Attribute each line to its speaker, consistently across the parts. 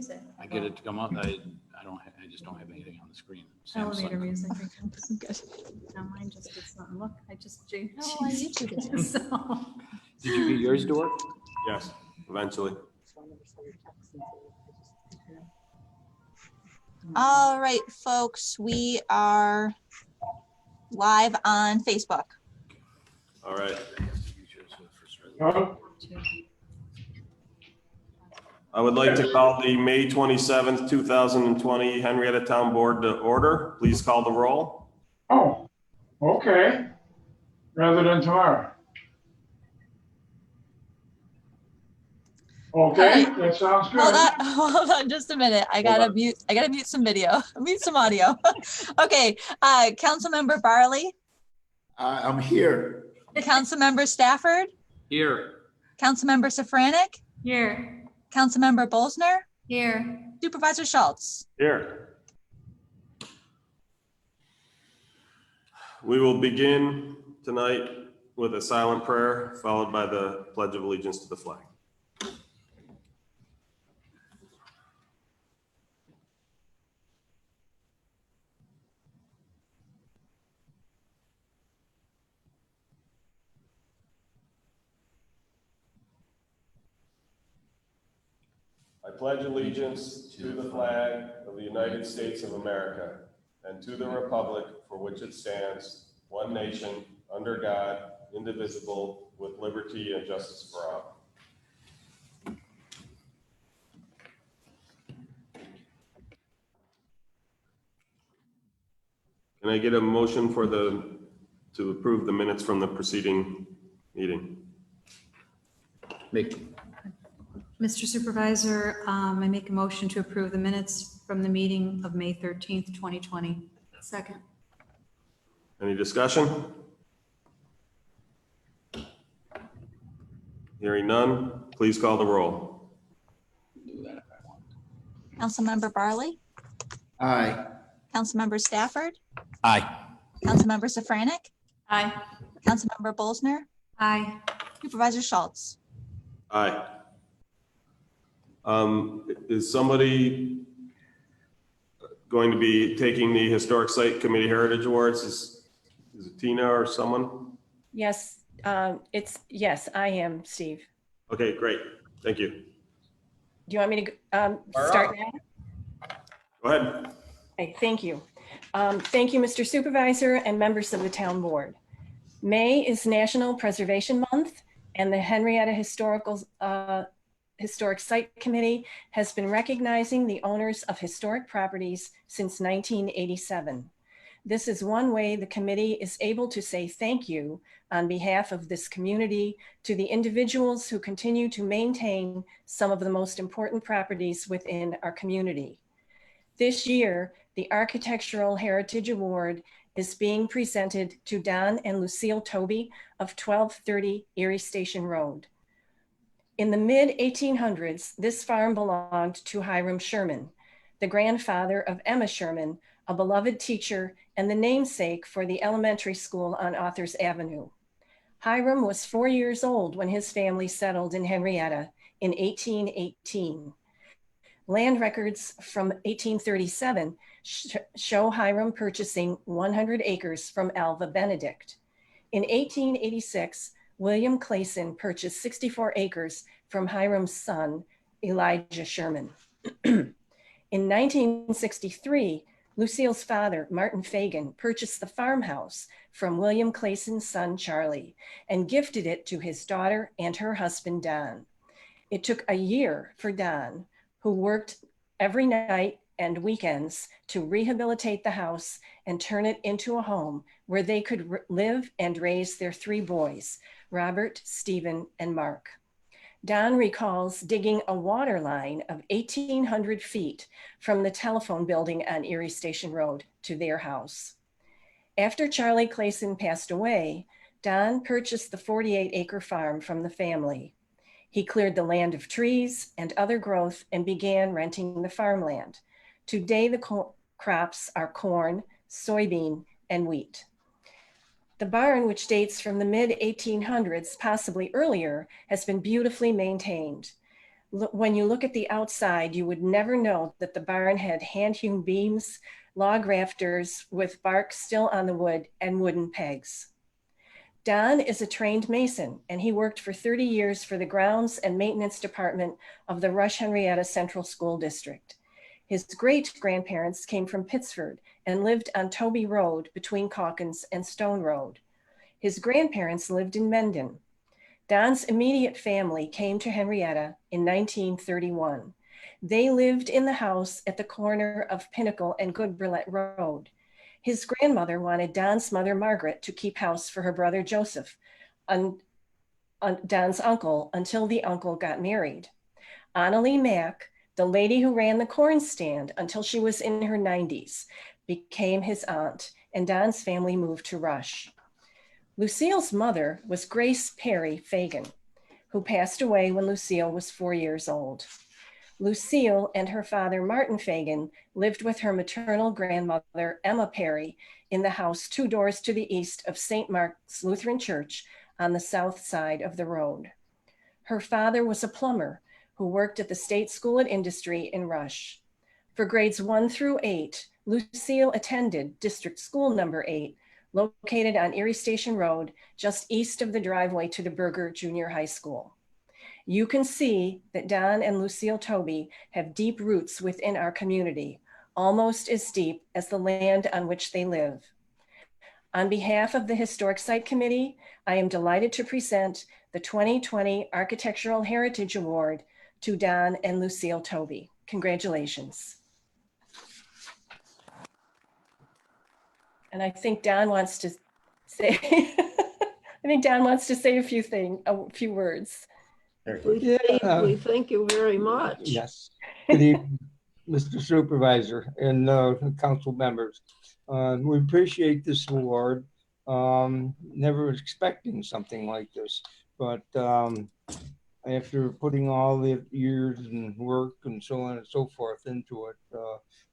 Speaker 1: music.
Speaker 2: I get it to come up. I just don't have anything on the screen.
Speaker 1: Elevator
Speaker 2: Samsung.
Speaker 1: music. Good. Now mine just did something. Look, I just changed.
Speaker 3: Oh, I YouTube it.
Speaker 1: So,
Speaker 2: Did you get yours to work?
Speaker 4: Yes, eventually.
Speaker 3: All right, folks, we are live on Facebook.
Speaker 4: All right. I would like to call the May 27th, 2020 Henrietta Town Board to order. Please call the roll.
Speaker 5: Oh, okay. Rather than tomorrow. Okay, that sounds good.
Speaker 3: Hold on just a minute. I gotta mute some video, mute some audio. Okay, Councilmember Barley,
Speaker 6: I'm here.
Speaker 3: Councilmember Stafford,
Speaker 2: Here.
Speaker 3: Councilmember Safranek,
Speaker 1: here,
Speaker 3: Councilmember Bolsner,
Speaker 1: here.
Speaker 3: Supervisor Schultz.
Speaker 4: Here. We will begin tonight with a silent prayer followed by the Pledge of Allegiance to the flag. I pledge allegiance to the flag of the United States of America and to the republic for which it stands, one nation, under God, indivisible, with liberty and justice for all. Can I get a motion to approve the minutes from the preceding meeting?
Speaker 1: Mr. Supervisor, I make a motion to approve the minutes from the meeting of May 13th, 2020. Second.
Speaker 4: Any discussion? Hearing none, please call the roll.
Speaker 3: Councilmember Barley,
Speaker 6: Aye.
Speaker 3: Councilmember Stafford,
Speaker 2: Aye.
Speaker 3: Councilmember Safranek,
Speaker 1: Aye.
Speaker 3: Councilmember Bolsner,
Speaker 1: Aye.
Speaker 3: Supervisor Schultz.
Speaker 4: Aye. Is somebody going to be taking the Historic Site Committee Heritage Awards? Is it Tina or someone?
Speaker 7: Yes, yes, I am, Steve.
Speaker 4: Okay, great. Thank you.
Speaker 7: Do you want me to start now?
Speaker 4: Go ahead.
Speaker 7: Okay, thank you. Thank you, Mr. Supervisor and members of the town board. May is National Preservation Month, and the Henrietta Historic Site Committee has been recognizing the owners of historic properties since 1987. This is one way the committee is able to say thank you on behalf of this community to the individuals who continue to maintain some of the most important properties within our community. This year, the Architectural Heritage Award is being presented to Don and Lucille Toby of 1230 Erie Station Road. In the mid-1800s, this farm belonged to Hiram Sherman, the grandfather of Emma Sherman, a beloved teacher and the namesake for the elementary school on Authors Avenue. Hiram was 4 years old when his family settled in Henrietta in 1818. Land records from 1837 show Hiram purchasing 100 acres from Alva Benedict. In 1886, William Clayson purchased 64 acres from Hiram's son, Elijah Sherman. In 1963, Lucille's father, Martin Fagan, purchased the farmhouse from William Clayson's son, Charlie, and gifted it to his daughter and her husband, Don. It took a year for Don, who worked every night and weekends, to rehabilitate the house and turn it into a home where they could live and raise their 3 boys, Robert, Stephen, and Mark. Don recalls digging a water line of 1,800 feet from the telephone building on Erie Station Road to their house. After Charlie Clayson passed away, Don purchased the 48-acre farm from the family. He cleared the land of trees and other growth and began renting the farmland. Today, the crops are corn, soybean, and wheat. The barn, which dates from the mid-1800s, possibly earlier, has been beautifully maintained. When you look at the outside, you would never know that the barn had hand-hewn beams, log rafters with bark still on the wood, and wooden pegs. Don is a trained mason, and he worked for 30 years for the grounds and maintenance department of the Rush Henrietta Central School District. His great-grandparents came from Pittsford and lived on Toby Road between Calkins and Stone Road. His grandparents lived in Mendon. Don's immediate family came to Henrietta in 1931. They lived in the house at the corner of Pinnacle and Goodburlet Road. His grandmother wanted Don's mother, Margaret, to keep house for her brother, Joseph, Don's uncle, until the uncle got married. Annalie Mack, the lady who ran the corn stand until she was in her 90s, became his aunt, and Don's family moved to Rush. Lucille's mother was Grace Perry Fagan, who passed away when Lucille was 4 years old. Lucille and her father, Martin Fagan, lived with her maternal grandmother, Emma Perry, in the house 2 doors to the east of St. Mark's Lutheran Church on the south side of the road. Her father was a plumber who worked at the State School of Industry in Rush. For grades 1 through 8, Lucille attended District School number 8, located on Erie Station Road, just east of the driveway to the Berger Junior High School. You can see that Don and Lucille Toby have deep roots within our community, almost as deep as the land on which they live. On behalf of the Historic Site Committee, I am delighted to present the 2020 Architectural Heritage Award to Don and Lucille Toby. Congratulations. And I think Don wants to say, a few words.
Speaker 8: We thank you very much.
Speaker 9: Yes. Good evening, Mr. Supervisor and council members. We appreciate this award. Never expecting something like this, but after putting all the years and work and so on and so forth into it,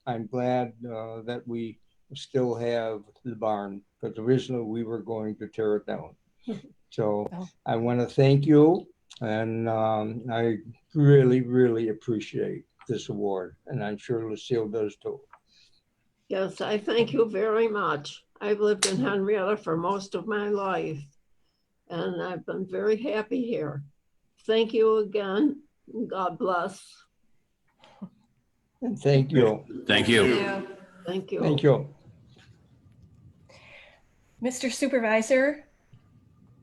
Speaker 9: I'm glad that we still have the barn, because originally we were going to tear it down. So I want to thank you. And I really, really appreciate this award, and I'm sure Lucille does too.
Speaker 8: Yes, I thank you very much. I've lived in Henrietta for most of my life, and I've been very happy here. Thank you again. God bless.
Speaker 9: And thank you.
Speaker 2: Thank you.
Speaker 8: Thank you.
Speaker 9: Thank you.
Speaker 7: Mr. Supervisor,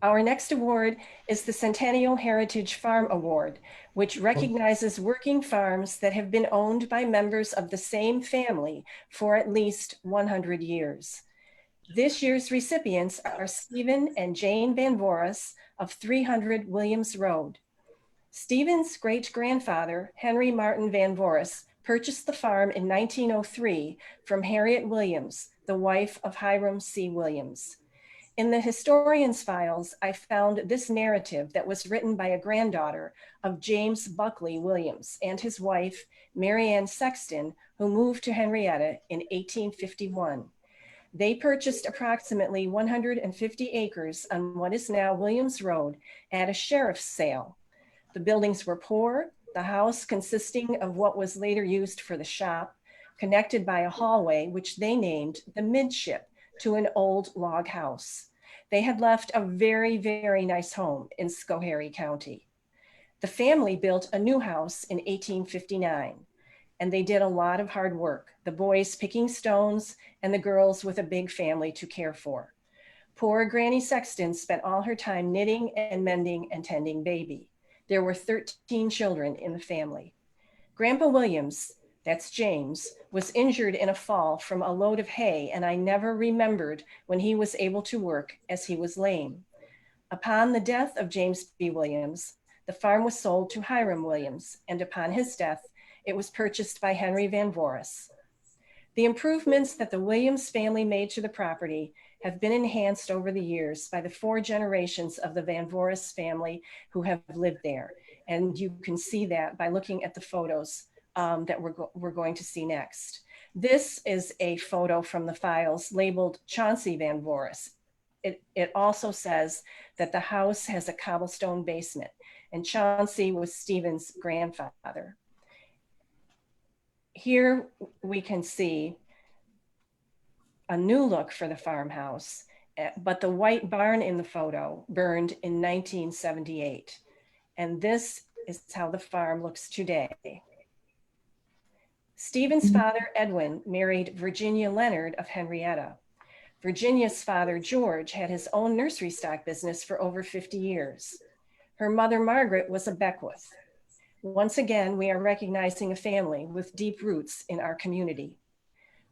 Speaker 7: our next award is the Centennial Heritage Farm Award, which recognizes working farms that have been owned by members of the same family for at least 100 years. This year's recipients are Stephen and Jane Van Voris of 300 Williams Road. Stephen's great-grandfather, Henry Martin Van Voris, purchased the farm in 1903 from Harriet Williams, the wife of Hiram C. Williams. In the historian's files, I found this narrative that was written by a granddaughter of James Buckley Williams and his wife, Mary Ann Sexton, who moved to Henrietta in 1851. They purchased approximately 150 acres on what is now Williams Road at a sheriff's sale. The buildings were poor, the house consisting of what was later used for the shop, connected by a hallway, which they named the midship, to an old log house. They had left a very, very nice home in Schoharie County. The family built a new house in 1859, and they did a lot of hard work, the boys picking stones and the girls with a big family to care for. Poor Granny Sexton spent all her time knitting and mending and tending baby. There were 13 children in the family. Grandpa Williams, that's James, was injured in a fall from a load of hay, and I never remembered when he was able to work, as he was lame. Upon the death of James B. Williams, the farm was sold to Hiram Williams, and upon his death, it was purchased by Henry Van Voris. The improvements that the Williams family made to the property have been enhanced over the years by the 4 generations of the Van Voris family who have lived there. And you can see that by looking at the photos that we're going to see next. This is a photo from the files labeled Chauncey Van Voris. It also says that the house has a cobblestone basement. and Chauncey was Stephen's grandfather. Here we can see a new look for the farmhouse, but the white barn in the photo burned in 1978. And this is how the farm looks today. Stephen's father, Edwin, married Virginia Leonard of Henrietta. Virginia's father, George, had his own nursery stock business for over 50 years. Her mother, Margaret, was a Beckwith. Once again, we are recognizing a family with deep roots in our community.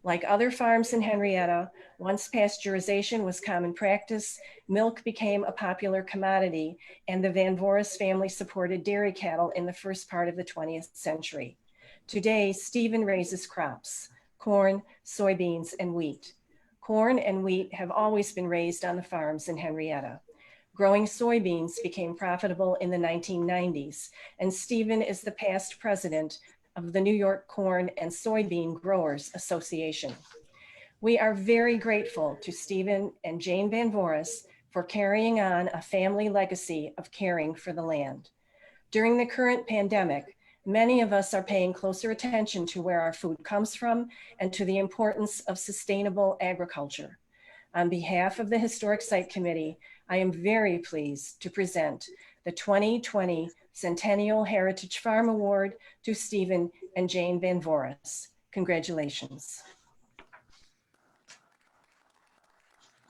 Speaker 7: Like other farms in Henrietta, once pasteurization was common practice, milk became a popular commodity, and the Van Voris family supported dairy cattle in the first part of the 20th century. Today, Stephen raises crops: corn, soybeans, and wheat. Corn and wheat have always been raised on the farms in Henrietta. Growing soybeans became profitable in the 1990s, and Stephen is the past president of the New York Corn and Soybean Growers Association. We are very grateful to Stephen and Jane Van Voris for carrying on a family legacy of caring for the land. During the current pandemic, many of us are paying closer attention to where our food comes from and to the importance of sustainable agriculture. On behalf of the Historic Site Committee, I am very pleased to present the 2020 Centennial Heritage Farm Award to Stephen and Jane Van Voris. Congratulations.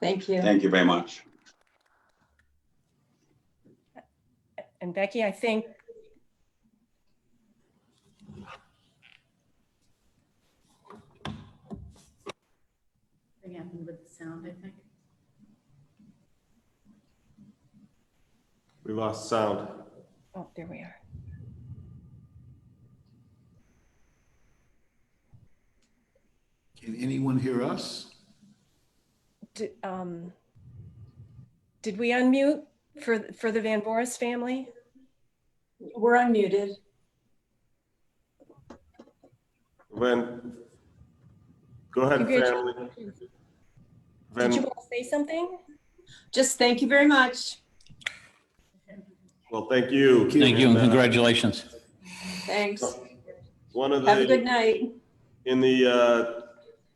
Speaker 3: Thank you.
Speaker 10: Thank you very much.
Speaker 7: And Becky, I think
Speaker 1: Something happened with the sound, I think.
Speaker 4: We lost sound.
Speaker 7: oh, there we are.
Speaker 6: Can anyone hear us?
Speaker 7: Did we unmute for the Van Voris family?
Speaker 11: We're unmuted.
Speaker 4: Go ahead, family.
Speaker 7: Did you want to say something?
Speaker 11: Just thank you very much.
Speaker 4: Well, thank you.
Speaker 2: Thank you and congratulations.
Speaker 11: Thanks.
Speaker 4: One of
Speaker 11: Have a good
Speaker 4: the,
Speaker 11: night.
Speaker 4: in the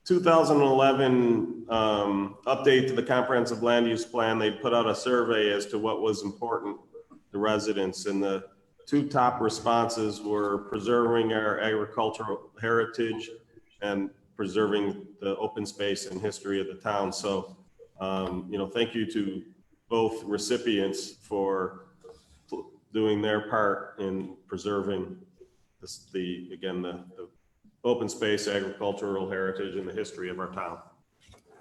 Speaker 4: 2011 update to the comprehensive land use plan, they put out a survey as to what was important to residents, and the two top responses were preserving our agricultural heritage and preserving the open space and history of the town. So, thank you to both recipients for doing their part in preserving the open space, agricultural heritage, and the history of our town.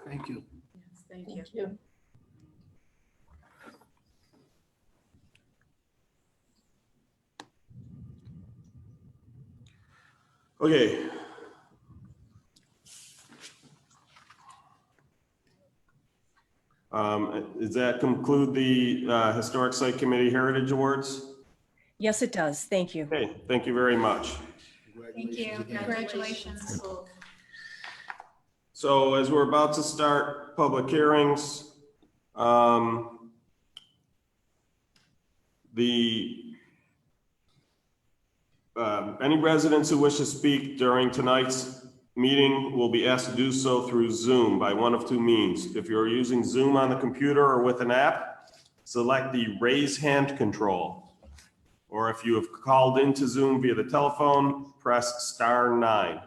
Speaker 6: Thank you.
Speaker 1: Yes, thank you.
Speaker 11: Thank you.
Speaker 4: Okay. Does that conclude the Historic Site Committee Heritage Awards?
Speaker 7: Yes, it does. Thank you.
Speaker 4: Okay, thank you very much.
Speaker 1: Thank you. Congratulations.
Speaker 4: So as we're about to start public hearings, any residents who wish to speak during tonight's meeting will be asked to do so through Zoom by one of two means. If you're using Zoom on the computer or with an app, select the raise hand control. Or if you have called into Zoom via the telephone, press *9.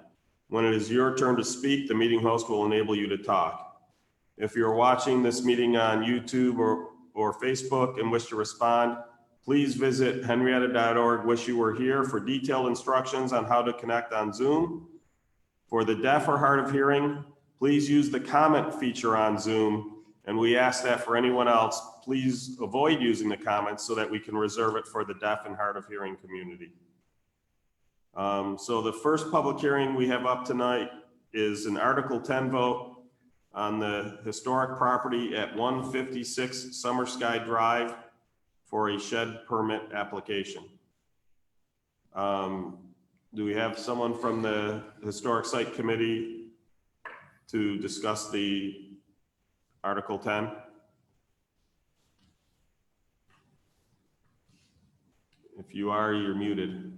Speaker 4: When it is your turn to speak, the meeting host will enable you to talk. If you're watching this meeting on YouTube or Facebook and wish to respond, please visit henrietta.org, wish you were here for detailed instructions on how to connect on Zoom. For the deaf or hard of hearing, please use the comment feature on Zoom. And we ask that for anyone else, please avoid using the comments so that we can reserve it for the deaf and hard of hearing community. So the first public hearing we have up tonight is an Article 10 vote on the historic property at 156 Summer Sky Drive for a shed permit application. Do we have someone from the Historic Site Committee to discuss the Article 10? If you are, you're muted.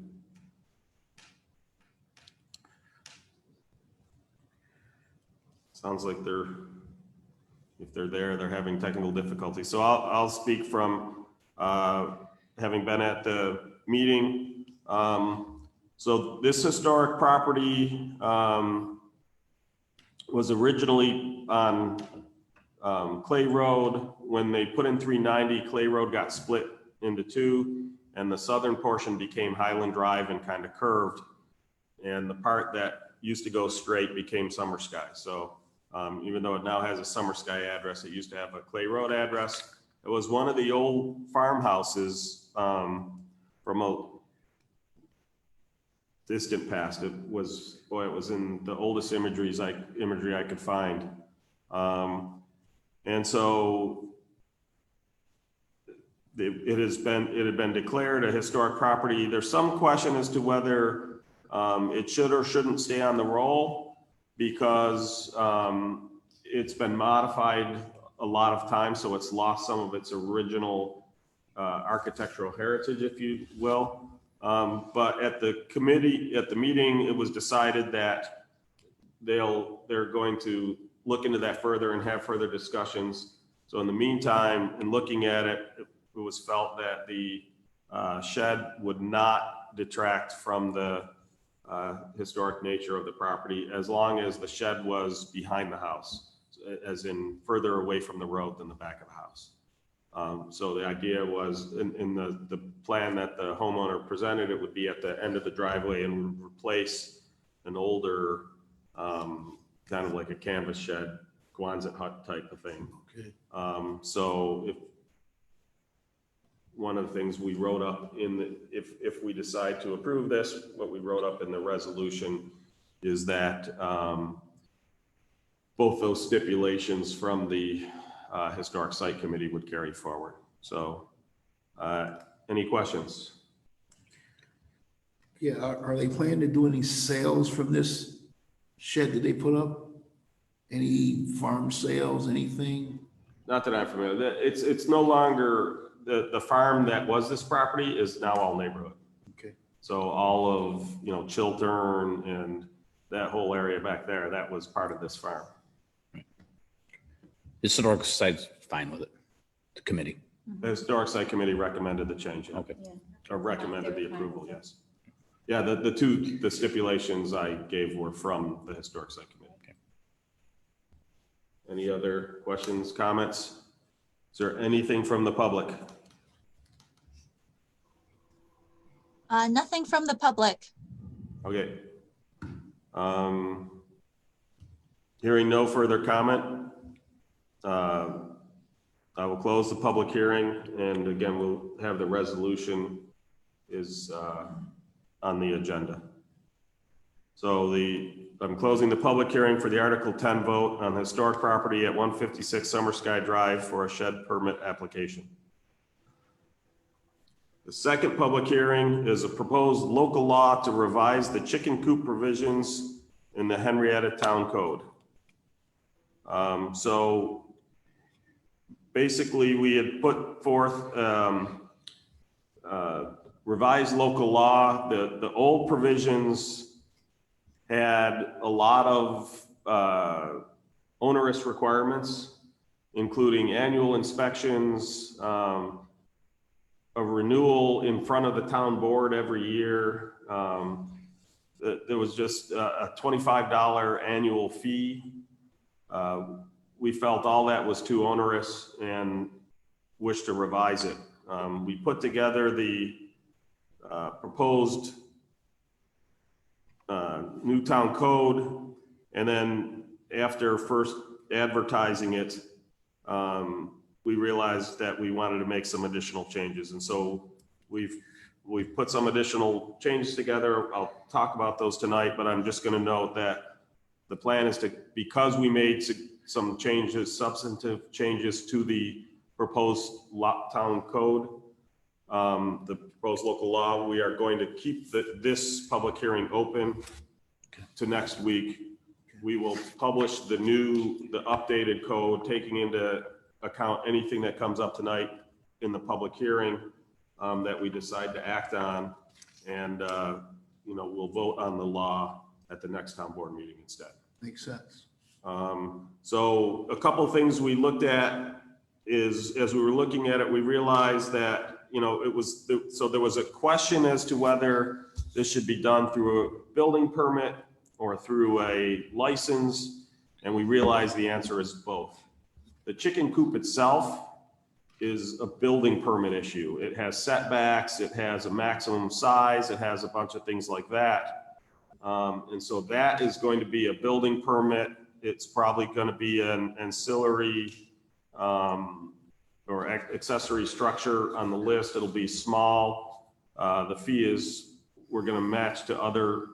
Speaker 4: Sounds like if they're there, they're having technical difficulties. So I'll speak from having been at the meeting. So this historic property was originally on Clay Road. When they put in 390, Clay Road got split into two, and the southern portion became Highland Drive and kind of curved. And the part that used to go straight became Summer Sky. So even though it now has a Summer Sky address, it used to have a Clay Road address. It was one of the old farmhouses from a distant past. It was in the oldest imagery I could find. And so it had been declared a historic property. There's some question as to whether it should or shouldn't stay on the roll, because it's been modified a lot of times, so it's lost some of its original architectural heritage, if you will. But at the meeting, it was decided that they're going to look into that further and have further discussions. So in the meantime, in looking at it, it was felt that the shed would not detract from the historic nature of the property, as long as the shed was behind the house, as in further away from the road than the back of the house. So the idea was in the plan that the homeowner presented, it would be at the end of the driveway and would replace an older, kind of like a canvas shed, Quonset hut type of thing.
Speaker 6: Okay.
Speaker 4: So if one of the things we wrote up if we decide to approve this, what we wrote up in the resolution is that both those stipulations from the Historic Site Committee would carry forward. So any questions?
Speaker 6: Yeah, are they planning to do any sales from this shed that they put up? Any farm sales, anything?
Speaker 4: Not that I'm familiar. It's no longer, the farm that was this property is now all neighborhood.
Speaker 6: Okay.
Speaker 4: So all of, Chiltern and that whole area back there, that was part of this farm.
Speaker 2: Historic Site's fine with it, the committee.
Speaker 4: The Historic Site Committee recommended the change. Yeah.
Speaker 2: Okay.
Speaker 4: Or recommended the approval, yes. Yeah, the stipulations I gave were from the Historic Site Committee.
Speaker 2: Okay.
Speaker 4: Any other questions, comments? Is there anything from the public?
Speaker 3: Nothing from the public.
Speaker 4: Okay. Hearing no further comment, I will close the public hearing, and again, we'll have the resolution is on the agenda. So I'm closing the public hearing for the Article 10 vote on the historic property at 156 Summer Sky Drive for a shed permit application. The second public hearing is a proposed local law to revise the chicken coop provisions in the Henrietta Town Code. So basically, we had put forth revised local law. The old provisions had a lot of onerous requirements, including annual inspections, a renewal in front of the town board every year. There was just a $25 annual fee. We felt all that was too onerous and wished to revise it. We put together the proposed new town code, and then after first advertising it, we realized that we wanted to make some additional changes. And so we've put some additional changes together. I'll talk about those tonight, but I'm just going to note that the plan is to, because we made some changes, substantive changes to the proposed town code, the proposed local law, we are going to keep this public hearing open to next week. We will publish the updated code, taking into account anything that comes up tonight in the public hearing. that we decide to act on. And, we'll vote on the law at the next town board meeting instead.
Speaker 6: Makes sense.
Speaker 4: So a couple things we looked at is, as we were looking at it, we realized that, so there was a question as to whether this should be done through a building permit or through a license. And we realized the answer is both. The chicken coop itself is a building permit issue. It has setbacks, it has a maximum size, it has a bunch of things like that. And so that is going to be a building permit. It's probably going to be an ancillary or accessory structure on the list. It'll be small. The fee is, we're going to match to other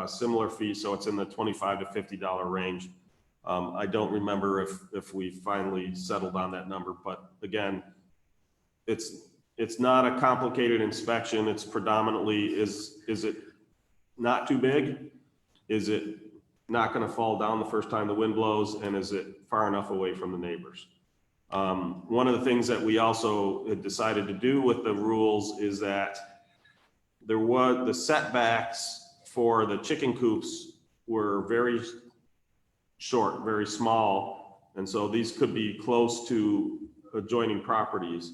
Speaker 4: similar fees, so it's in the $25 to $50 range. I don't remember if we finally settled on that number, but again, it's not a complicated inspection. It's predominantly, is it not too big? Is it not going to fall down the first time the wind blows? And is it far enough away from the neighbors? One of the things that we also had decided to do with the rules is that there was the setbacks for the chicken coops were very short, very small. And so these could be close to adjoining properties.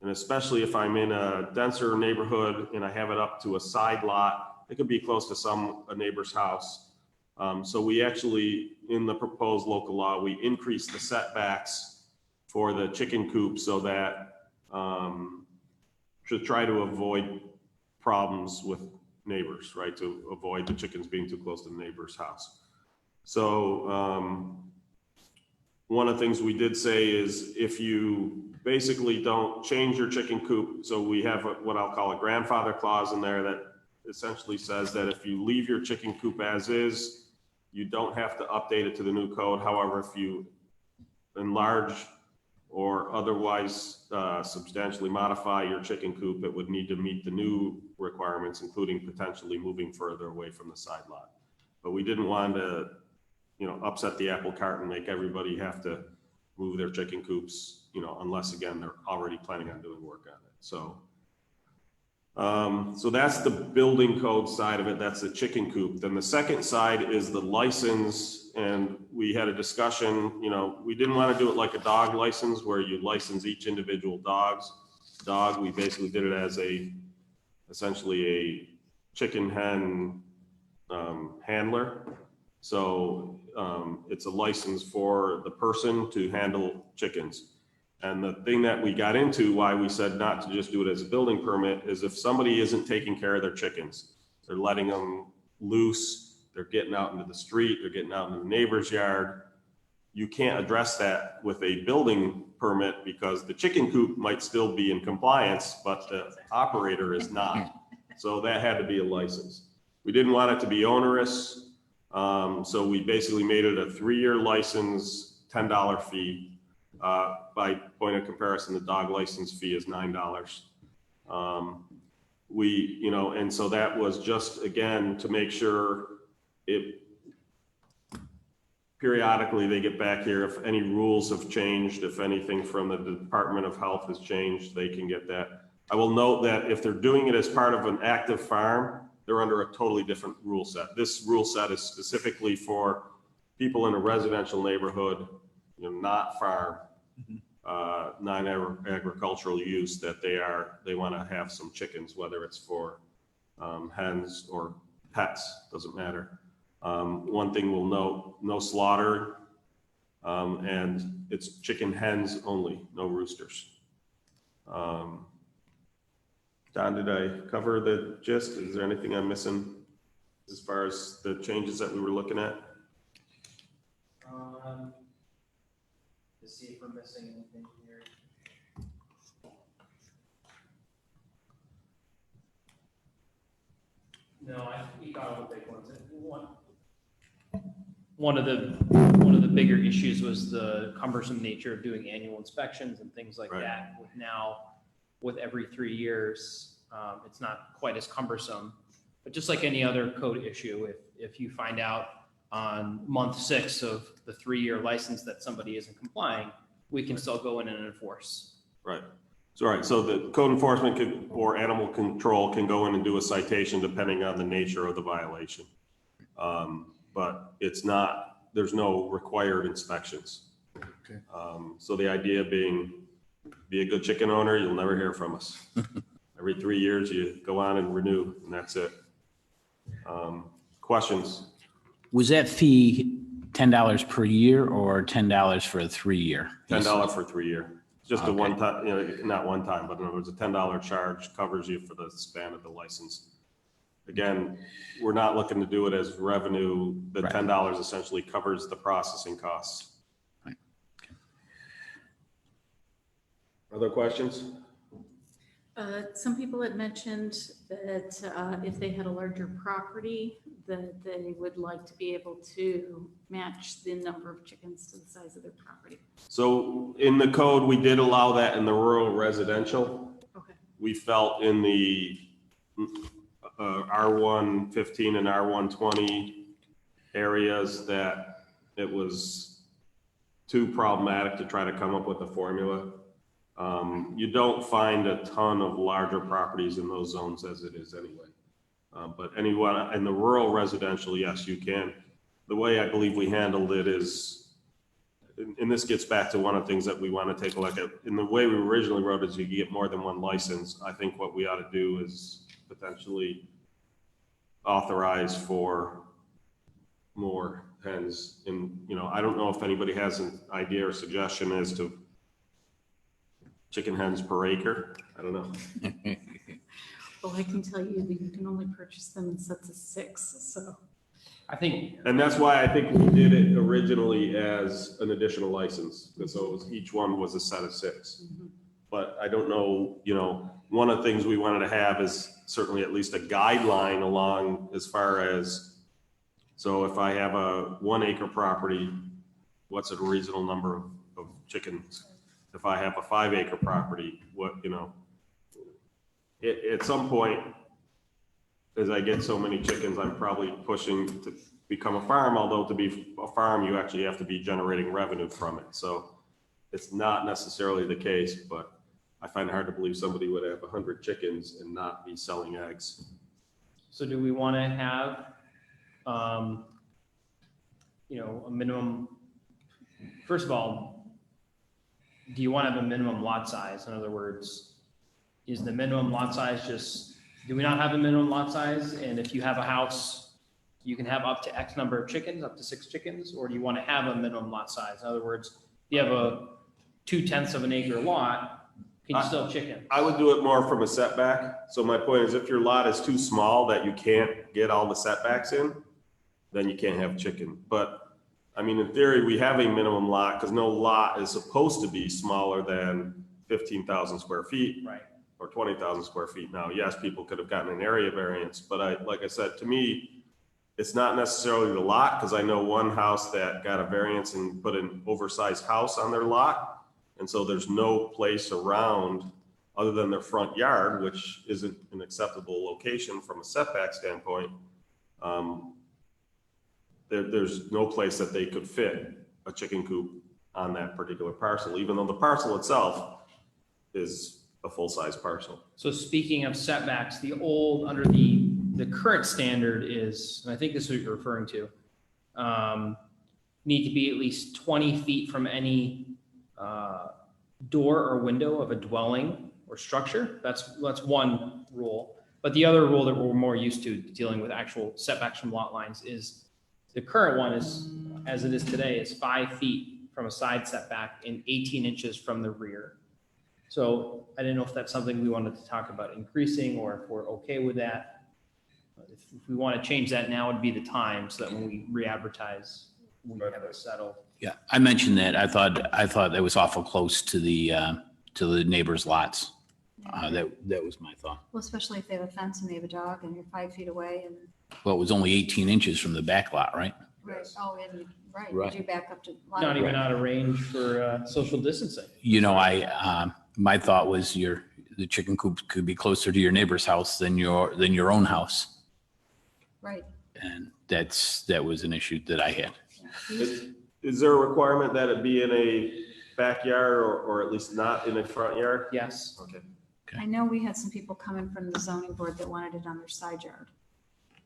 Speaker 4: And especially if I'm in a denser neighborhood and I have it up to a side lot, it could be close to a neighbor's house. So we actually, in the proposed local law, we increased the setbacks for the chicken coop so that to try to avoid problems with neighbors, right? To avoid the chickens being too close to the neighbor's house. So one of the things we did say is if you basically don't change your chicken coop, so we have what I'll call a grandfather clause in there that essentially says that if you leave your chicken coop as is, you don't have to update it to the new code. However, if you enlarge or otherwise substantially modify your chicken coop, it would need to meet the new requirements, including potentially moving further away from the side lot. But we didn't want to, upset the apple cart and make everybody have to move their chicken coops, unless again, they're already planning on doing work on it. So that's the building code side of it. That's the chicken coop. Then the second side is the license. And we had a discussion, we didn't want to do it like a dog license where you license each individual dog. We basically did it as essentially a chicken hen handler. So it's a license for the person to handle chickens. And the thing that we got into, why we said not to just do it as a building permit, is if somebody isn't taking care of their chickens, they're letting them loose, they're getting out into the street, they're getting out into the neighbor's yard, you can't address that with a building permit because the chicken coop might still be in compliance, but the operator is not. So that had to be a license. We didn't want it to be onerous. So we basically made it a 3-year license, $10 fee. By point of comparison, the dog license fee is $9. And so that was just, again, to make sure periodically they get back here. If any rules have changed, if anything from the Department of Health has changed, they can get that. I will note that if they're doing it as part of an active farm, they're under a totally different rule set. This rule set is specifically for people in a residential neighborhood, not farm, non-agricultural use, that they want to have some chickens, whether it's for hens or pets, doesn't matter. One thing we'll note, no slaughter, and it's chicken hens only, no roosters. Don, did I cover the gist? Is there anything I'm missing as far as the changes that we were looking at?
Speaker 10: To see if we're missing anything here. No, we got all the big ones. One of the bigger issues was the cumbersome nature of doing annual inspections and things like that. With every 3 years, it's not quite as cumbersome. But just like any other code issue, if you find out on month 6 of the 3-year license that somebody isn't complying, we can still go in and enforce.
Speaker 4: Right. So, all right, so the code enforcement or animal control can go in and do a citation depending on the nature of the violation. But it's not, there's no required inspections.
Speaker 6: Okay.
Speaker 4: So the idea being, be a good chicken owner, you'll never hear from us. Every 3 years, you go on and renew, and that's it. Questions?
Speaker 2: Was that fee $10 per year or $10 for a 3-year?
Speaker 4: $10 for 3 year. Just a
Speaker 2: Okay.
Speaker 4: one time, you know, not one time, but in other words, a $10 charge covers you for the span of the license. Again, we're not looking to do it as revenue. The
Speaker 2: Right.
Speaker 4: $10 essentially covers the processing costs.
Speaker 2: Right.
Speaker 4: Other questions?
Speaker 1: Some people had mentioned that if they had a larger property, that they would like to be able to match the number of chickens to the size of their property.
Speaker 4: So in the code, we did allow that in the rural residential.
Speaker 1: Okay.
Speaker 4: We felt in the R115 and R120 areas that it was too problematic to try to come up with a formula. You don't find a ton of larger properties in those zones as it is anyway. But anyone in the rural residential, yes, you can. The way I believe we handled it is, and this gets back to one of the things that we want to take a look at. In the way we originally wrote it, is you get more than one license. I think what we ought to do is potentially authorize for more hens. And, you know, I don't know if anybody has an idea or suggestion as to chicken hens per acre. I don't know.
Speaker 1: Well, I can tell you that you can only purchase them in sets of 6, so.
Speaker 10: I think,
Speaker 4: And that's why I think we did it originally as an additional license. And so it was, each one was a set of 6. But I don't know, you know, one of the things we wanted to have is certainly at least a guideline along as far as, so if I have a 1 acre property, what's a reasonable number of chickens? If I have a 5 acre property, what, you know, at some point, as I get so many chickens, I'm probably pushing to become a farm, although to be a farm, you actually have to be generating revenue from it. So it's not necessarily the case, but I find it hard to believe somebody would have 100 chickens and not be selling eggs.
Speaker 10: so do we want to have, you know, a minimum, first of all, do you want to have a minimum lot size? In other words, is the minimum lot size just, do we not have a minimum lot size? And if you have a house, you can have up to X number of chickens, up to 6 chickens, or do you want to have a minimum lot size? In other words, if you have a 2/10 of an acre lot, can you still have chicken?
Speaker 4: I would do it more from a setback. So my point is, if your lot is too small that you can't get all the setbacks in, then you can't have chicken. But I mean, in theory, we have a minimum lot because no lot is supposed to be smaller than 15,000 square feet.
Speaker 10: Right.
Speaker 4: Or 20,000 square feet. Now, yes, people could have gotten an area variance, but like I said, to me, it's not necessarily the lot, because I know one house that got a variance and put an oversized house on their lot. And so there's no place around other than their front yard, which isn't an acceptable location from a setback standpoint. There's no place that they could fit a chicken coop on that particular parcel, even though the parcel itself is a full-size parcel.
Speaker 10: So speaking of setbacks, the old, under the current standard is, and I think this is what you're referring to, need to be at least 20 feet from any door or window of a dwelling or structure. That's one rule. But the other rule that we're more used to dealing with actual setbacks from lot lines is, the current one is, as it is today, is 5 feet from a side setback and 18 inches from the rear. So I didn't know if that's something we wanted to talk about increasing, or if we're okay with that. If we want to change that, now would be the time, so that when we re-advertise, we have it settled.
Speaker 2: Yeah, I mentioned that. I thought that was awful close to the neighbors' lots. That was my thought.
Speaker 1: Well, especially if they have a fence and they have a dog and you're 5 feet away and.
Speaker 2: Well, it was only 18 inches from the back lot, right?
Speaker 1: Right, oh, and, right,
Speaker 2: Right.
Speaker 1: you back up to.
Speaker 10: Not even out of range for social distancing.
Speaker 2: You know, my thought was the chicken coop could be closer to your neighbor's house than your own house.
Speaker 1: Right.
Speaker 2: And that was an issue that I had.
Speaker 4: Is there a requirement that it be in backyard or at least not in a front yard?
Speaker 10: Yes.
Speaker 4: Okay.
Speaker 1: I know we had some people coming from the zoning board that wanted it on their side yard.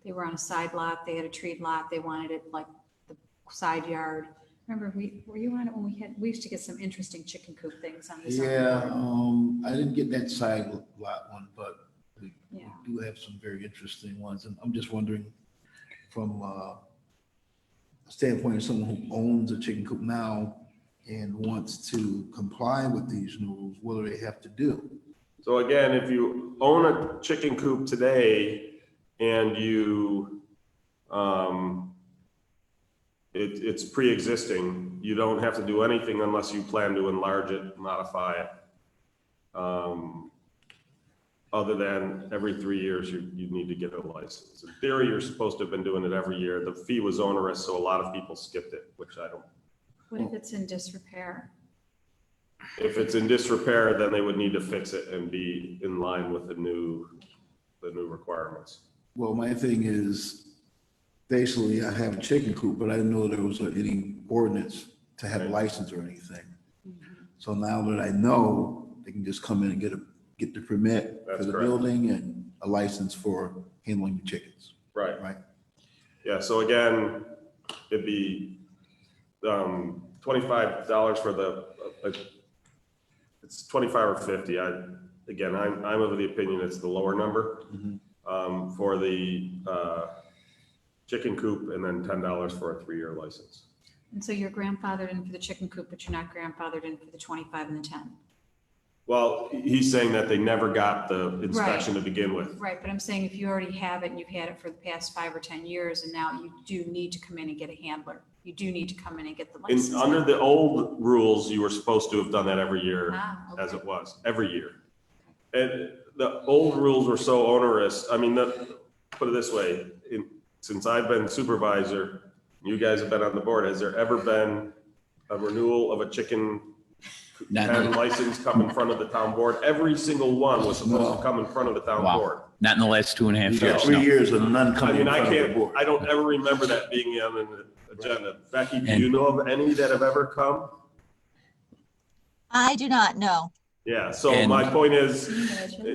Speaker 1: They were on a side lot, they had a treed lot, they wanted it like the side yard. Remember, were you on it when we used to get some interesting chicken coop things on the zoning
Speaker 6: Yeah,
Speaker 1: board?
Speaker 6: I didn't get that side lot one, but we
Speaker 1: Yeah.
Speaker 6: do have some very interesting ones. And I'm just wondering from a standpoint of someone who owns a chicken coop now and wants to comply with these new rules, what do they have to do?
Speaker 4: So again, if you own a chicken coop today and you, it's pre-existing, you don't have to do anything unless you plan to enlarge it, modify it. Other than every 3 years, you need to get a license. In theory, you're supposed to have been doing it every year. The fee was onerous, so a lot of people skipped it, which I don't.
Speaker 1: What if it's in disrepair?
Speaker 4: If it's in disrepair, then they would need to fix it and be in line with the new requirements.
Speaker 6: Well, my thing is, basically, I have a chicken coop, but I didn't know there was any ordinance to have a license or anything. So now that I know, they can just come in and get the permit for
Speaker 4: That's
Speaker 6: the
Speaker 4: correct.
Speaker 6: building and a license for handling the chickens,
Speaker 4: Right.
Speaker 6: right?
Speaker 4: Yeah, so again, it'd be $25 for it's 25 or 50. I'm of the opinion it's the lower number for the chicken coop, and then $10 for a 3-year license.
Speaker 1: And so you're grandfathered in for the chicken coop, but you're not grandfathered in for the 25 and the 10.
Speaker 4: Well, he's saying that they never got the inspection to begin with.
Speaker 1: Right, but I'm saying if you already have it and you've had it for the past 5 or 10 years, and now you do need to come in and get a handler. You do need to come in and get the license.
Speaker 4: And under the old rules, you were supposed to have done that every year as
Speaker 1: Okay.
Speaker 4: it was, every year. And the old rules were so onerous. I mean, put it this way, since I've been supervisor, you guys have been on the board, has there ever been a renewal of a chicken pen license come in front of the town board? Every single one was supposed to come in front of the town
Speaker 2: Wow.
Speaker 4: board.
Speaker 2: Not in the last 2.5
Speaker 6: You got
Speaker 2: years.
Speaker 6: 3
Speaker 2: no.
Speaker 6: years of none
Speaker 4: I
Speaker 6: coming in
Speaker 4: mean,
Speaker 6: front of the board.
Speaker 4: I don't ever remember that being on the agenda. Becky, do
Speaker 2: And-
Speaker 4: you know of any that have ever come?
Speaker 3: I do not know.
Speaker 4: Yeah, so
Speaker 2: And-
Speaker 4: my point is,
Speaker 1: Can you imagine?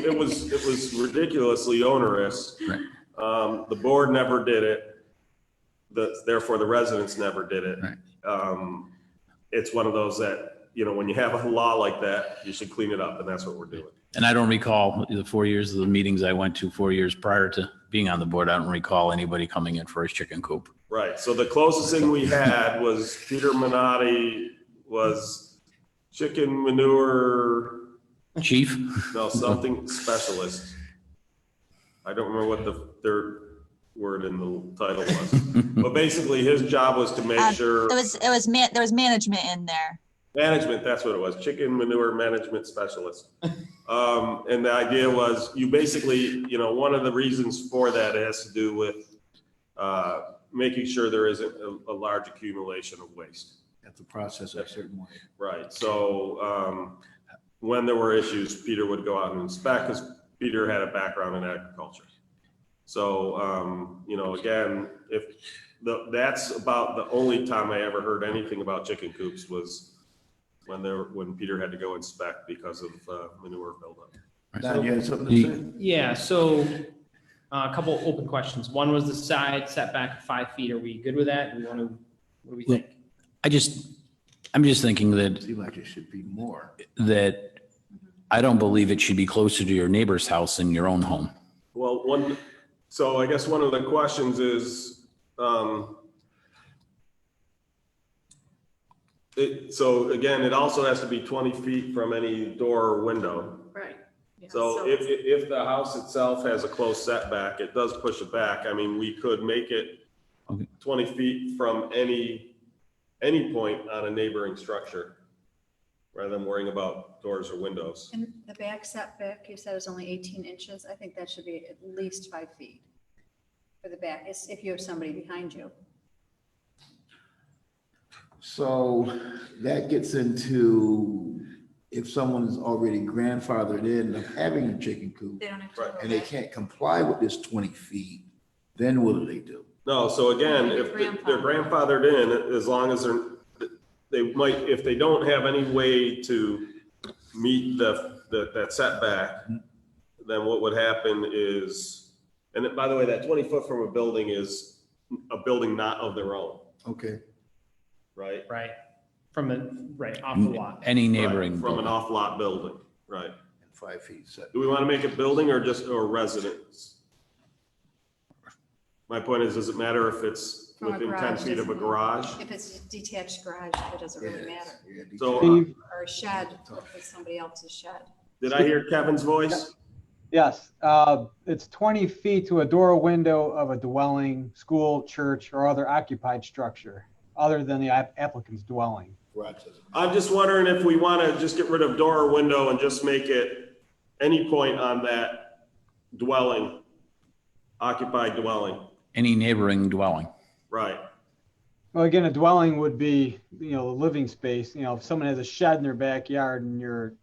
Speaker 4: it was ridiculously onerous.
Speaker 2: Right.
Speaker 4: The board never did it. Therefore, the residents never did it.
Speaker 2: Right.
Speaker 4: It's one of those that, when you have a law like that, you should clean it up, and that's what we're doing.
Speaker 2: And I don't recall the 4 years of the meetings I went to 4 years prior to being on the board. I don't recall anybody coming in for a chicken coop.
Speaker 4: Right, so the closest thing we had was Peter Minotti was chicken manure,
Speaker 2: Chief?
Speaker 4: no, something specialist. I don't remember what the third word in the title was. But basically, his job was to make sure,
Speaker 3: There was management in there.
Speaker 4: management, that's what it was, chicken manure management specialist. And the idea was, you basically, one of the reasons for that has to do with making sure there isn't a large accumulation of waste.
Speaker 6: Have to process it a certain way.
Speaker 4: Right, so when there were issues, Peter would go out and inspect, because Peter had a background in agriculture. So, again, that's about the only time I ever heard anything about chicken coops was when Peter had to go inspect because of manure buildup.
Speaker 6: Don, you had something to say?
Speaker 10: Yeah, so a couple open questions. One was the side setback of 5 feet. Are we good with that? What do we think?
Speaker 2: I'm just thinking that
Speaker 6: Seems like it should be more.
Speaker 2: I don't believe it should be closer to your neighbor's house than your own home.
Speaker 4: Well, so I guess one of the questions is, so again, it also has to be 20 feet from any door or window.
Speaker 1: Right. Yeah,
Speaker 4: So if the house itself has a close setback, it does push it back. I mean, we could make it
Speaker 2: Okay.
Speaker 4: 20 feet from any point on a neighboring structure, rather than worrying about doors or windows.
Speaker 12: And the back setback, you said is only 18 inches. I think that should be at least 5 feet for the back, if you have somebody behind you.
Speaker 6: So that gets into if someone's already grandfathered in of having a chicken coop
Speaker 12: They don't have to.
Speaker 4: Right.
Speaker 12: go
Speaker 6: and they
Speaker 12: back.
Speaker 6: can't comply with this 20 feet, then what do they do?
Speaker 4: No, so again, if they're grandfathered in, as long as they might, if they don't have any way to meet that setback, then what would happen is, and by the way, that 20 foot from a building is a building not of their own,
Speaker 6: Okay.
Speaker 4: right?
Speaker 10: Right. From a, right, off the lot.
Speaker 2: Any neighboring.
Speaker 4: Right, from an
Speaker 2: building.
Speaker 4: off-lot building, right?
Speaker 6: 5 feet set.
Speaker 4: Do we want to make it building or residence? My point is, does it matter if it's
Speaker 12: From a
Speaker 4: within 10
Speaker 12: garage
Speaker 4: feet of a
Speaker 12: doesn't-
Speaker 4: garage?
Speaker 12: If it's a detached garage, it doesn't really matter.
Speaker 6: Yeah,
Speaker 4: So,
Speaker 9: Steve?
Speaker 12: Or a shed, if it's somebody else's shed.
Speaker 4: did I hear Kevin's voice?
Speaker 13: Yes, it's 20 feet to a door or window of a dwelling, school, church, or other occupied structure, other than the applicant's dwelling.
Speaker 4: I'm just wondering if we want to just get rid of door or window and just make it any point on that dwelling, occupied dwelling,
Speaker 2: Any neighboring dwelling.
Speaker 4: right?
Speaker 13: Well, again, a dwelling would be, you know, a living space. You know, if someone has a shed in their backyard and your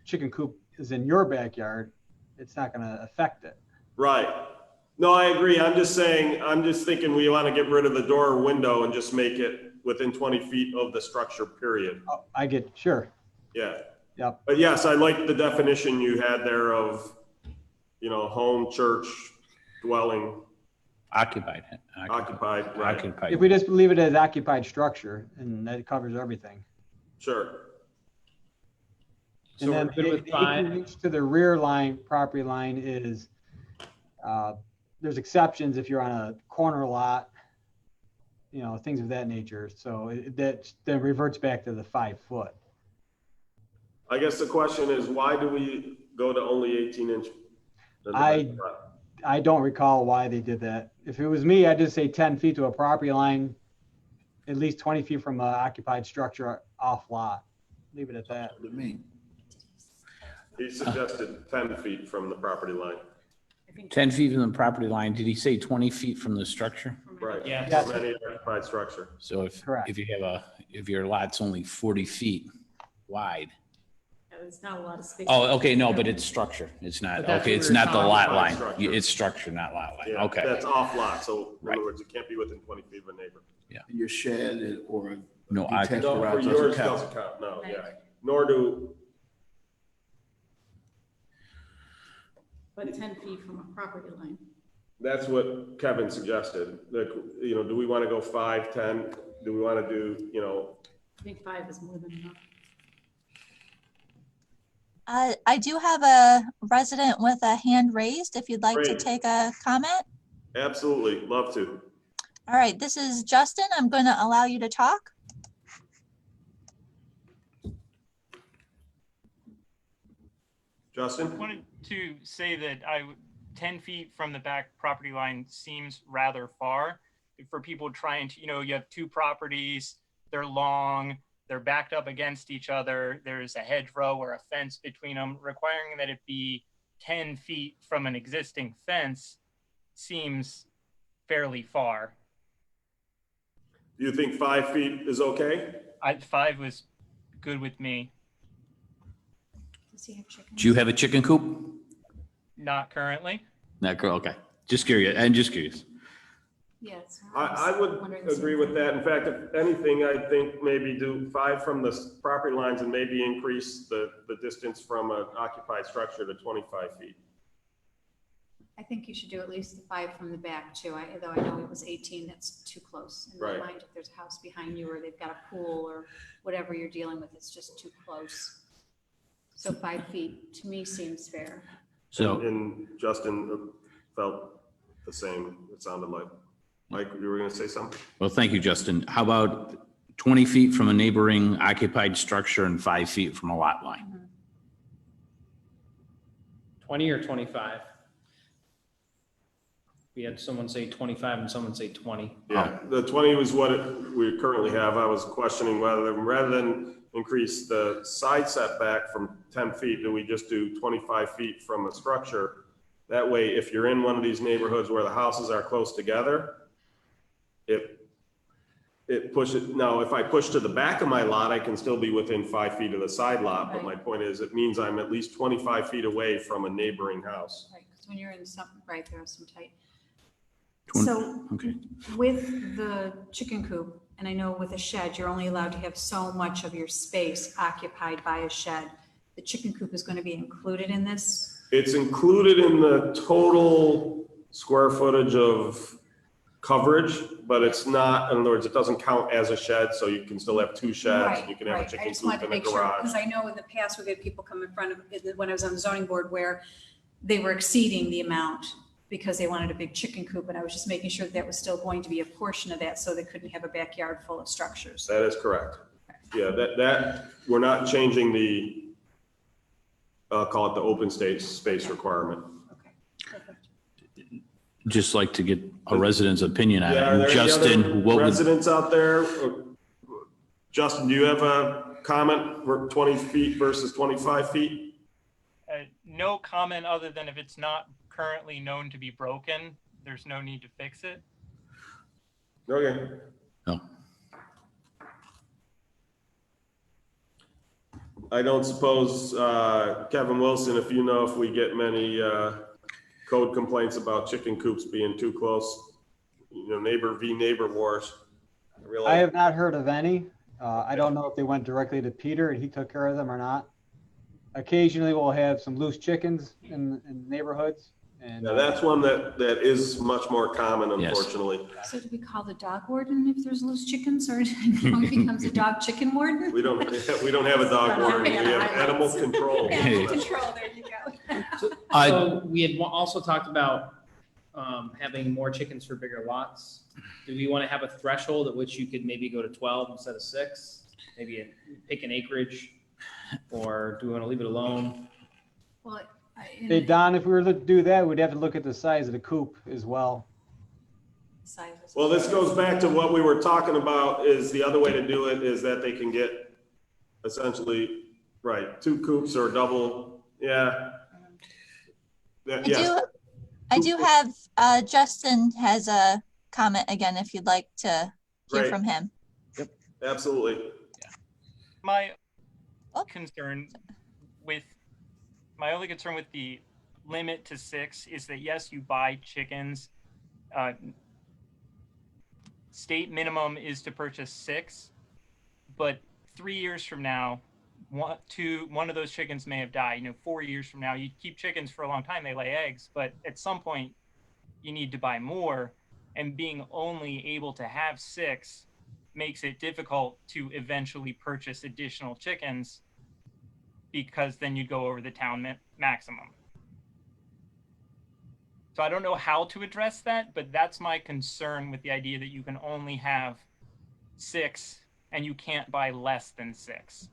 Speaker 13: chicken coop is in your backyard, it's not going to affect it.
Speaker 4: Right. No, I agree. I'm just saying, I'm just thinking we want to get rid of the door or window and just make it within 20 feet of the structure, period.
Speaker 13: Oh, I get, sure.
Speaker 4: Yeah.
Speaker 13: Yep.
Speaker 4: But yes, I like the definition you had there of, you know, home, church, dwelling,
Speaker 2: Occupied.
Speaker 4: occupied, right?
Speaker 2: Occupied.
Speaker 13: If we just leave it as occupied structure, and that covers everything.
Speaker 4: Sure.
Speaker 10: So
Speaker 13: And then
Speaker 10: we're good with
Speaker 13: the
Speaker 10: 5.
Speaker 13: acreage to the rear line, property line is, there's exceptions if you're on a corner lot, you know, things of that nature. So that then reverts back to the 5 foot.
Speaker 4: I guess the question is, why do we go to only 18 inch?
Speaker 13: I don't recall why they did that. If it was me, I'd just say 10 feet to a property line, at least 20 feet from an occupied structure off lot. Leave it at that.
Speaker 6: To me.
Speaker 4: He suggested 10 feet from the property line.
Speaker 2: 10 feet from the property line. Did he say 20 feet from the structure?
Speaker 4: Right.
Speaker 10: Yeah.
Speaker 4: From any occupied structure.
Speaker 2: So if
Speaker 13: Correct.
Speaker 2: if your lot's only 40 feet wide.
Speaker 1: There's not a lot of space.
Speaker 2: Oh, okay, no, but it's structure. It's not,
Speaker 10: But that's
Speaker 2: okay,
Speaker 10: what
Speaker 2: it's
Speaker 10: we were
Speaker 2: not the lot
Speaker 4: talking
Speaker 2: line.
Speaker 4: about, structure.
Speaker 2: It's structure, not lot line.
Speaker 4: Yeah,
Speaker 2: Okay.
Speaker 4: that's off lot. So in
Speaker 2: Right.
Speaker 4: other words, it can't be within 20 feet of a neighbor.
Speaker 6: Your shed or
Speaker 2: No, I-
Speaker 6: detached
Speaker 4: No, for
Speaker 6: garage
Speaker 4: yours
Speaker 6: doesn't count.
Speaker 4: doesn't count, no, yeah.
Speaker 1: Right.
Speaker 4: Nor do,
Speaker 1: But 10 feet from a property line.
Speaker 4: that's what Kevin suggested. Like, you know, do we want to go 5, 10? Do we want to do, you know,
Speaker 1: I think 5 is more than enough.
Speaker 3: I do have a resident with a hand raised, if you'd like to
Speaker 4: Great.
Speaker 3: take a comment.
Speaker 4: absolutely, love to.
Speaker 3: All right, this is Justin. I'm going to allow you to talk.
Speaker 4: Justin?
Speaker 14: Wanted to say that 10 feet from the back property line seems rather far for people trying to, you know, you have two properties, they're long, they're backed up against each other. There's a hedgerow or a fence between them. Requiring that it be 10 feet from an existing fence seems fairly far.
Speaker 4: Do you think 5 feet is okay?
Speaker 14: 5 was good with me.
Speaker 12: Does he have chickens?
Speaker 2: Do you have a chicken coop?
Speaker 14: Not currently.
Speaker 2: Not girl, okay. Just curious, and just curious.
Speaker 1: Yes.
Speaker 4: I would agree with that. In fact, if anything, I think maybe do 5 from the property lines and maybe increase the distance from an occupied structure to 25 feet.
Speaker 12: I think you should do at least the 5 from the back too. Though I know it was 18, that's too close. In my
Speaker 4: Right.
Speaker 12: mind, if there's a house behind you or they've got a pool or whatever you're dealing with, it's just too close. So 5 feet to me seems fair.
Speaker 2: So,
Speaker 4: And Justin felt the same, it sounded like. Mike, you were gonna say something?
Speaker 2: well, thank you, Justin. How about 20 feet from a neighboring occupied structure and 5 feet from a lot line?
Speaker 10: 20 or 25? We had someone say 25 and someone say 20.
Speaker 4: Yeah, the 20 was what we currently have. I was questioning whether, rather than increase the side setback from 10 feet, do we just do 25 feet from a structure? That way, if you're in one of these neighborhoods where the houses are close together, it pushes, now if I push to the back of my lot, I can still be within 5 feet of the side lot, but my point is, it means I'm at least 25 feet away from a neighboring house.
Speaker 12: Right, because when you're in some, there are some tight.
Speaker 2: 20
Speaker 12: So
Speaker 2: Okay.
Speaker 12: with the chicken coop And I know with a shed, you're only allowed to have so much of your space occupied by a shed. The chicken coop is going to be included in this?
Speaker 4: It's included in the total square footage of coverage, but it's not, in other words, it doesn't count as a shed, so you can still have two sheds.
Speaker 12: Right,
Speaker 4: You can have a
Speaker 12: right. I
Speaker 4: chicken
Speaker 12: just
Speaker 4: coop
Speaker 12: wanted to
Speaker 4: in a
Speaker 12: make sure, because
Speaker 4: garage.
Speaker 12: I know in the past we've had people come in front of, when I was on the zoning board, where they were exceeding the amount because they wanted a big chicken coop, and I was just making sure that was still going to be a portion of that, so they couldn't have a backyard full of structures.
Speaker 4: That is correct. Yeah, that, we're not changing the, call it the open space requirement.
Speaker 2: Just like to get a resident's opinion on
Speaker 4: Yeah, are there
Speaker 2: it.
Speaker 4: any
Speaker 2: Justin,
Speaker 4: other
Speaker 2: what would,
Speaker 4: residents out there? Justin, do you have a comment for 20 feet versus 25 feet?
Speaker 14: No comment other than if it's not currently known to be broken, there's no need to fix it.
Speaker 4: Okay.
Speaker 2: no.
Speaker 4: I don't suppose, Kevin Wilson, if you know if we get many code complaints about chicken coops being too close, neighbor v. neighbor wars.
Speaker 13: I have not heard of any. I don't know if they went directly to Peter and he took care of them or not. Occasionally we'll have some loose chickens in neighborhoods. And
Speaker 4: Now, that's one that is much more common, unfortunately.
Speaker 12: So do we call the dog warden if there's loose chickens, or now he becomes a dog chicken warden?
Speaker 4: We don't have a dog warden, we have animal control.
Speaker 12: Animal control, there you go.
Speaker 10: So we had also talked about having more chickens for bigger lots. Do we want to have a threshold at which you could maybe go to 12 instead of 6? Maybe pick an acreage, or do we want to leave it alone?
Speaker 12: Well,
Speaker 13: Hey, Don, if we were to do that, we'd have to look at the size of the coop as well.
Speaker 4: Well, this goes back to what we were talking about, is the other way to do it is that they can get essentially, right, 2 coops or double, yeah. Yes.
Speaker 3: I do have, Justin has a comment again, if you'd like to hear
Speaker 4: Great.
Speaker 3: from him.
Speaker 4: Absolutely.
Speaker 14: My concern with, my only concern with the limit to 6 is that, yes, you buy chickens. State minimum is to purchase 6, but 3 years from now, one of those chickens may have died. 4 years from now, you keep chickens for a long time, they lay eggs, but at some point you need to buy more, and being only able to have 6 makes it difficult to eventually purchase additional chickens, because then you'd go over the town maximum. So I don't know how to address that, but that's my concern with the idea that you can only have 6 and you can't buy less than 6.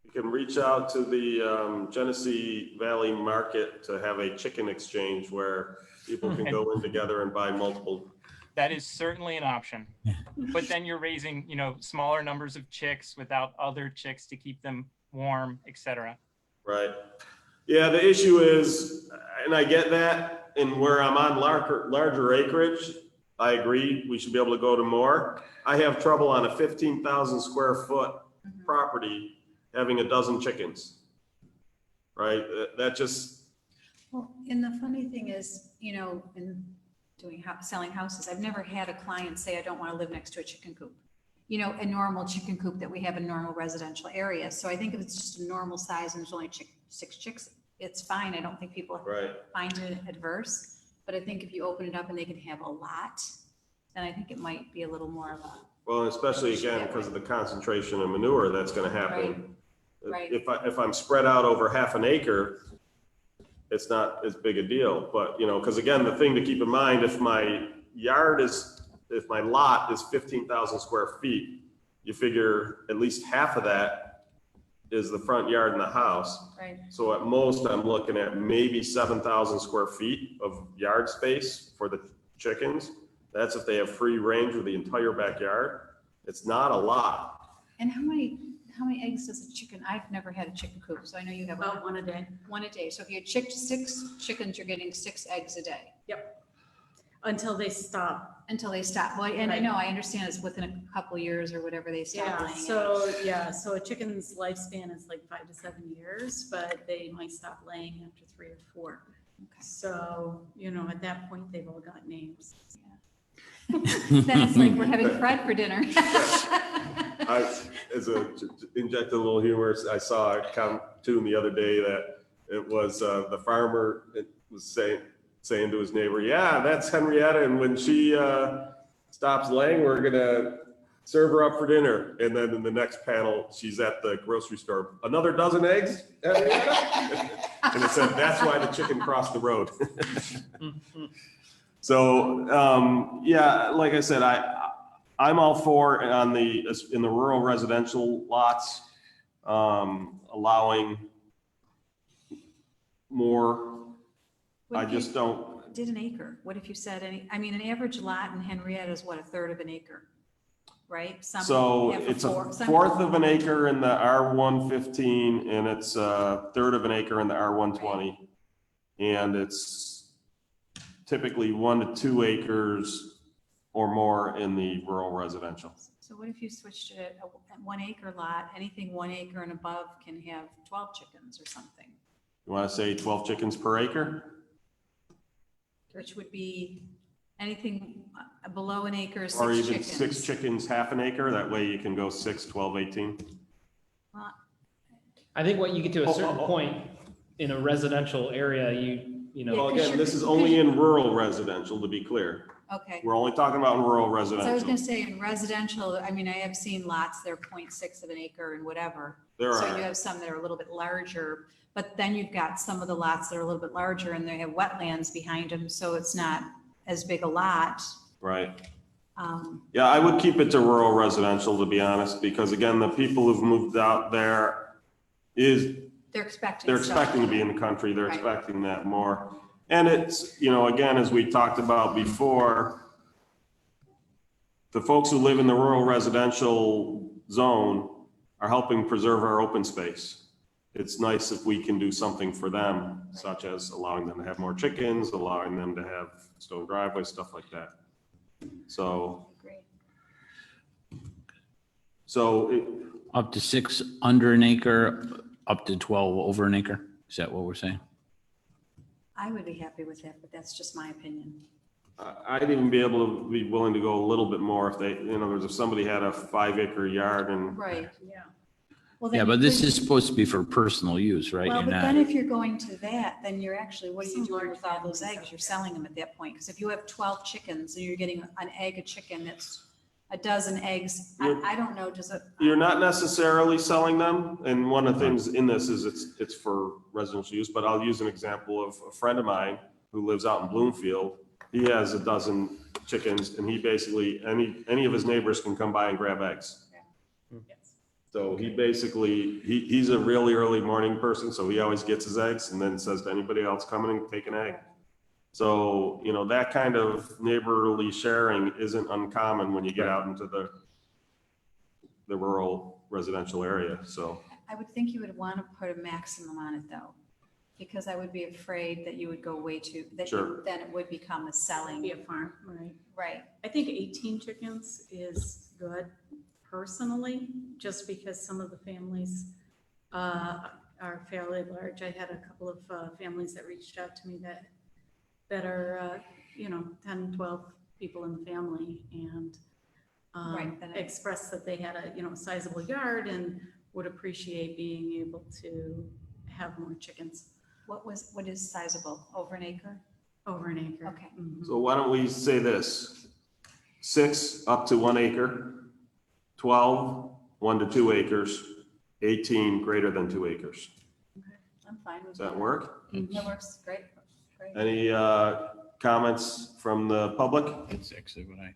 Speaker 4: You can reach out to the Genesee Valley Market to have a chicken exchange where people can go in together and buy multiple.
Speaker 14: That is certainly an option, but then you're raising, smaller numbers of chicks without other chicks to keep them warm, etc.
Speaker 4: Right. Yeah, the issue is, and I get that, and where I'm on larger acreage, I agree, we should be able to go to more. I have trouble on a 15,000 square foot property having a dozen chickens. Right? That just.
Speaker 12: Well, and the funny thing is, in selling houses, I've never had a client say, I don't want to live next to a chicken coop. A normal chicken coop that we have in normal residential areas. So I think if it's just a normal size and there's only 6 chicks, it's fine. I don't think people find it adverse. But I think if you open it up and they can have a lot, then I think it might be a little more of a.
Speaker 4: Well, especially again, because of the concentration of manure that's going to happen.
Speaker 12: Right.
Speaker 4: If I'm spread out over half an acre, it's not as big a deal. But, because again, the thing to keep in mind, if my lot is 15,000 square feet, you figure at least half of that is the front yard and the house.
Speaker 12: Right.
Speaker 4: So at most, I'm looking at maybe 7,000 square feet of yard space for the chickens. That's if they have free range of the entire backyard. It's not a lot.
Speaker 12: And how many eggs does a chicken? I've never had a chicken coop, so I know you have
Speaker 1: About 1 a day.
Speaker 12: 1 a day. So if you had 6 chickens, you're getting 6 eggs a day.
Speaker 1: Yep. Until they stop.
Speaker 12: Well, and I know, I understand it's within a couple years or whatever they stop laying eggs.
Speaker 1: So a chicken's lifespan is like 5 to 7 years, but they might stop laying after 3 or 4.
Speaker 12: Okay.
Speaker 1: So, at that point, they've all got names.
Speaker 12: Then it's like we're having Fred for dinner.
Speaker 4: Inject a little humor, I saw a cartoon the other day that it was the farmer was saying to his neighbor, yeah, that's Henrietta, and when she stops laying, we're gonna serve her up for dinner. And then in the next panel, she's at the grocery store, another dozen eggs, Henrietta? And it said, that's why the chicken crossed the road. So, yeah, like I said, I'm all for in the rural residential lots, allowing more. I just don't.
Speaker 12: Did an acre. What if you said an average lot in Henrietta is what, a third of an acre, right? Some
Speaker 4: So
Speaker 12: have
Speaker 4: it's a
Speaker 12: some-
Speaker 4: fourth of an acre in the R115 and it's a third of an acre in the R120. And it's typically 1 to 2 acres or more in the rural residential.
Speaker 12: So what if you switched it at 1 acre lot, anything 1 acre and above can have 12 chickens or something,
Speaker 4: You want to say 12 chickens per acre?
Speaker 12: which would be anything below an acre, is 6
Speaker 4: Or even
Speaker 12: chickens.
Speaker 4: 6 chickens, half an acre? That way you can go 6, 12, 18.
Speaker 12: Well,
Speaker 10: I think what you get to a certain point in a residential area, you know.
Speaker 12: Yeah,
Speaker 4: Well,
Speaker 12: 'cause
Speaker 4: again,
Speaker 12: you're-
Speaker 4: this is only in rural residential, to be clear.
Speaker 12: Okay.
Speaker 4: We're only talking about in rural
Speaker 12: So I was
Speaker 4: residential.
Speaker 12: gonna say in residential, I mean, I have seen lots that are 0.6 of an acre and whatever.
Speaker 4: There
Speaker 12: So
Speaker 4: are.
Speaker 12: you have some that are a little bit larger, but then you've got some of the lots that are a little bit larger and they have wetlands behind them, so it's not as big a lot.
Speaker 4: Right.
Speaker 12: Um,
Speaker 4: Yeah, I would keep it to rural residential, to be honest, because again, the people who've moved out there
Speaker 12: They're expecting.
Speaker 4: they're
Speaker 12: stuff.
Speaker 4: expecting to be in the country. They're
Speaker 12: Right.
Speaker 4: expecting that more. And it's, again, as we talked about before, the folks who live in the rural residential zone are helping preserve our open space. It's nice if we can do something for them, such as allowing them to have more chickens, allowing them to have stone driveways, stuff like that. So,
Speaker 12: Great.
Speaker 2: Up to 6 under an acre, up to 12 over an acre. Is that what we're saying?
Speaker 12: I would be happy with that, but that's just my opinion.
Speaker 4: I'd even be willing to go a little bit more if they, in other words, if somebody had a 5-acre yard and.
Speaker 12: Right, yeah. Well,
Speaker 2: Yeah,
Speaker 12: then
Speaker 2: but
Speaker 12: you
Speaker 2: this
Speaker 12: could-
Speaker 2: is supposed to be for personal use, right?
Speaker 12: Well,
Speaker 2: You're
Speaker 12: but
Speaker 2: not-
Speaker 12: then if you're going to that, then you're actually, what are you
Speaker 1: Some
Speaker 12: doing
Speaker 1: large
Speaker 12: with all those
Speaker 1: families
Speaker 12: eggs?
Speaker 1: out
Speaker 12: You're selling them at that point. Because if you have 12 chickens and you're getting an egg a chicken, that's a dozen eggs. I don't know, does it?
Speaker 4: You're not necessarily selling them, and one of the things in this is it's for residential use, but I'll use an example of a friend of mine who lives out in Bloomfield. He has a dozen chickens, and he basically, any of his neighbors can come by and grab eggs.
Speaker 12: Yes.
Speaker 4: So he basically, he's a really early morning person, so he always gets his eggs and then says to anybody else, come in and take an egg. So, that kind of neighborly sharing isn't uncommon when you get out into the rural residential area, so.
Speaker 12: I would think you would want to put a maximum on it though, because I would be afraid that you would go way too,
Speaker 4: Sure.
Speaker 12: then it would become a selling.
Speaker 1: Be a farm, right?
Speaker 12: Right.
Speaker 1: I think 18 chickens is good personally, just because some of the families are fairly large. I had a couple of families that reached out to me that are, 10, 12 people in the family and
Speaker 12: Right, then I-
Speaker 1: expressed that they had a, sizable yard and would appreciate being able to have more chickens.
Speaker 12: What is sizable? Over an acre?
Speaker 1: Over an acre.
Speaker 12: Okay.
Speaker 1: Mhm.
Speaker 4: So why don't we say this? 6 up to 1 acre, 12, 1 to 2 acres, 18 greater than 2 acres.
Speaker 12: I'm fine with
Speaker 4: Does that work?
Speaker 12: That works, great.
Speaker 4: Any comments from the public?
Speaker 2: 6, would I?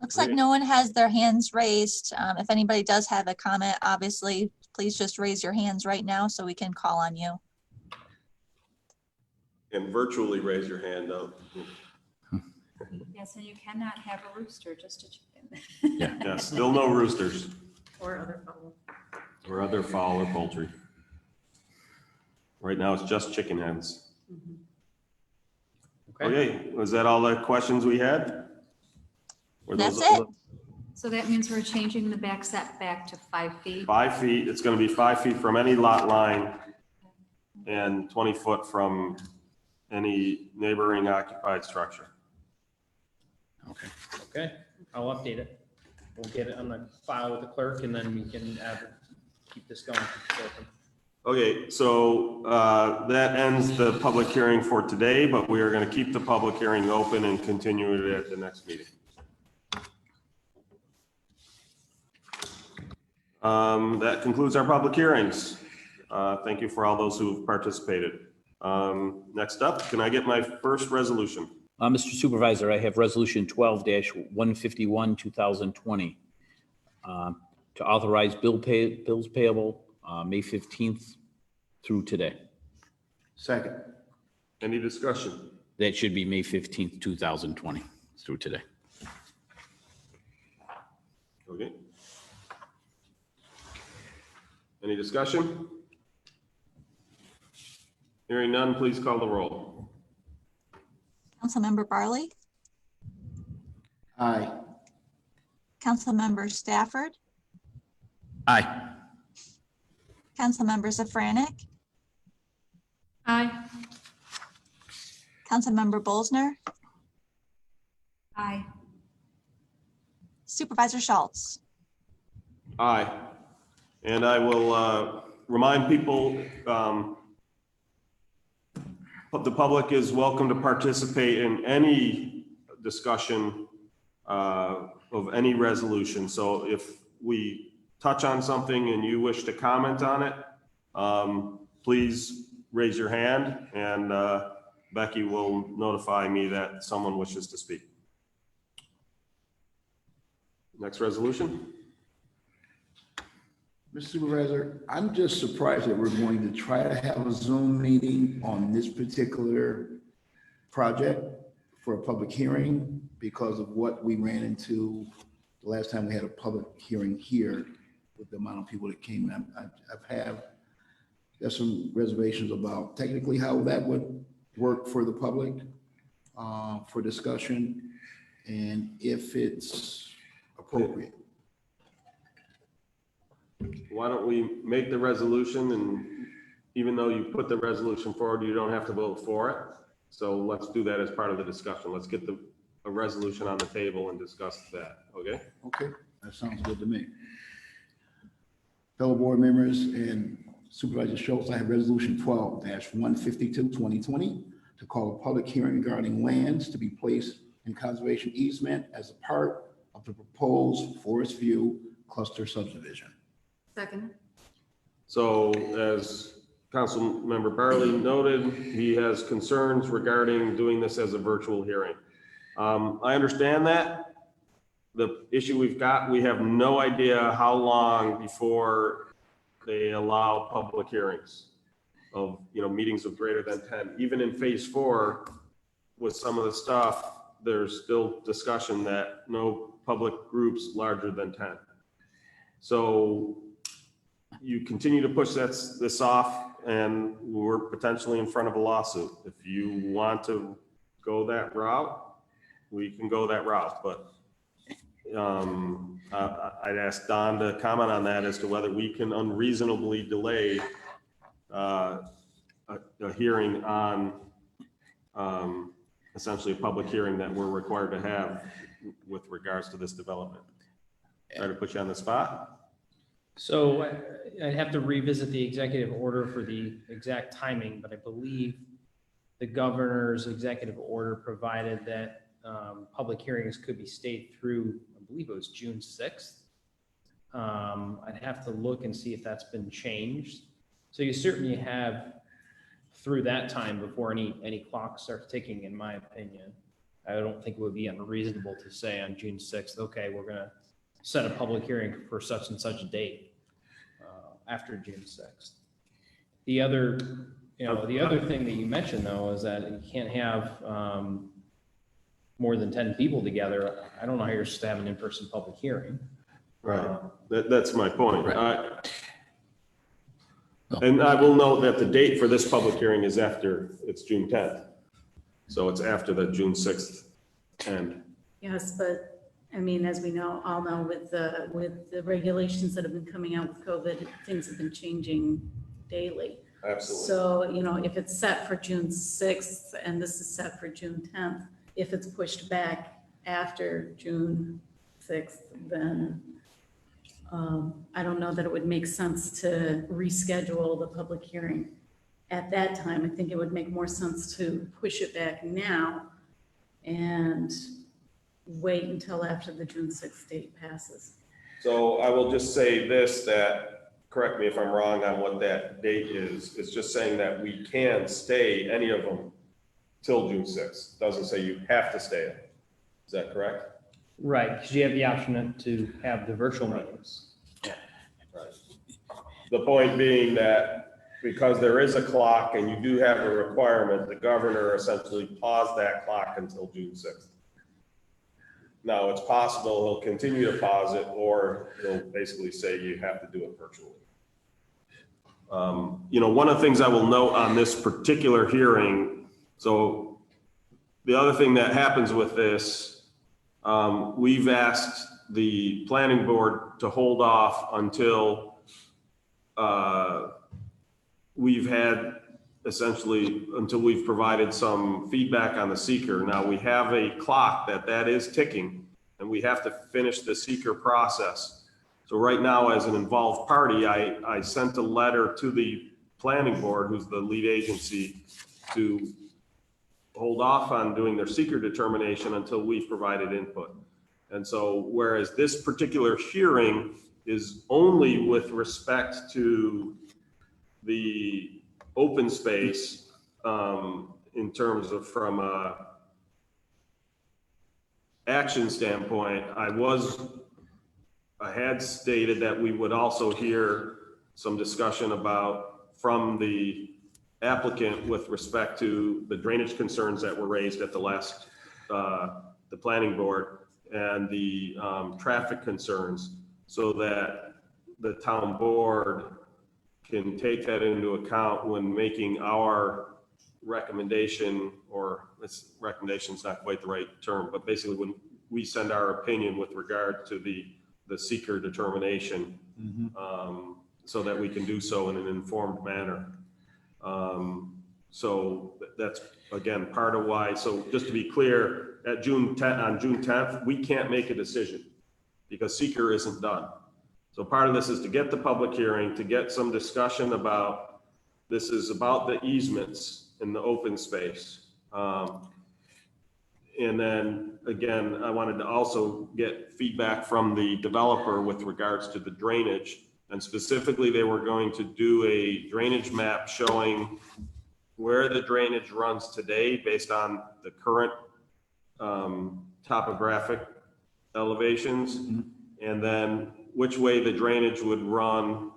Speaker 3: Looks like no one has their hands raised. If anybody does have a comment, obviously, please just raise your hands right now so we can call on you.
Speaker 4: And virtually raise your hand up.
Speaker 12: Yes, and you cannot have a rooster, just a chicken.
Speaker 4: Yeah, still no roosters
Speaker 1: Or other fowl.
Speaker 4: or other fowl or poultry. Right now, it's just chicken hens. Okay, was that all the questions we had? Were those
Speaker 3: That's
Speaker 4: all
Speaker 3: it.
Speaker 12: So that means we're changing the back setback to 5 feet.
Speaker 4: 5 feet, it's gonna be 5 feet from any lot line and 20 foot from any neighboring occupied structure.
Speaker 2: Okay.
Speaker 10: Okay, I'll update it. We'll get it on the file with the clerk and then we can keep this going.
Speaker 4: Okay, so that ends the public hearing for today, but we are going to keep the public hearing open and continue it at the next meeting. That concludes our public hearings. Thank you for all those who have participated. Next up, can I get my first resolution?
Speaker 2: Mr. Supervisor, I have Resolution 12-151, 2020, to authorize bills payable May 15th through today.
Speaker 6: Second.
Speaker 4: Any discussion?
Speaker 2: That should be May 15th, 2020 through today.
Speaker 4: Okay. Any discussion? Hearing none, please call the roll.
Speaker 3: Councilmember Barley,
Speaker 6: Aye.
Speaker 3: Councilmember Stafford,
Speaker 2: Aye.
Speaker 3: Councilmember Zafranic,
Speaker 1: Aye.
Speaker 3: Councilmember Bolsner,
Speaker 12: Aye.
Speaker 3: Supervisor Schultz.
Speaker 4: Aye. And I will remind people, the public is welcome to participate in any discussion of any resolution. So if we touch on something and you wish to comment on it, please raise your hand and Becky will notify me that someone wishes to speak. Next resolution.
Speaker 6: Mr. Supervisor, I'm just surprised that we're going to try to have a Zoom meeting on this particular project for a public hearing because of what we ran into the last time we had a public hearing here with the amount of people that came in. There's some reservations about technically how that would work for the public for discussion and if it's appropriate.
Speaker 4: Why don't we make the resolution, and even though you put the resolution forward, you don't have to vote for it. So let's do that as part of the discussion. Let's get a resolution on the table and discuss that, okay?
Speaker 6: Okay, that sounds good to me. Fellow board members and Supervisor Schultz, I have Resolution 12-152, 2020, to call a public hearing regarding lands to be placed in conservation easement as a part of the proposed Forest View cluster subdivision.
Speaker 1: Second.
Speaker 4: So as Councilmember Barley noted, he has concerns regarding doing this as a virtual hearing. I understand that. The issue we've got, we have no idea how long before they allow public hearings of, meetings of greater than 10. Even in phase 4 with some of the stuff, there's still discussion that no public groups larger than 10. So you continue to push this off and we're potentially in front of a lawsuit. If you want to go that route, we can go that route, but I'd ask Don to comment on that as to whether we can unreasonably delay a hearing on essentially a public hearing that we're required to have with regards to this development. Try to put you on the spot.
Speaker 10: So I'd have to revisit the executive order for the exact timing, but I believe the governor's executive order provided that public hearings could be stayed through, I believe it was June 6th. I'd have to look and see if that's been changed. So you certainly have through that time before any clock starts ticking, in my opinion. I don't think it would be unreasonable to say on June 6th, okay, we're gonna set a public hearing for such and such a date after June 6th. The other thing that you mentioned though is that you can't have more than 10 people together. I don't know how you're supposed to have an in-person public hearing.
Speaker 4: Right. That's my point. Right. And I will note that the date for this public hearing is it's June 10th. So it's after the June 6th end.
Speaker 1: Yes, but I mean, as we all know, with the regulations that have been coming out with COVID, things have been changing daily.
Speaker 4: Absolutely.
Speaker 1: So, you know, if it's set for June 6th and this is set for June 10th, if it's pushed back after June 6th, then I don't know that it would make sense to reschedule the public hearing at that time. I think it would make more sense to push it back now and wait until after the June 6th date passes.
Speaker 4: So I will just say this, that, correct me if I'm wrong on what that date is. It's just saying that we can stay any of them till June 6th. Doesn't say you have to stay it. Is that correct?
Speaker 10: Right, because you have the option to have the virtual meetings.
Speaker 4: Right. The point being that because there is a clock and you do have a requirement, the governor essentially paused that clock until June 6th. Now, it's possible he'll continue to pause it, or he'll basically say you have to do it virtually. You know, one of the things I will note on this particular hearing, so the other thing that happens with this, we've asked the planning board to hold off until we've had essentially until we've provided some feedback on the seeker. Now we have a clock that is ticking and we have to finish the seeker process. So right now, as an involved party, I sent a letter to the planning board, who's the lead agency, to hold off on doing their seeker determination until we've provided input. And so whereas this particular hearing is only with respect to the open space in terms of from a action standpoint, I had stated that we would also hear some discussion about from the applicant with respect to the drainage concerns that were raised at the last, the planning board, and the traffic concerns, so that the town board can take that into account when making our recommendation, or recommendation is not quite the right term, but basically when we send our opinion with regard to the seeker determination, so that we can do so in an informed manner. So that's, again, part of why. So just to be clear, on June 10th, we can't make a decision because seeker isn't done. So part of this is to get the public hearing, to get some discussion about, this is about the easements in the open space. And then again, I wanted to also get feedback from the developer with regards to the drainage. And specifically, they were going to do a drainage map showing where the drainage runs today based on the current topographic elevations, and then which way the drainage would run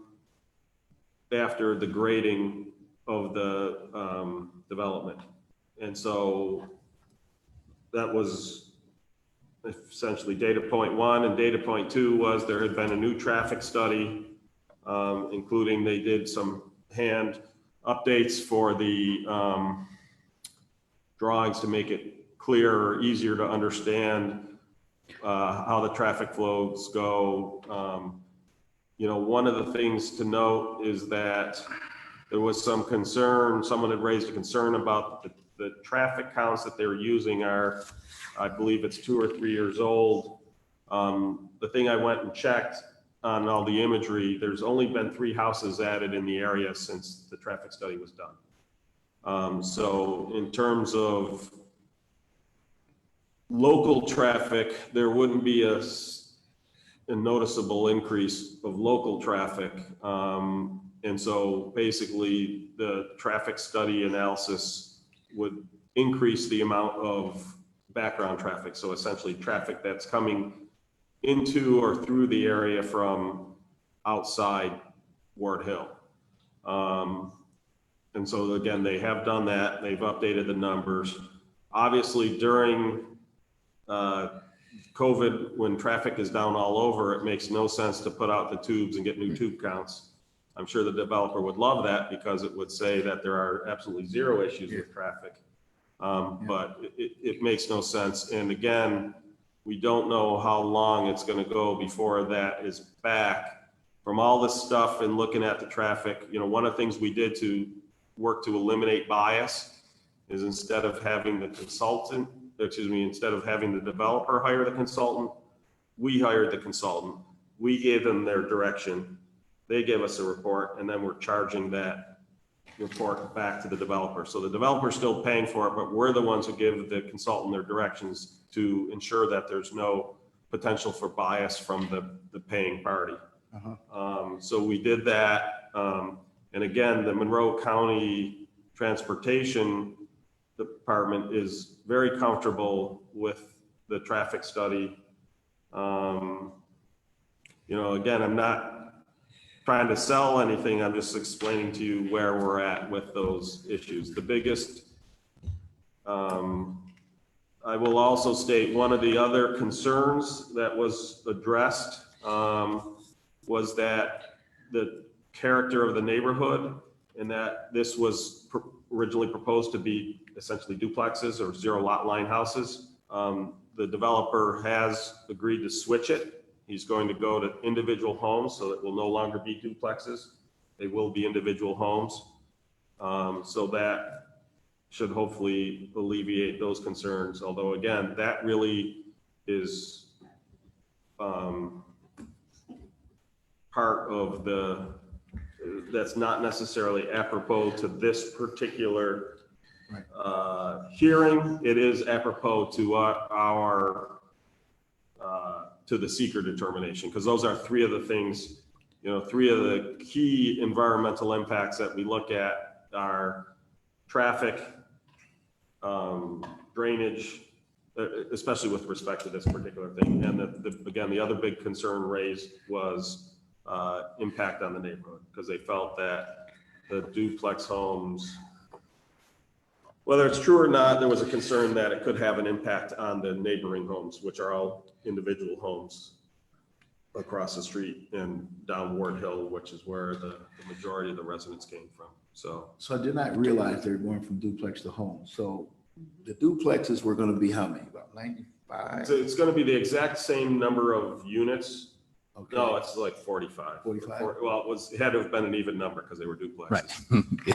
Speaker 4: after the grading of the development. And so that was essentially data point 1, and data point 2 was there had been a new traffic study, including they did some hand updates for the drawings to make it clearer, easier to understand how the traffic flows go. You know, one of the things to note is that there was some concern, someone had raised a concern about the traffic counts that they're using are, I believe it's 2 or 3 years old. The thing I went and checked on all the imagery, there's only been 3 houses added in the area since the traffic study was done. So in terms of local traffic, there wouldn't be a noticeable increase of local traffic. And so basically the traffic study analysis would increase the amount of background traffic. So essentially traffic that's coming into or through the area from outside Ward Hill. And so again, they have done that. They've updated the numbers. Obviously during COVID, when traffic is down all over, it makes no sense to put out the tubes and get new tube counts. I'm sure the developer would love that because it would say that there are absolutely 0 issues with traffic. But it makes no sense. And again, we don't know how long it's going to go before that is back. from all this stuff and looking at the traffic, one of the things we did to work to eliminate bias is instead of having the developer hire the consultant, we hired the consultant. We gave them their direction. They gave us a report, and then we're charging that report back to the developer. So the developer's still paying for it, but we're the ones who give the consultant their directions to ensure that there's no potential for bias from the paying party. So we did that. And again, the Monroe County Transportation Department is very comfortable with the traffic study. Again, I'm not trying to sell anything. I'm just explaining to you where we're at with those issues. The biggest, I will also state one of the other concerns that was addressed was that the character of the neighborhood, and that this was originally proposed to be essentially duplexes or zero lot line houses. The developer has agreed to switch it. He's going to go to individual homes, so it will no longer be duplexes. They will be individual homes. So that should hopefully alleviate those concerns. Although again, that really is part of that's not necessarily apropos to this particular hearing. It is apropos to to the seeker determination, because those are three of the things, three of the key environmental impacts that we look at are traffic, drainage, especially with respect to this particular thing. And again, the other big concern raised was impact on the neighborhood, because they felt that the duplex homes, whether it's true or not, there was a concern that it could have an impact on the neighboring homes, which are all individual homes across the street and down Ward Hill, which is where the majority of the residents came from. So
Speaker 6: I did not realize they were going from duplex to home. So the duplexes were going to be how many? About 95?
Speaker 4: So it's going to be the exact same number of units.
Speaker 6: Okay.
Speaker 4: No, it's like 45.
Speaker 6: 45?
Speaker 4: Well, it had to have been an even number because they were duplexes.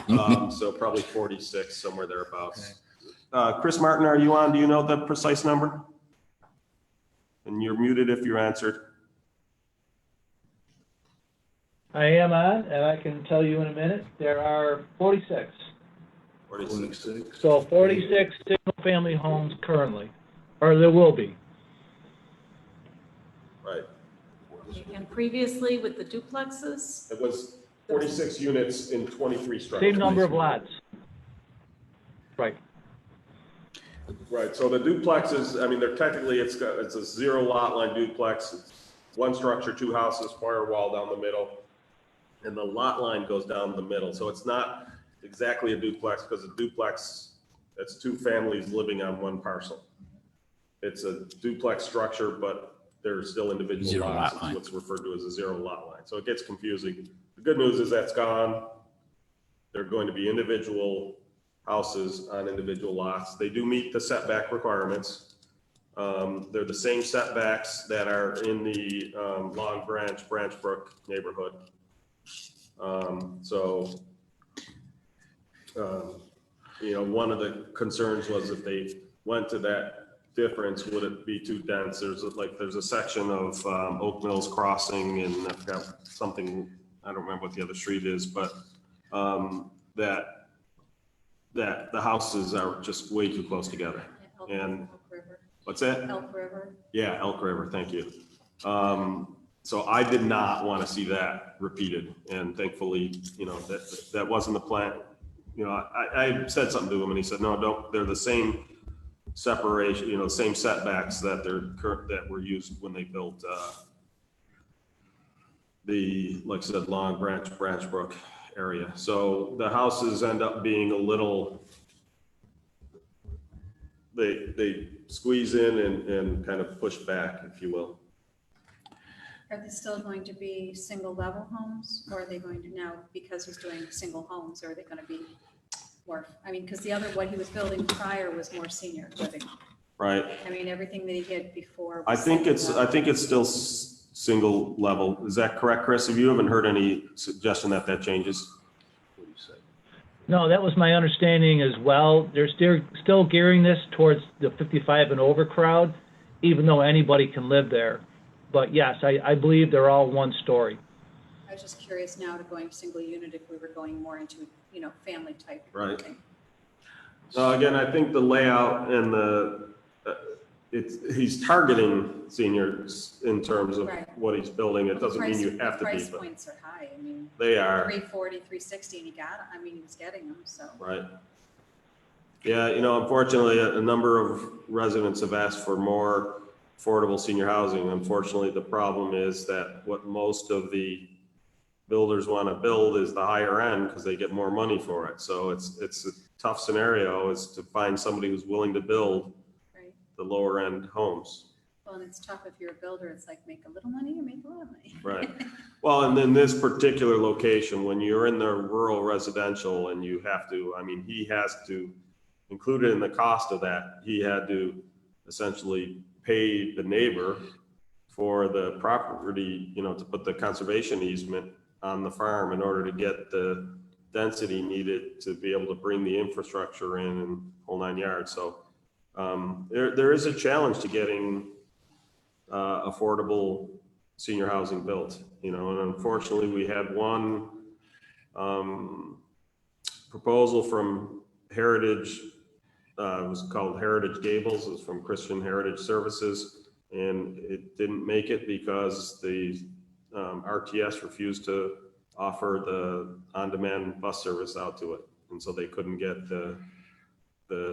Speaker 2: Right.
Speaker 4: So probably 46, somewhere thereabouts. Chris Martin, are you on? Do you know the precise number? And you're muted if you answered.
Speaker 15: I am on, and I can tell you in a minute, there are 46.
Speaker 4: 46.
Speaker 15: So 46 single-family homes currently, or there will be.
Speaker 4: Right.
Speaker 1: And previously with the duplexes?
Speaker 4: It was 46 units in 23 structures.
Speaker 15: Same number of lots. Right.
Speaker 4: Right, so the duplexes, I mean, they're technically, it's a zero lot line duplex. It's one structure, two houses, firewall down the middle, and the lot line goes down the middle. So it's not exactly a duplex, because a duplex, that's two families living on one parcel. It's a duplex structure, but they're still individual
Speaker 2: Zero
Speaker 4: lots.
Speaker 2: lot line.
Speaker 4: It's what's referred to as a zero lot line. So it gets confusing. The good news is that's gone. They're going to be individual houses on individual lots. They do meet the setback requirements. They're the same setbacks that are in the Long Branch, Branch Brook neighborhood. One of the concerns was if they went to that difference, would it be too dense? There's a section of Oak Mills Crossing, and I forgot something, I don't remember what the other street is, but that the houses are just way too close together. And what's that?
Speaker 1: Elk River.
Speaker 4: Yeah, Elk River, thank you. So I did not want to see that repeated, and thankfully, that wasn't the plan. I said something to him and he said, no, don't, they're the same separation, same setbacks that that were used when they built like I said, Long Branch, Branch Brook area. So the houses end up being a little, they squeeze in and kind of push back, if you will.
Speaker 12: Are they still going to be single level homes, or are they going to now, because he's doing single homes, or are they going to be more, because what he was building prior was more senior living.
Speaker 4: Right.
Speaker 12: Everything that he did before.
Speaker 4: I think it's still single level. Is that correct, Chris? Have you haven't heard any suggestion that that changes?
Speaker 15: No, that was my understanding as well. They're still gearing this towards the 55 and over crowd, even though anybody can live there. But yes, I believe they're all one story.
Speaker 12: I was just curious now to going single unit if we were going more into, you know, family type.
Speaker 4: Right.
Speaker 12: thing.
Speaker 4: So again, I think the layout and he's targeting seniors in terms of
Speaker 12: Right.
Speaker 4: what he's building. It doesn't mean you have to be,
Speaker 12: Price
Speaker 4: but
Speaker 12: points are high. I mean,
Speaker 4: they are.
Speaker 12: 340, 360, and he was getting them, so.
Speaker 4: Right. Yeah, you know, unfortunately, a number of residents have asked for more affordable senior housing. Unfortunately, the problem is that what most of the builders want to build is the higher end because they get more money for it. So it's a tough scenario is to find somebody who's willing to build
Speaker 12: Right.
Speaker 4: the lower end homes.
Speaker 12: Well, and it's tough if you're a builder. It's like make a little money or make a lot of money.
Speaker 4: Right. Well, and then this particular location, when you're in the rural residential and you have to, I mean, he has to include it in the cost of that. He had to essentially pay the neighbor for the property, you know, to put the conservation easement on the farm in order to get the density needed to be able to bring the infrastructure in and whole 9 yards. So there is a challenge to getting affordable senior housing built, you know, and unfortunately we had one proposal from Heritage, it was called Heritage Gables. It was from Christian Heritage Services, and it didn't make it because the RTS refused to offer the on-demand bus service out to it. And so they couldn't get the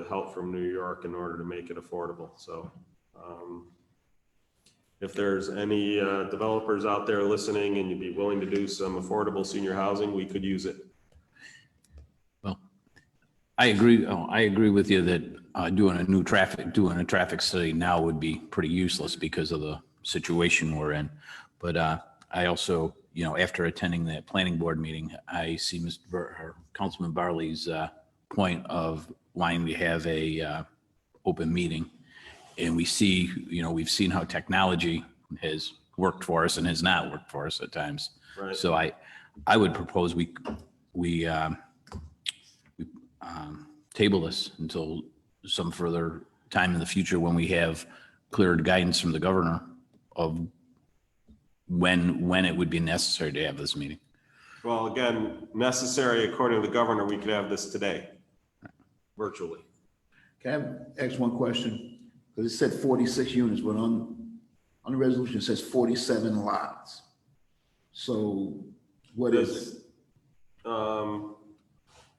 Speaker 4: help from New York in order to make it affordable. So if there's any developers out there listening and you'd be willing to do some affordable senior housing, we could use it.
Speaker 2: Well, I agree with you that doing a traffic study now would be pretty useless because of the situation we're in. But I also, you know, after attending that planning board meeting, I see Councilman Barley's point of wanting to have a open meeting. And we see, you know, we've seen how technology has worked for us and has not worked for us at times.
Speaker 4: Right.
Speaker 2: So I would propose we table this until some further time in the future when we have clearer guidance from the governor of when it would be necessary to have this meeting.
Speaker 4: Well, again, necessary according to the governor, we could have this today, virtually.
Speaker 6: Can I ask one question? Because it said 46 units, but on the resolution, it says 47 lots. So what is it?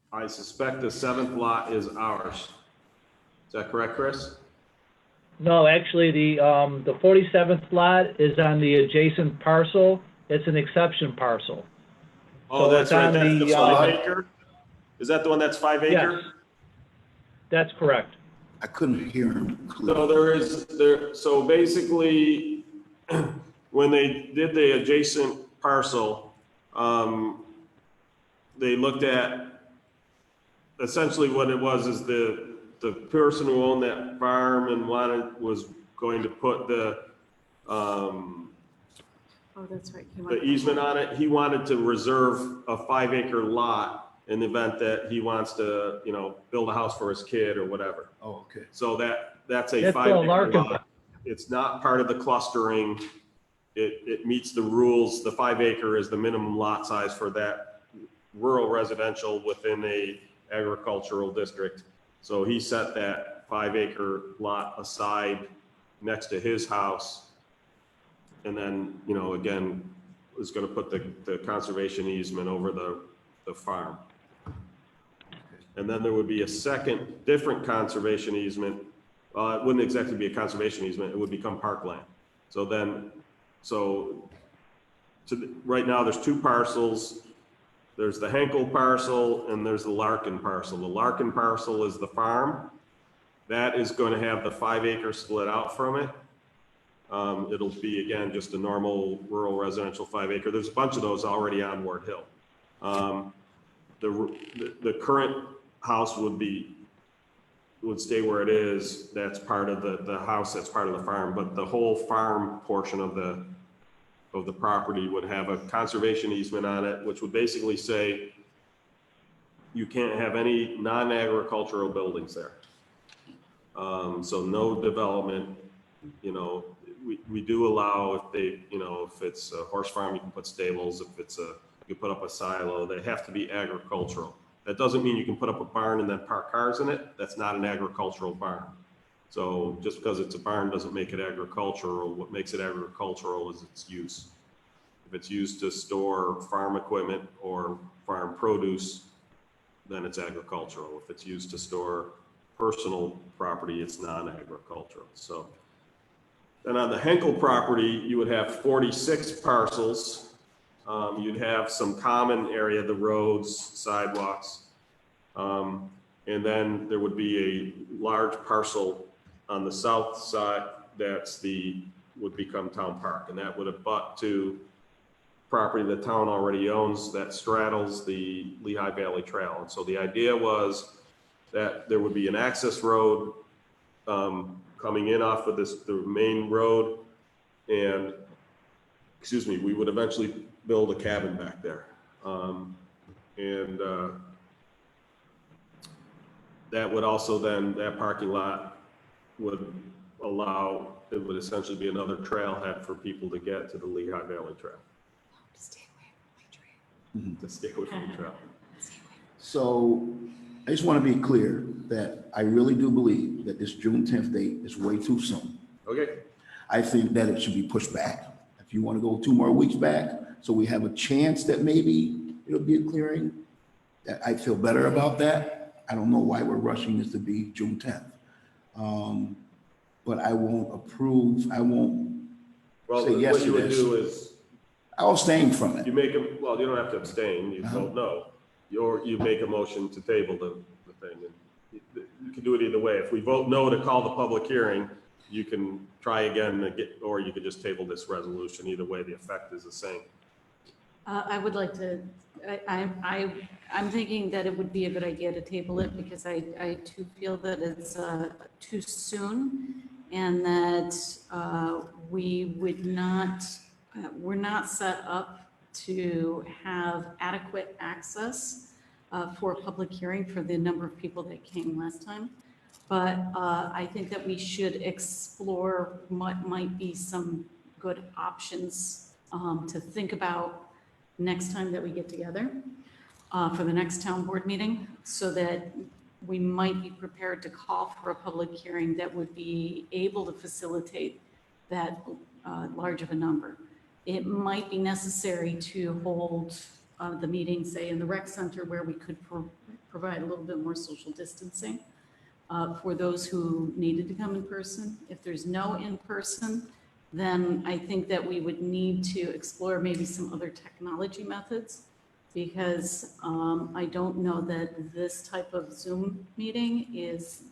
Speaker 4: I suspect the 7th lot is ours. Is that correct, Chris?
Speaker 15: No, actually, the 47th lot is on the adjacent parcel. It's an exception parcel.
Speaker 4: Oh,
Speaker 15: So
Speaker 4: that's
Speaker 15: it's
Speaker 4: right.
Speaker 15: on
Speaker 4: That's the
Speaker 15: the,
Speaker 4: 5 acre? Is that the one that's 5 acre?
Speaker 15: Yes, that's correct.
Speaker 6: I couldn't hear him.
Speaker 4: So so basically, when they did the adjacent parcel, they looked at, essentially what it was is the person who owned that farm and was going to put the
Speaker 1: That's right.
Speaker 4: the easement on it. He wanted to reserve a 5 acre lot in the event that he wants to, you know, build a house for his kid or whatever.
Speaker 6: Oh, okay.
Speaker 4: So that's a
Speaker 15: That's
Speaker 4: 5
Speaker 15: a
Speaker 4: acre
Speaker 15: Larkin.
Speaker 4: lot. It's not part of the clustering. It meets the rules. The 5 acre is the minimum lot size for that rural residential within a agricultural district. So he set that 5 acre lot aside next to his house. And then, you know, again, is going to put the conservation easement over the farm. And then there would be a second different conservation easement. It wouldn't exactly be a conservation easement. It would become parkland. Right now there's 2 parcels. There's the Henkel parcel and there's the Larkin parcel. The Larkin parcel is the farm. That is going to have the 5 acre split out from it. It'll be, again, just a normal rural residential 5 acre. There's a bunch of those already on Ward Hill. The current house would stay where it is. That's part of the house, that's part of the farm, but the whole farm portion of the of the property would have a conservation easement on it, which would basically say you can't have any non-agricultural buildings there. So no development, you know, we do allow if they, you know, if it's a horse farm, you can put stables. If it's a, you put up a silo, they have to be agricultural. That doesn't mean you can put up a barn and then park cars in it. That's not an agricultural barn. So just because it's a barn doesn't make it agricultural. What makes it agricultural is its use. If it's used to store farm equipment or farm produce, then it's agricultural. If it's used to store personal property, it's non-agricultural. So then on the Henkel property, you would have 46 parcels. You'd have some common area, the roads, sidewalks. And then there would be a large parcel on the south side that's would become town park, and that would abut to property the town already owns that straddles the Lehigh Valley Trail. And so the idea was that there would be an access road coming in off of the main road, and excuse me, we would eventually build a cabin back there. That would also then, that parking lot would allow, it would essentially be another trailhead for people to get to the Lehigh Valley Trail. To stay away from the trail.
Speaker 6: So I just want to be clear that I really do believe that this June 10th date is way too soon.
Speaker 4: Okay.
Speaker 6: I think that it should be pushed back. If you want to go 2 more weeks back, so we have a chance that maybe it'll be a clearing, that I feel better about that. I don't know why we're rushing this to be June 10th. But I won't approve, I won't say yes
Speaker 4: What
Speaker 6: to
Speaker 4: you would
Speaker 6: this.
Speaker 4: do is
Speaker 6: I'll abstain from it.
Speaker 4: you make a, well, you don't have to abstain, you vote no. You make a motion to table the thing. And you can do it either way. If we vote no to call the public hearing, you can try again and or you could just table this resolution. Either way, the effect is the same.
Speaker 1: I would like to, I'm thinking that it would be a good idea to table it because I too feel that it's too soon and that we would not, we're not set up to have adequate access for a public hearing for the number of people that came last time. But I think that we should explore what might be some good options to think about next time that we get together for the next town board meeting, so that we might be prepared to call for a public hearing that would be able to facilitate that large of a number. It might be necessary to hold the meeting, say, in the rec center where we could provide a little bit more social distancing for those who needed to come in person. If there's no in-person, then I think that we would need to explore maybe some other technology methods, because I don't know that this type of Zoom meeting is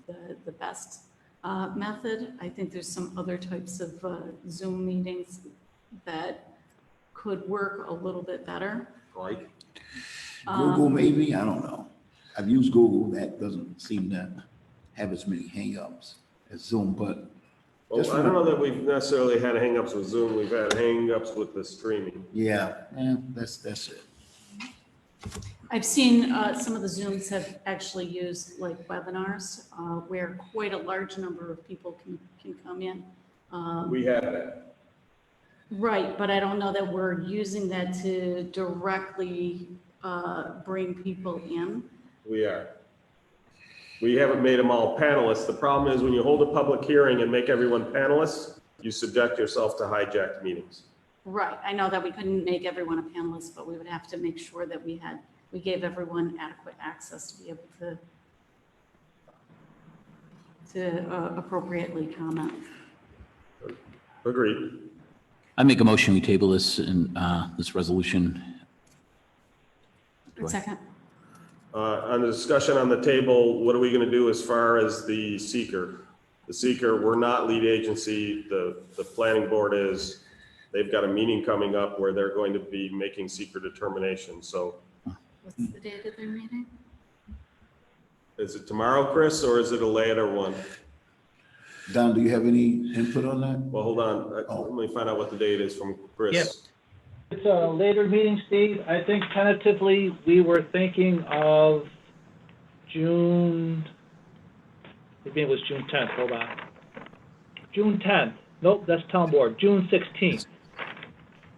Speaker 1: the best method. I think there's some other types of Zoom meetings that could work a little bit better.
Speaker 4: Like?
Speaker 6: Google maybe, I don't know. I've used Google, that doesn't seem to have as many hangups as Zoom, but.
Speaker 4: Well, I don't know that we've necessarily had hangups with Zoom. We've had hangups with the streaming.
Speaker 6: Yeah, that's it.
Speaker 1: I've seen some of the Zooms have actually used like webinars where quite a large number of people can come in.
Speaker 4: We have that.
Speaker 1: Right, but I don't know that we're using that to directly bring people in.
Speaker 4: We are. We haven't made them all panelists. The problem is when you hold a public hearing and make everyone panelists, you subject yourself to hijacked meetings.
Speaker 1: Right, I know that we couldn't make everyone a panelist, but we would have to make sure that we gave everyone adequate access to be able to appropriately comment.
Speaker 4: Agreed.
Speaker 2: I make a motion, we table this in this resolution.
Speaker 1: Second.
Speaker 4: On the discussion on the table, what are we going to do as far as the seeker? The seeker, we're not lead agency. The planning board is. They've got a meeting coming up where they're going to be making seeker determinations. So
Speaker 1: What's the date of their meeting?
Speaker 4: is it tomorrow, Chris, or is it a later one?
Speaker 6: Don, do you have any input on that?
Speaker 4: Well, hold on. Let me find out what the date is from Chris.
Speaker 10: Yep.
Speaker 15: It's a later meeting, Steve. I think tentatively, we were thinking of June, maybe it was June 10th, hold on. June 10th. Nope, that's town board, June 16th.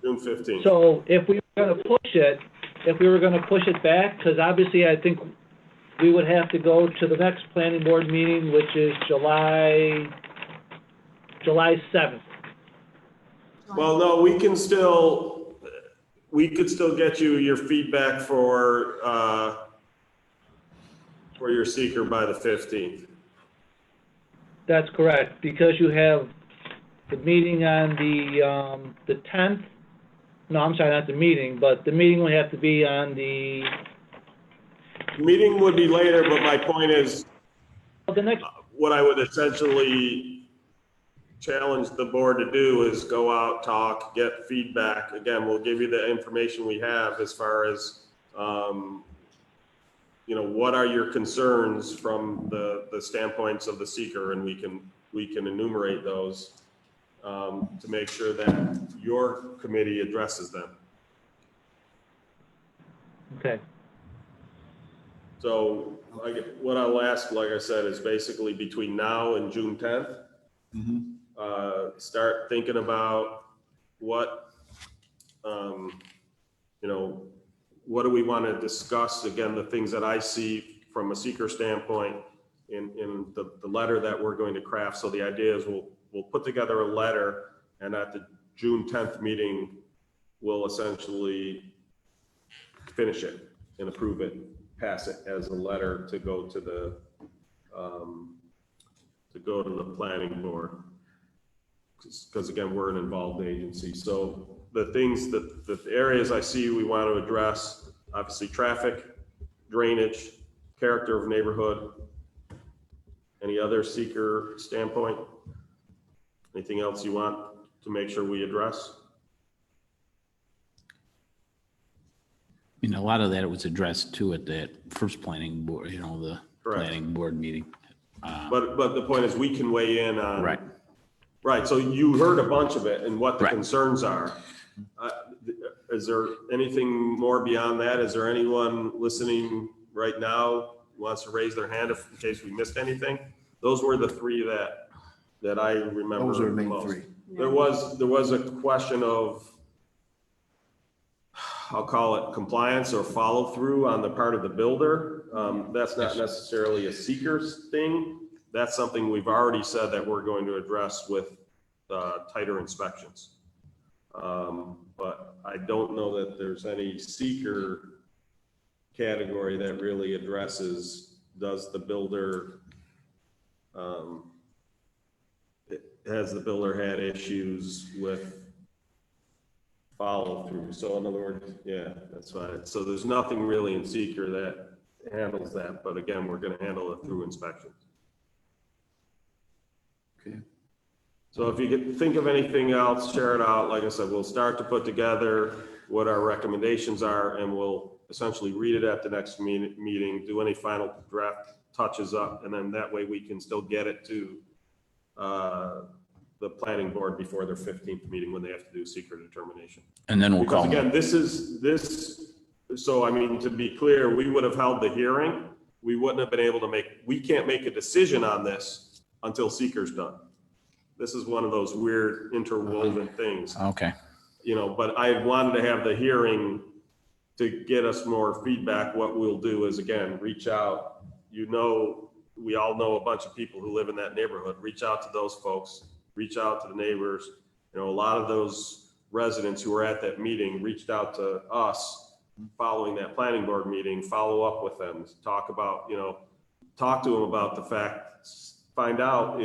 Speaker 4: June 15th.
Speaker 15: So if we were gonna push it back, because obviously I think we would have to go to the next planning board meeting, which is July 7th.
Speaker 4: Well, no, we could still get you your feedback for your seeker by the 15th.
Speaker 15: That's correct, because you have the meeting on the 10th. No, I'm sorry, not the meeting, but the meeting would have to be on the,
Speaker 4: Meeting would be later, but my point is,
Speaker 15: the next,
Speaker 4: what I would essentially challenge the board to do is go out, talk, get feedback. Again, we'll give you the information we have as far as, what are your concerns from the standpoints of the seeker, and we can enumerate those to make sure that your committee addresses them.
Speaker 15: okay.
Speaker 4: So what I'll ask, like I said, is basically between now and June 10th, start thinking about what, what do we want to discuss? Again, the things that I see from a seeker standpoint in the letter that we're going to craft. So the idea is we'll put together a letter, and at the June 10th meeting, we'll essentially finish it and approve it, pass it as a letter to go to the planning board. Because again, we're an involved agency. So the things the areas I see we want to address, obviously traffic, drainage, character of neighborhood. Any other seeker standpoint? Anything else you want to make sure we address?
Speaker 2: I mean, a lot of that was addressed too at that first planning board, the
Speaker 4: Correct.
Speaker 2: planning board meeting.
Speaker 4: But the point is, we can weigh in on.
Speaker 2: Right.
Speaker 4: Right, so you heard a bunch of it and what the
Speaker 2: Right.
Speaker 4: concerns are. Is there anything more beyond that? Is there anyone listening right now who wants to raise their hand in case we missed anything? Those were the three that I remember
Speaker 6: Those are the
Speaker 4: the
Speaker 6: main
Speaker 4: most.
Speaker 6: three.
Speaker 4: There was a question of, I'll call it compliance or follow through on the part of the builder. That's not necessarily a seeker's thing. That's something we've already said that we're going to address with tighter inspections. But I don't know that there's any seeker category that really addresses, does the builder, has the builder had issues with follow through? So in other words, yeah, that's fine. So there's nothing really in seeker that handles that, but again, we're going to handle it through inspections.
Speaker 6: Okay.
Speaker 4: So if you could think of anything else, share it out. Like I said, we'll start to put together what our recommendations are, and we'll essentially read it at the next meeting, do any final draft touches up, and then that way we can still get it to the planning board before their 15th meeting when they have to do secret determination.
Speaker 2: And then we'll
Speaker 4: Because
Speaker 2: call.
Speaker 4: again, so I mean, to be clear, we would have held the hearing. We wouldn't have been able to we can't make a decision on this until seeker's done. This is one of those weird interwoven things.
Speaker 2: Okay.
Speaker 4: But I wanted to have the hearing to get us more feedback. What we'll do is, again, reach out. We all know a bunch of people who live in that neighborhood. Reach out to those folks, reach out to the neighbors. A lot of those residents who were at that meeting reached out to us following that planning board meeting, follow up with them, talk to them about the fact, find out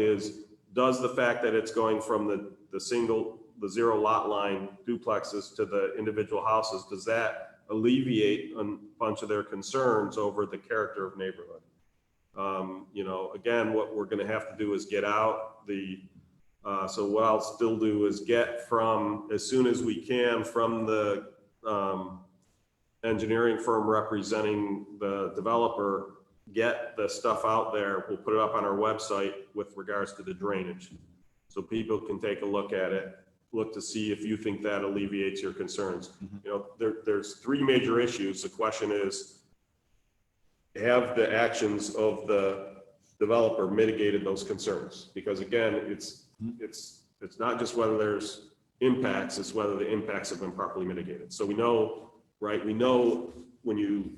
Speaker 4: does the fact that it's going from the zero lot line duplexes to the individual houses, does that alleviate a bunch of their concerns over the character of neighborhood? Again, what we're going to have to do is get out so what I'll still do is get from, as soon as we can, from the engineering firm representing the developer, get the stuff out there. We'll put it up on our website with regards to the drainage, so people can take a look at it. look to see if you think that alleviates your concerns. You know, there's three major issues. The question is, have the actions of the developer mitigated those concerns? Because again, it's not just whether there's impacts, it's whether the impacts have been properly mitigated. So we know, right? We know when you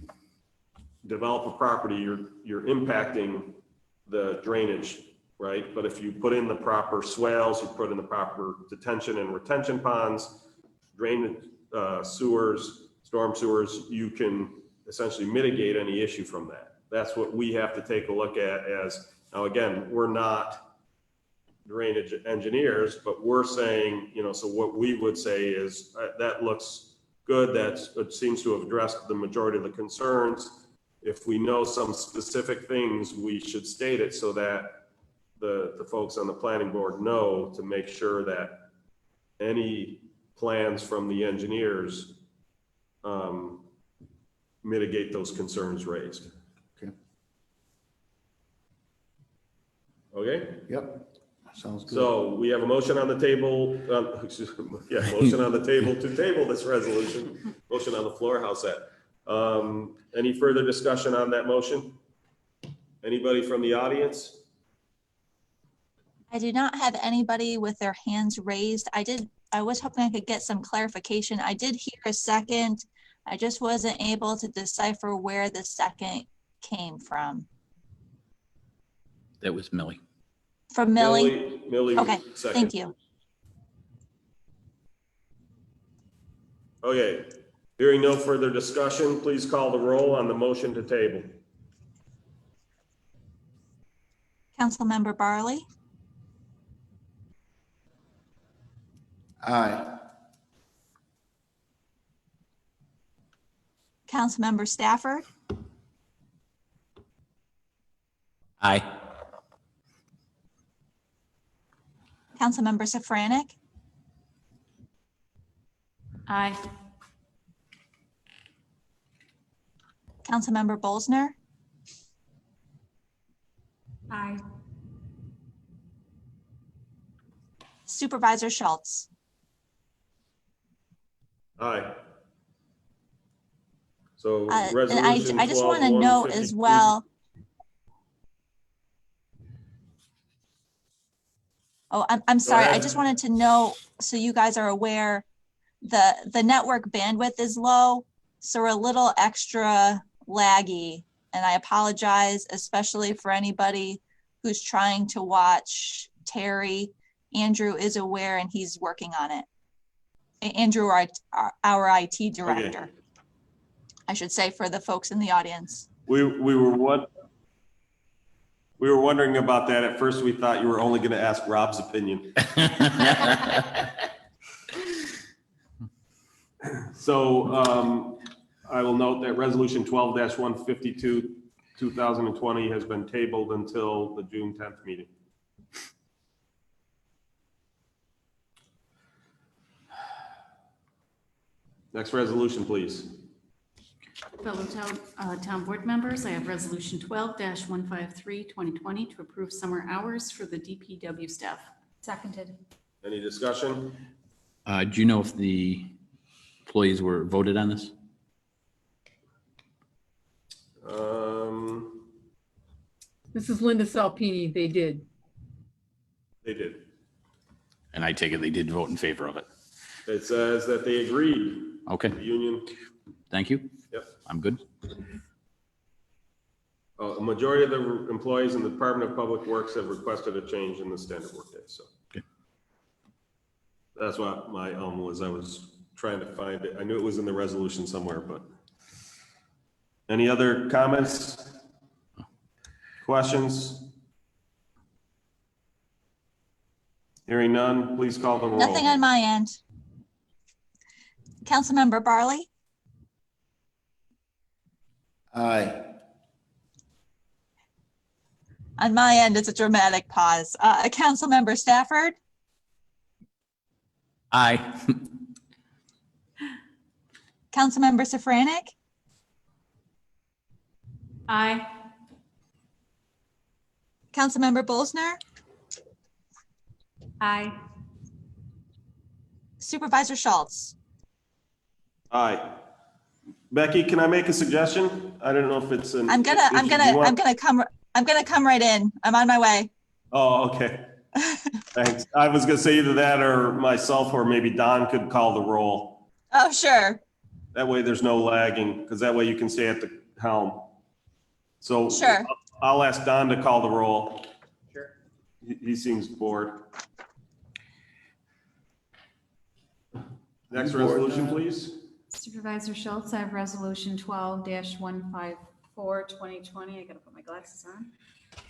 Speaker 4: develop a property, you're impacting the drainage, right? But if you put in the proper swales, you put in the proper detention and retention ponds, drainage, sewers, storm sewers, you can essentially mitigate any issue from that. That's what we have to take a look at as, now again, we're not drainage engineers, but we're saying, you know, so what we would say is that looks good. It seems to have addressed the majority of the concerns. If we know some specific things, we should state it so that the folks on the planning board know to make sure that any plans from the engineers mitigate those concerns raised.
Speaker 6: Okay.
Speaker 4: Okay?
Speaker 6: Yep, sounds good.
Speaker 4: So we have a motion on the table, motion on the table to table this resolution. Motion on the floor, how's that? Any further discussion on that motion? Anybody from the audience?
Speaker 3: I do not have anybody with their hands raised. I was hoping I could get some clarification. I did hear a second. I just wasn't able to decipher where the second came from.
Speaker 2: That was Millie.
Speaker 3: From Millie?
Speaker 4: Millie,
Speaker 3: Okay,
Speaker 4: second.
Speaker 3: thank you.
Speaker 4: Okay, hearing no further discussion, please call the roll on the motion to table.
Speaker 3: Councilmember Barley,
Speaker 6: Aye.
Speaker 3: Councilmember Stafford,
Speaker 2: Aye.
Speaker 3: Councilmember Safranek,
Speaker 1: Aye.
Speaker 3: Councilmember Bolsner,
Speaker 12: Aye.
Speaker 3: Supervisor Schultz.
Speaker 4: Aye. So
Speaker 3: And
Speaker 4: resolution
Speaker 3: I just want to
Speaker 4: 12-152.
Speaker 3: note as well. Oh, I'm sorry. I
Speaker 4: ahead.
Speaker 3: just wanted to know, so you guys are aware, the network bandwidth is low, so we're a little extra laggy. And I apologize, especially for anybody who's trying to watch Terry. Andrew is aware and he's working on it. Andrew, our IT director.
Speaker 4: Okay.
Speaker 3: I should say, for the folks in the audience.
Speaker 4: We were wondering about that. At first, we thought you were only going to ask Rob's opinion. So I will note that resolution 12-152, 2020 has been tabled until the June 10th meeting. Next resolution, please.
Speaker 1: Fellow town board members, I have resolution 12-153, 2020 to approve summer hours for the DPW staff.
Speaker 12: Seconded.
Speaker 4: Any discussion?
Speaker 2: Do you know if the employees were voted on this?
Speaker 16: This is Linda Salpini. They did.
Speaker 4: They did.
Speaker 2: And I take it they did vote in favor of it.
Speaker 4: It says that they agreed.
Speaker 2: Okay,
Speaker 4: The union.
Speaker 2: thank you.
Speaker 4: Yep.
Speaker 2: I'm good.
Speaker 4: A majority of the employees in the Department of Public Works have requested a change in the standard workday, so.
Speaker 2: Okay.
Speaker 4: That's what my was. I was trying to find it. I knew it was in the resolution somewhere, but. Any other comments? Questions? Hearing none, please call the roll.
Speaker 3: Nothing on my end. Councilmember Barley,
Speaker 6: Aye.
Speaker 3: on my end, it's a dramatic pause. Councilmember Stafford,
Speaker 2: Aye.
Speaker 3: Councilmember Safranek,
Speaker 1: Aye.
Speaker 3: Councilmember Bolsner,
Speaker 12: Aye.
Speaker 3: Supervisor Schultz.
Speaker 4: Aye. Becky, can I make a suggestion? I don't know if it's an.
Speaker 3: I'm gonna come right in. I'm on my way.
Speaker 4: Oh, okay. Thanks. I was gonna say either that or myself, or maybe Don could call the roll.
Speaker 3: Oh, sure.
Speaker 4: That way there's no lagging, because that way you can stay at the helm. So
Speaker 3: Sure.
Speaker 4: I'll ask Don to call the roll.
Speaker 10: Sure.
Speaker 4: He seems bored. Next resolution, please.
Speaker 12: Supervisor Schultz, I have resolution 12-154, 2020. I gotta put my glasses on.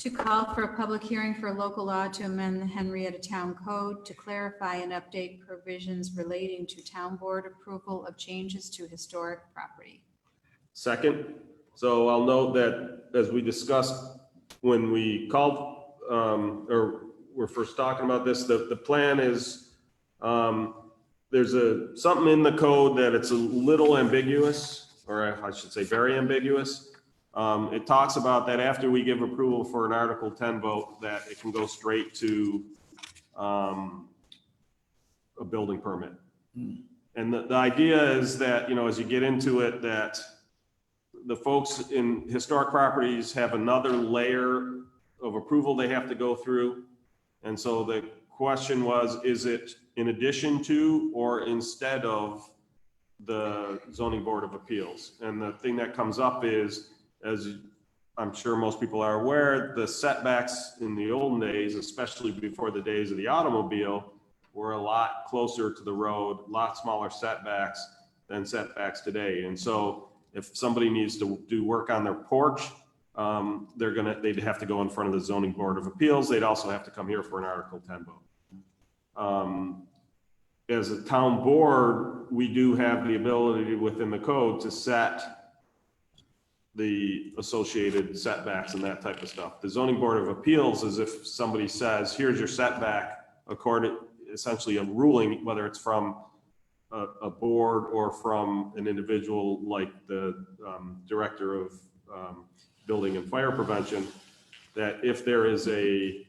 Speaker 12: To call for a public hearing for a local law to amend the Henrietta Town Code to clarify and update provisions relating to town board approval of changes to historic property.
Speaker 4: Second. So I'll note that as we discussed when we called, or we're first talking about this, the plan is, there's something in the code that it's a little ambiguous, or I should say very ambiguous. It talks about that after we give approval for an Article 10 vote, that it can go straight to a building permit. And the idea is that, as you get into it, that the folks in historic properties have another layer of approval they have to go through. And so the question was, is it in addition to or instead of the Zoning Board of Appeals? And the thing that comes up is, as I'm sure most people are aware, the setbacks in the olden days, especially before the days of the automobile, were a lot closer to the road, a lot smaller setbacks than setbacks today. And so if somebody needs to do work on their porch, they'd have to go in front of the Zoning Board of Appeals. They'd also have to come here for an Article 10 vote. As a town board, we do have the ability within the code to set the associated setbacks and that type of stuff. The Zoning Board of Appeals is if somebody says, here's your setback, according, essentially a ruling, whether it's from a board or from an individual like the director of building and fire prevention, that if there is they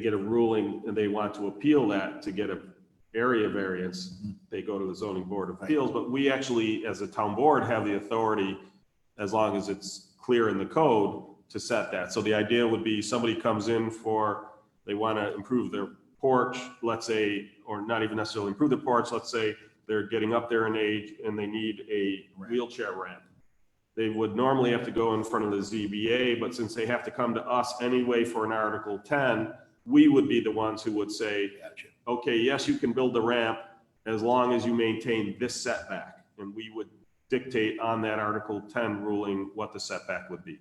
Speaker 4: get a ruling and they want to appeal that to get a area variance, they go to the Zoning Board of Appeals. But we actually, as a town board, have the authority, as long as it's clear in the code, to set that. So the idea would be somebody comes in they want to improve their porch, let's say, or not even necessarily improve the porch, let's say they're getting up there in age and they need a wheelchair ramp. They would normally have to go in front of the ZBA, but since they have to come to us anyway for an Article 10, we would be the ones who would say, okay, yes, you can build the ramp as long as you maintain this setback. And we would dictate on that Article 10 ruling what the setback would be.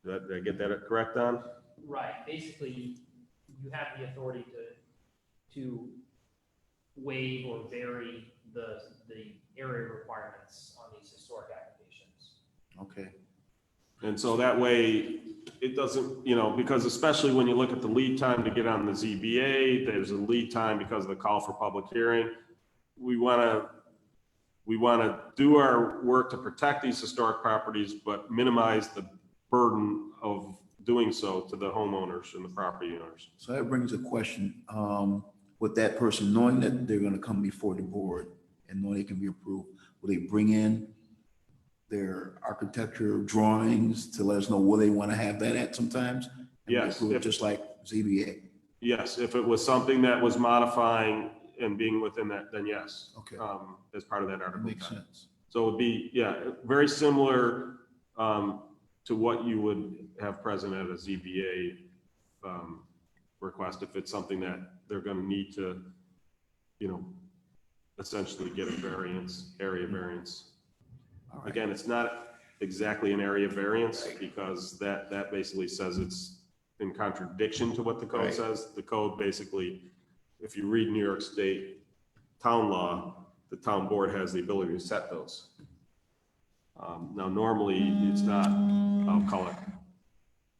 Speaker 4: Did I get that correct, Don?
Speaker 10: Right. Basically, you have the authority to waive or vary the area requirements on these historic applications.
Speaker 6: Okay.
Speaker 4: And so that way it doesn't, because especially when you look at the lead time to get on the ZBA, there's a lead time because of the call for public hearing. We want to do our work to protect these historic properties, but minimize the burden of doing so to the homeowners and the property owners.
Speaker 6: So that brings a question, with that person knowing that they're gonna come before the board and know they can be approved, will they bring in their architecture drawings to let us know where they wanna have that at sometimes? And we
Speaker 4: Yes.
Speaker 6: approve it just like ZBA.
Speaker 4: Yes, if it was something that was modifying and being within that, then yes.
Speaker 6: Okay.
Speaker 4: As part of that article.
Speaker 6: Makes sense.
Speaker 4: So it would be, very similar to what you would have present at a ZBA request if it's something that they're going to need to, essentially get a area variance.
Speaker 6: All right.
Speaker 4: Again, it's not exactly an area variance because that basically says it's in contradiction to what the code says. The code basically, if you read New York State town law, the town board has the ability to set those. Now, normally it's not, I'll call it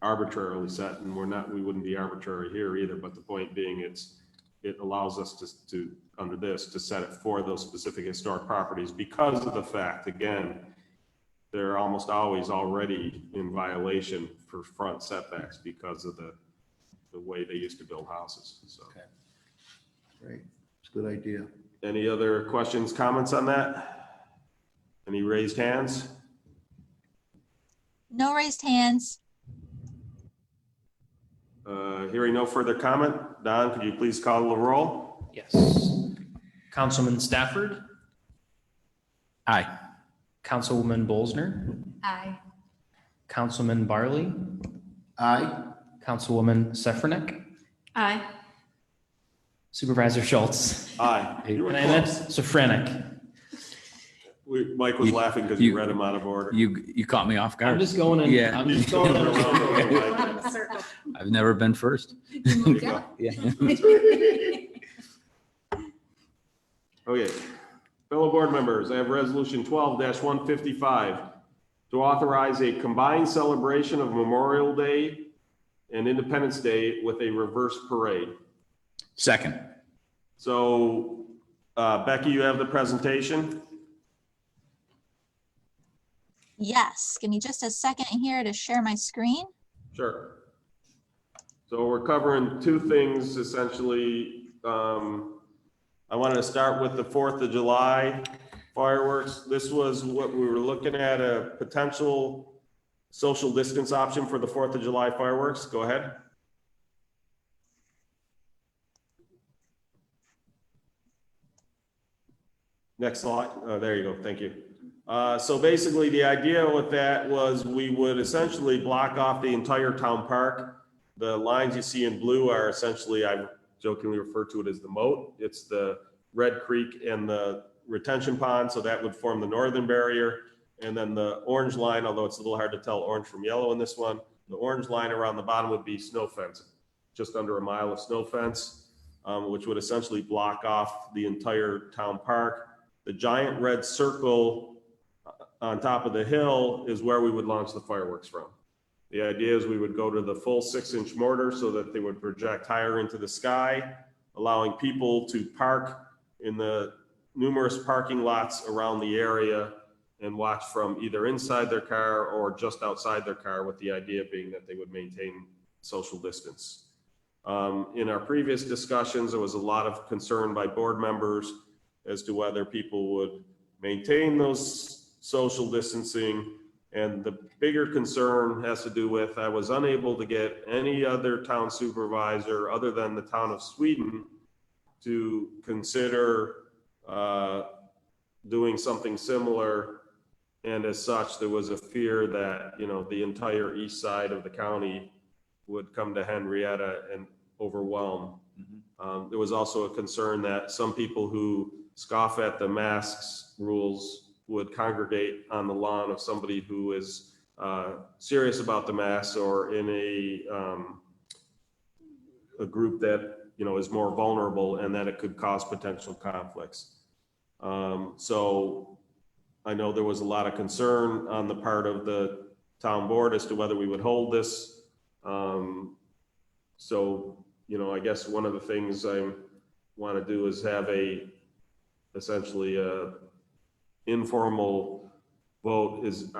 Speaker 4: arbitrarily set, and we wouldn't be arbitrary here either. But the point being, it allows us to under this to set it for those specific historic properties because of the fact, again, they're almost always already in violation for front setbacks because of the way they used to build houses. So.
Speaker 6: Okay. Great. It's a good idea.
Speaker 4: Any other questions, comments on that? Any raised hands?
Speaker 3: No raised hands.
Speaker 4: Hearing no further comment, Don, could you please call the roll?
Speaker 10: Yes. Councilman Stafford,
Speaker 2: Aye.
Speaker 10: Councilwoman Bolsner,
Speaker 12: Aye.
Speaker 10: Councilman Barley,
Speaker 6: Aye.
Speaker 10: Councilwoman Sefrenick,
Speaker 1: Aye.
Speaker 10: Supervisor Schultz.
Speaker 4: Aye. You were
Speaker 10: And I meant
Speaker 4: close.
Speaker 10: Sefrenick.
Speaker 4: Mike was laughing because you read him out of order.
Speaker 2: You caught me off guard.
Speaker 10: I'm just going in.
Speaker 2: Yeah.
Speaker 10: I'm just going in.
Speaker 4: Mike.
Speaker 2: I've never been first.
Speaker 4: There you go.
Speaker 2: Yeah.
Speaker 4: Okay, fellow board members, I have resolution 12-155 to authorize a combined celebration of Memorial Day and Independence Day with a reverse parade.
Speaker 2: Second.
Speaker 4: So, Becky, you have the presentation?
Speaker 3: Yes. Give me just a second here to share my screen.
Speaker 4: Sure. So we're covering two things essentially. I wanted to start with the 4th of July fireworks. This was what we were looking at, a potential social distance option for the 4th of July fireworks. Go ahead. Next slide. There you go. Thank you. So basically the idea with that was we would essentially block off the entire town park. The lines you see in blue are essentially, I jokingly refer to it as the moat. It's the Red Creek and the retention pond. So that would form the northern barrier. And then the orange line, although it's a little hard to tell orange from yellow in this one, the orange line around the bottom would be snow fence, just under a mile of snow fence, which would essentially block off the entire town park. The giant red circle on top of the hill is where we would launch the fireworks from. The idea is we would go to the full 6-inch mortar so that they would project higher into the sky, allowing people to park in the numerous parking lots around the area and watch from either inside their car or just outside their car, with the idea being that they would maintain social distance. In our previous discussions, there was a lot of concern by board members as to whether people would maintain those social distancing. And the bigger concern has to do with, I was unable to get any other town supervisor other than the town of Sweden to consider doing something similar. And as such, there was a fear that, you know, the entire east side of the county would come to Henrietta and overwhelm. There was also a concern that some people who scoff at the masks rules would congregate on the lawn of somebody who is serious about the masks, or in a group that, you know, is more vulnerable, and that it could cause potential conflicts. So I know there was a lot of concern on the part of the town board as to whether we would hold this. So, you know, I guess one of the things I want to do is have essentially a informal vote. Is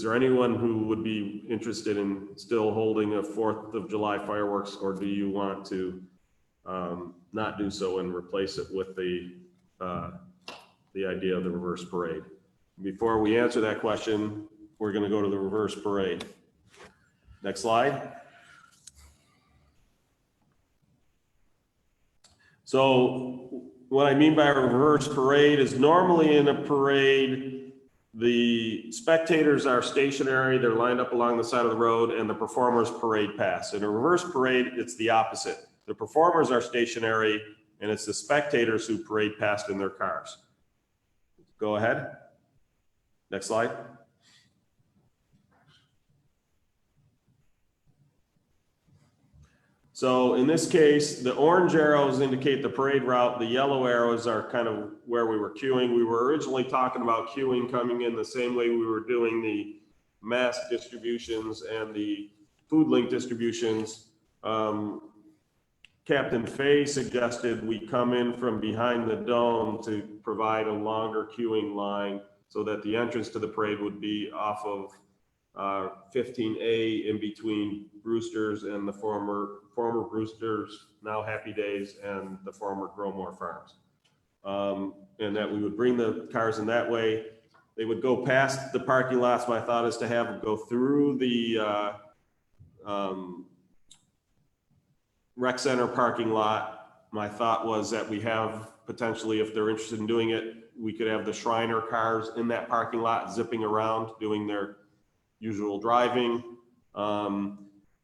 Speaker 4: there anyone who would be interested in still holding a 4th of July fireworks, or do you want to not do so and replace it with the idea of the reverse parade? Before we answer that question, we're going to go to the reverse parade. Next slide. So what I mean by a reverse parade is, normally in a parade, the spectators are stationary, they're lined up along the side of the road, and the performers parade past. In a reverse parade, it's the opposite. The performers are stationary, and it's the spectators who parade past in their cars. Go ahead. Next slide. So in this case, the orange arrows indicate the parade route. The yellow arrows are kind of where we were queuing. We were originally talking about queuing coming in the same way we were doing the mask distributions and the food link distributions. Captain Fay suggested we come in from behind the dome to provide a longer queuing line so that the entrance to the parade would be off of 15A in between Brewster's and the former Brewster's, now Happy Days, and the former Growmore Farms. And that we would bring the cars in that way. They would go past the parking lots. My thought is to have them go through the rec center parking lot. My thought was that we have potentially, if they're interested in doing it, we could have the Shriner cars in that parking lot zipping around doing their usual driving.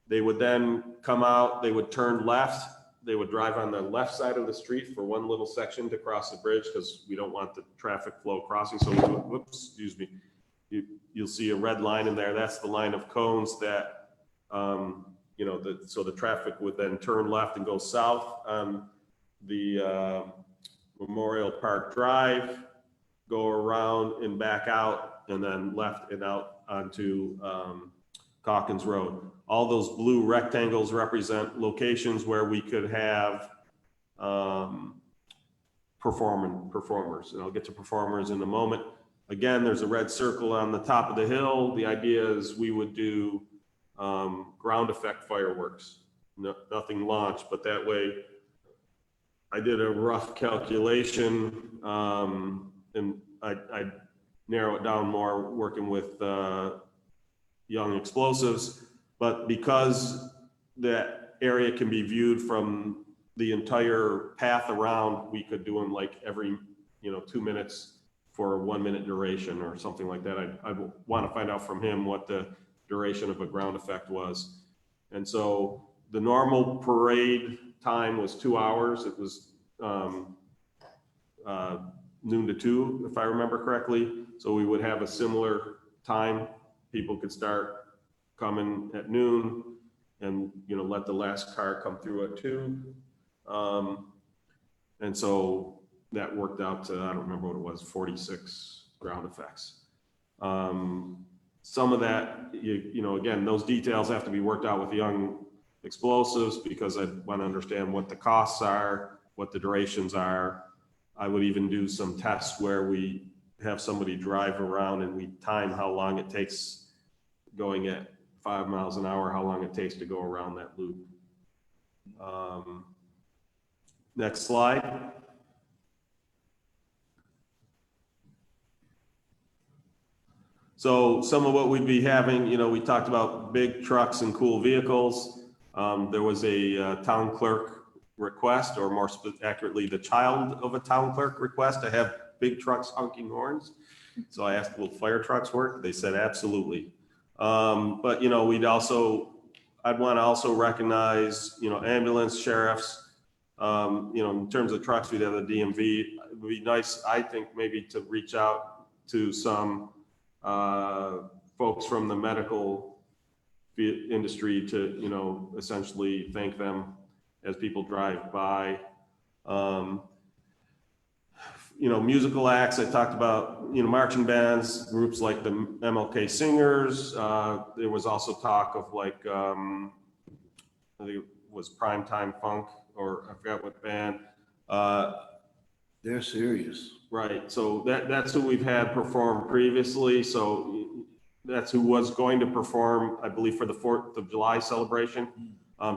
Speaker 4: They would then come out, they would turn left. They would drive on the left side of the street for one little section to cross the bridge because we don't want the traffic flow crossing. So, whoops, excuse me. You'll see a red line in there. That's the line of cones that, so the traffic would then turn left and go south on the Memorial Park Drive, go around and back out, and then left and out onto Calkins Road. All those blue rectangles represent locations where we could have performers, and I'll get to performers in a moment. Again, there's a red circle on the top of the hill. The idea is we would do ground effect fireworks, nothing launched, but that way I did a rough calculation, and I narrow it down more working with Young Explosives. But because that area can be viewed from the entire path around, we could do them like every 2 minutes for a 1 minute duration or something like that. I want to find out from him what the duration of a ground effect was. And so the normal parade time was 2 hours. It was noon to 2, if I remember correctly. So we would have a similar time. People could start coming at noon and, let the last car come through at 2. And so that worked out to, I don't remember what it was, 46 ground effects. Some of that, again, those details have to be worked out with Young Explosives because I want to understand what the costs are, what the durations are. I would even do some tests where we have somebody drive around and we time how long it takes going at 5 miles an hour, how long it takes to go around that loop. Next slide. So some of what we'd be having, we talked about big trucks and cool vehicles. There was a town clerk request, or more accurately, the child of a town clerk request to have big trucks honking horns. So I asked, will fire trucks work? They said, absolutely. But, I'd want to also recognize, ambulance, sheriffs, in terms of trucks, we'd have the DMV. It would be nice, I think, maybe to reach out to some folks from the medical industry to, essentially thank them as people drive by. Musical acts, I talked about, marching bands, groups like the MLK Singers. There was also talk of like, I think it was Primetime Funk, or I forgot what band.
Speaker 6: They're serious.
Speaker 4: Right, so that's who we've had perform previously. So that's who was going to perform, I believe, for the 4th of July celebration.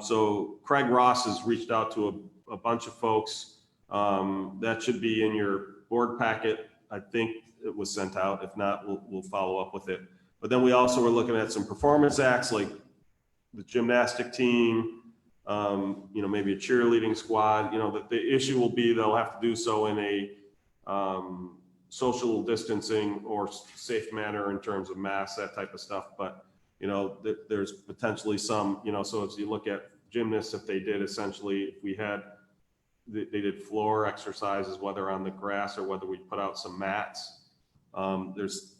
Speaker 4: So Craig Ross has reached out to a bunch of folks. That should be in your board packet. I think it was sent out. If not, we'll follow up with it. But then we also were looking at some performance acts like the gymnastic team, maybe a cheerleading squad. The issue will be they'll have to do so in a social distancing or safe manner in terms of masks, that type of stuff. But, there's potentially some, so as you look at gymnasts, if they did essentially, if we had, they did floor exercises, whether on the grass or whether we put out some mats. There's,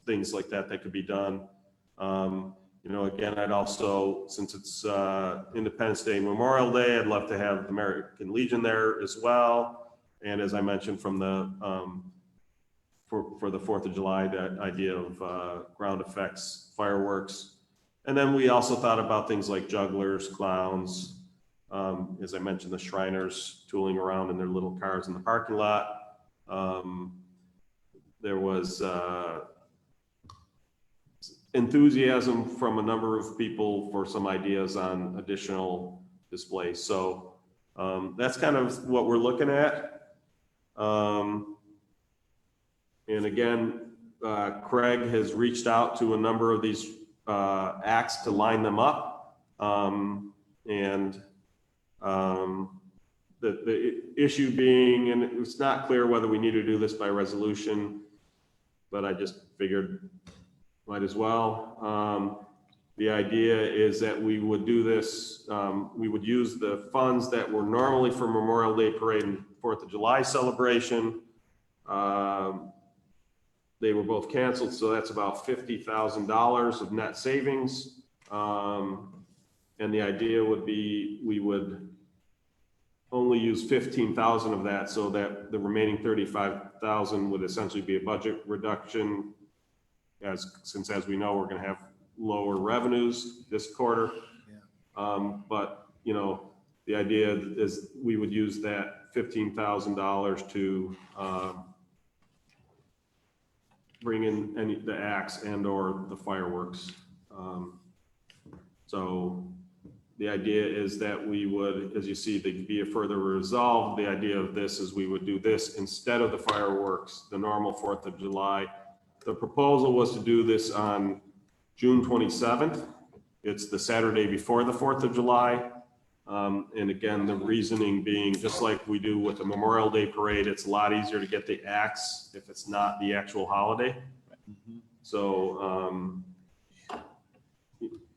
Speaker 4: things like that could be done. Again, I'd also, since it's Independence Day, Memorial Day, I'd love to have the American Legion there as well. And as I mentioned from the, for the 4th of July, that idea of ground effects, fireworks. And then we also thought about things like jugglers, clowns, as I mentioned, the Shriners tooling around in their little cars in the parking lot. There was enthusiasm from a number of people for some ideas on additional displays. So that's kind of what we're looking at. And again, Craig has reached out to a number of these acts to line them up. The issue being, and it's not clear whether we need to do this by resolution, but I just figured might as well. The idea is that we would do this, we would use the funds that were normally for Memorial Day Parade and 4th of July celebration. They were both canceled, so that's about $50,000 of net savings. And the idea would be we would only use 15,000 of that, so that the remaining 35,000 would essentially be a budget reduction, since as we know, we're going to have lower revenues this quarter. But you know, the idea is we would use that $15,000 to bring in the acts and or the fireworks. So the idea is that we would, as you see, be a further resolve. The idea of this is we would do this instead of the fireworks, the normal 4th of July. The proposal was to do this on June 27th. It's the Saturday before the 4th of July. And again, the reasoning being, just like we do with the Memorial Day Parade, it's a lot easier to get the acts if it's not the actual holiday. So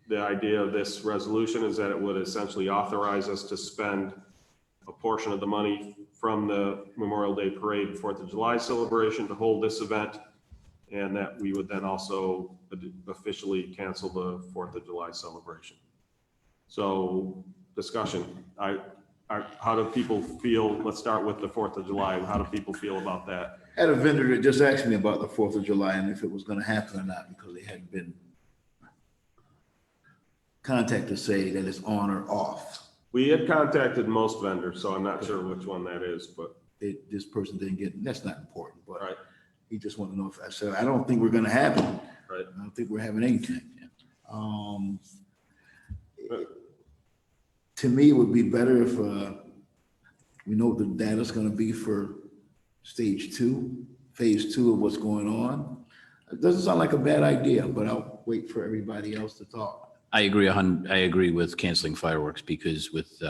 Speaker 4: the idea of this resolution is that it would essentially authorize us to spend a portion of the money from the Memorial Day Parade and 4th of July celebration to hold this event, and that we would then also officially cancel the 4th of July celebration. So discussion, how do people feel? Let's start with the 4th of July. How do people feel about that?
Speaker 6: I had a vendor that just asked me about the 4th of July and if it was going to happen or not, because they hadn't been contacted to say that it's on or off.
Speaker 4: We had contacted most vendors, so I'm not sure which one that is, but
Speaker 6: this person didn't get, that's not important, but
Speaker 4: right.
Speaker 6: He just wanted to know if I said, I don't think we're going to have it.
Speaker 4: Right.
Speaker 6: I don't think we're having anything. To me, it would be better if we know what the data's going to be for phase 2 of what's going on. It doesn't sound like a bad idea, but I'll wait for everybody else to talk.
Speaker 2: I agree with canceling fireworks, because with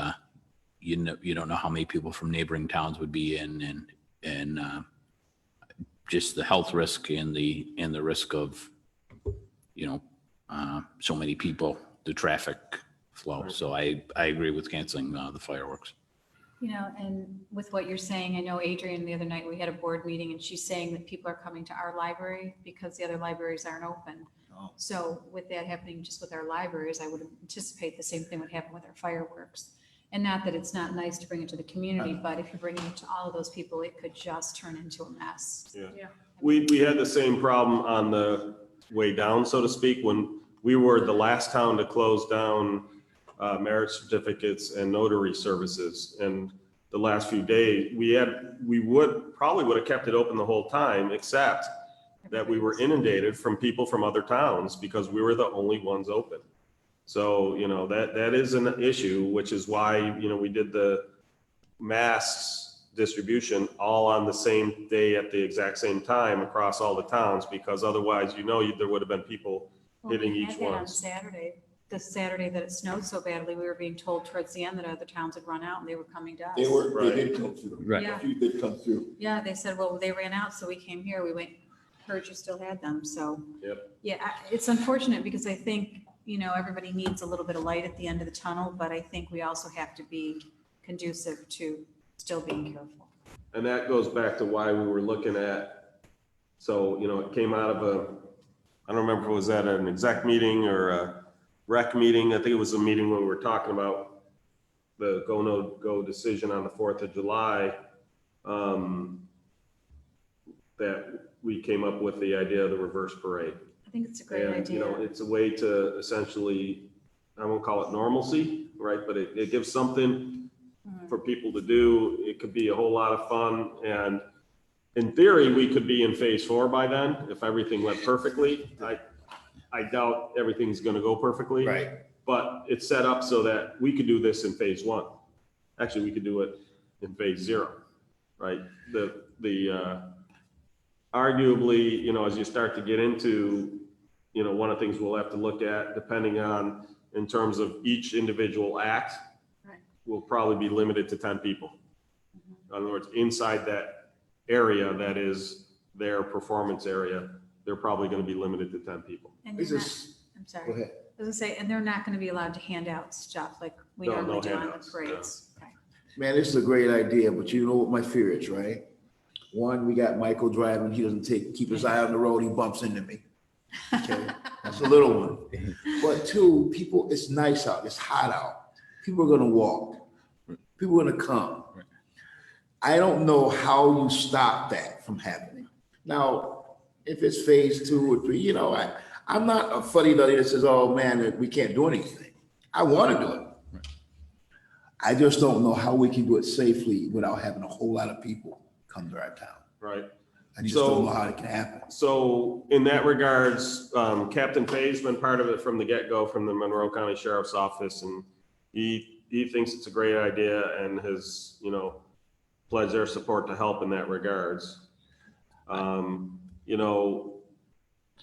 Speaker 2: you don't know how many people from neighboring towns would be in, and just the health risk and the risk of so many people, the traffic flow. So I agree with canceling the fireworks.
Speaker 12: You know, and with what you're saying, I know Adrian, the other night, we had a board meeting and she's saying that people are coming to our library because the other libraries aren't open.
Speaker 6: Oh.
Speaker 12: So with that happening just with our libraries, I would anticipate the same thing would happen with our fireworks. And not that it's not nice to bring it to the community, but if you're bringing it to all of those people, it could just turn into a mess.
Speaker 4: Yeah. We had the same problem on the way down, so to speak, when we were the last town to close down marriage certificates and notary services. And the last few days, we probably would have kept it open the whole time, except that we were inundated from people from other towns because we were the only ones open. So, that is an issue, which is why, we did the masks distribution all on the same day at the exact same time across all the towns, because otherwise, there would have been people hitting each one.
Speaker 12: On Saturday, the Saturday that it snowed so badly, we were being told towards the end that other towns had run out and they were coming to us.
Speaker 6: They did come through.
Speaker 2: Right.
Speaker 12: Yeah.
Speaker 6: A few did come through.
Speaker 12: Yeah, they said, well, they ran out, so we came here. We went, heard you still had them. So,
Speaker 4: Yep.
Speaker 12: yeah, it's unfortunate because I think, everybody needs a little bit of light at the end of the tunnel, but I think we also have to be conducive to still being careful.
Speaker 4: And that goes back to why we were looking at, so, it came out of I don't remember if it was at an exec meeting or a rec meeting. I think it was a meeting when we were talking about the go, no go decision on the 4th of July, that we came up with the idea of the reverse parade.
Speaker 12: I think it's a great idea.
Speaker 4: It's a way to essentially, I won't call it normalcy, right? But it gives something for people to do. It could be a whole lot of fun. And in theory, we could be in phase 4 by then if everything went perfectly. I doubt everything's gonna go perfectly.
Speaker 6: Right.
Speaker 4: But it's set up so that we could do this in phase one. Actually, we could do it in phase 0, right? Arguably, you know, as you start to get into, you know, one of the things we'll have to look at, depending on, in terms of each individual act,
Speaker 1: Right.
Speaker 4: will probably be limited to 10 people. In other words, inside that area that is their performance area, they're probably gonna be limited to 10 people.
Speaker 12: And
Speaker 6: It's
Speaker 12: you're not-
Speaker 6: just,
Speaker 12: I'm
Speaker 6: go
Speaker 12: sorry.
Speaker 6: ahead.
Speaker 12: I was gonna say, and they're not gonna be allowed to hand out stuff like we
Speaker 4: No,
Speaker 12: normally
Speaker 4: no
Speaker 12: do on the
Speaker 4: handouts, no.
Speaker 12: parades. Okay.
Speaker 6: Man, this is a great idea, but you know what my fear is, right? One, we got Michael driving, he doesn't keep his eye on the road, he bumps into me. Okay, that's a little one. But two, people, it's nice out, it's hot out. People are gonna walk. People are gonna come. I don't know how you stop that from happening. Now, if it's phase 2 or 3, you know, I'm not a fuddy-duddy that says, oh man, we can't do anything. I wanna do it. I just don't know how we can do it safely without having a whole lot of people come to our town.
Speaker 4: Right.
Speaker 6: I just don't know how it can happen.
Speaker 4: So in that regards, Captain Fay's been part of it from the get-go, from the Monroe County Sheriff's Office, and he thinks it's a great idea and has, you know, pledged their support to help in that regards. You know,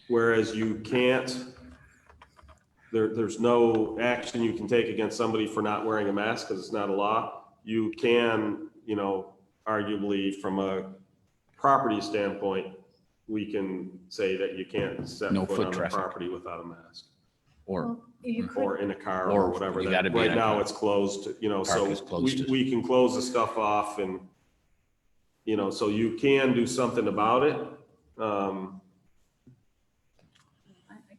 Speaker 4: whereas you can't, there's no action you can take against somebody for not wearing a mask because it's not a law. You can, you know, arguably from a property standpoint, we can say that you can't set
Speaker 2: No
Speaker 4: foot
Speaker 2: foot
Speaker 4: on the
Speaker 2: traffic.
Speaker 4: property without a mask.
Speaker 2: Or,
Speaker 12: Well, you could,
Speaker 4: Or in a car
Speaker 2: Or
Speaker 4: or whatever.
Speaker 2: you
Speaker 4: That-
Speaker 2: gotta be in
Speaker 4: Right
Speaker 2: a
Speaker 4: now,
Speaker 2: car.
Speaker 4: it's closed, you know,
Speaker 2: Park
Speaker 4: so
Speaker 2: is closed.
Speaker 4: we can close the stuff off and, you know, so you can do something about it.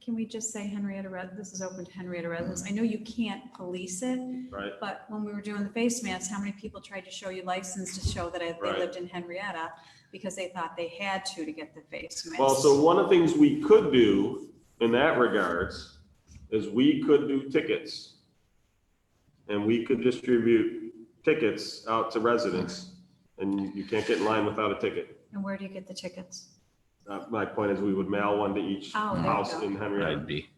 Speaker 12: can we just say Henrietta this is open to Henrietta residents. I know you can't police it,
Speaker 4: Right.
Speaker 12: but when we were doing the face masks, how many people tried to show you license to show that they
Speaker 4: Right.
Speaker 12: lived in Henrietta because they thought they had to get the face mask?
Speaker 4: Well, so one of the things we could do in that regards is we could do tickets. And we could distribute tickets out to residents, and you can't get in line without a ticket.
Speaker 12: And where do you get the tickets?
Speaker 4: My point is we would mail one to each
Speaker 12: Oh, there you
Speaker 4: house
Speaker 12: go.
Speaker 4: in Henrietta.
Speaker 2: I'd be,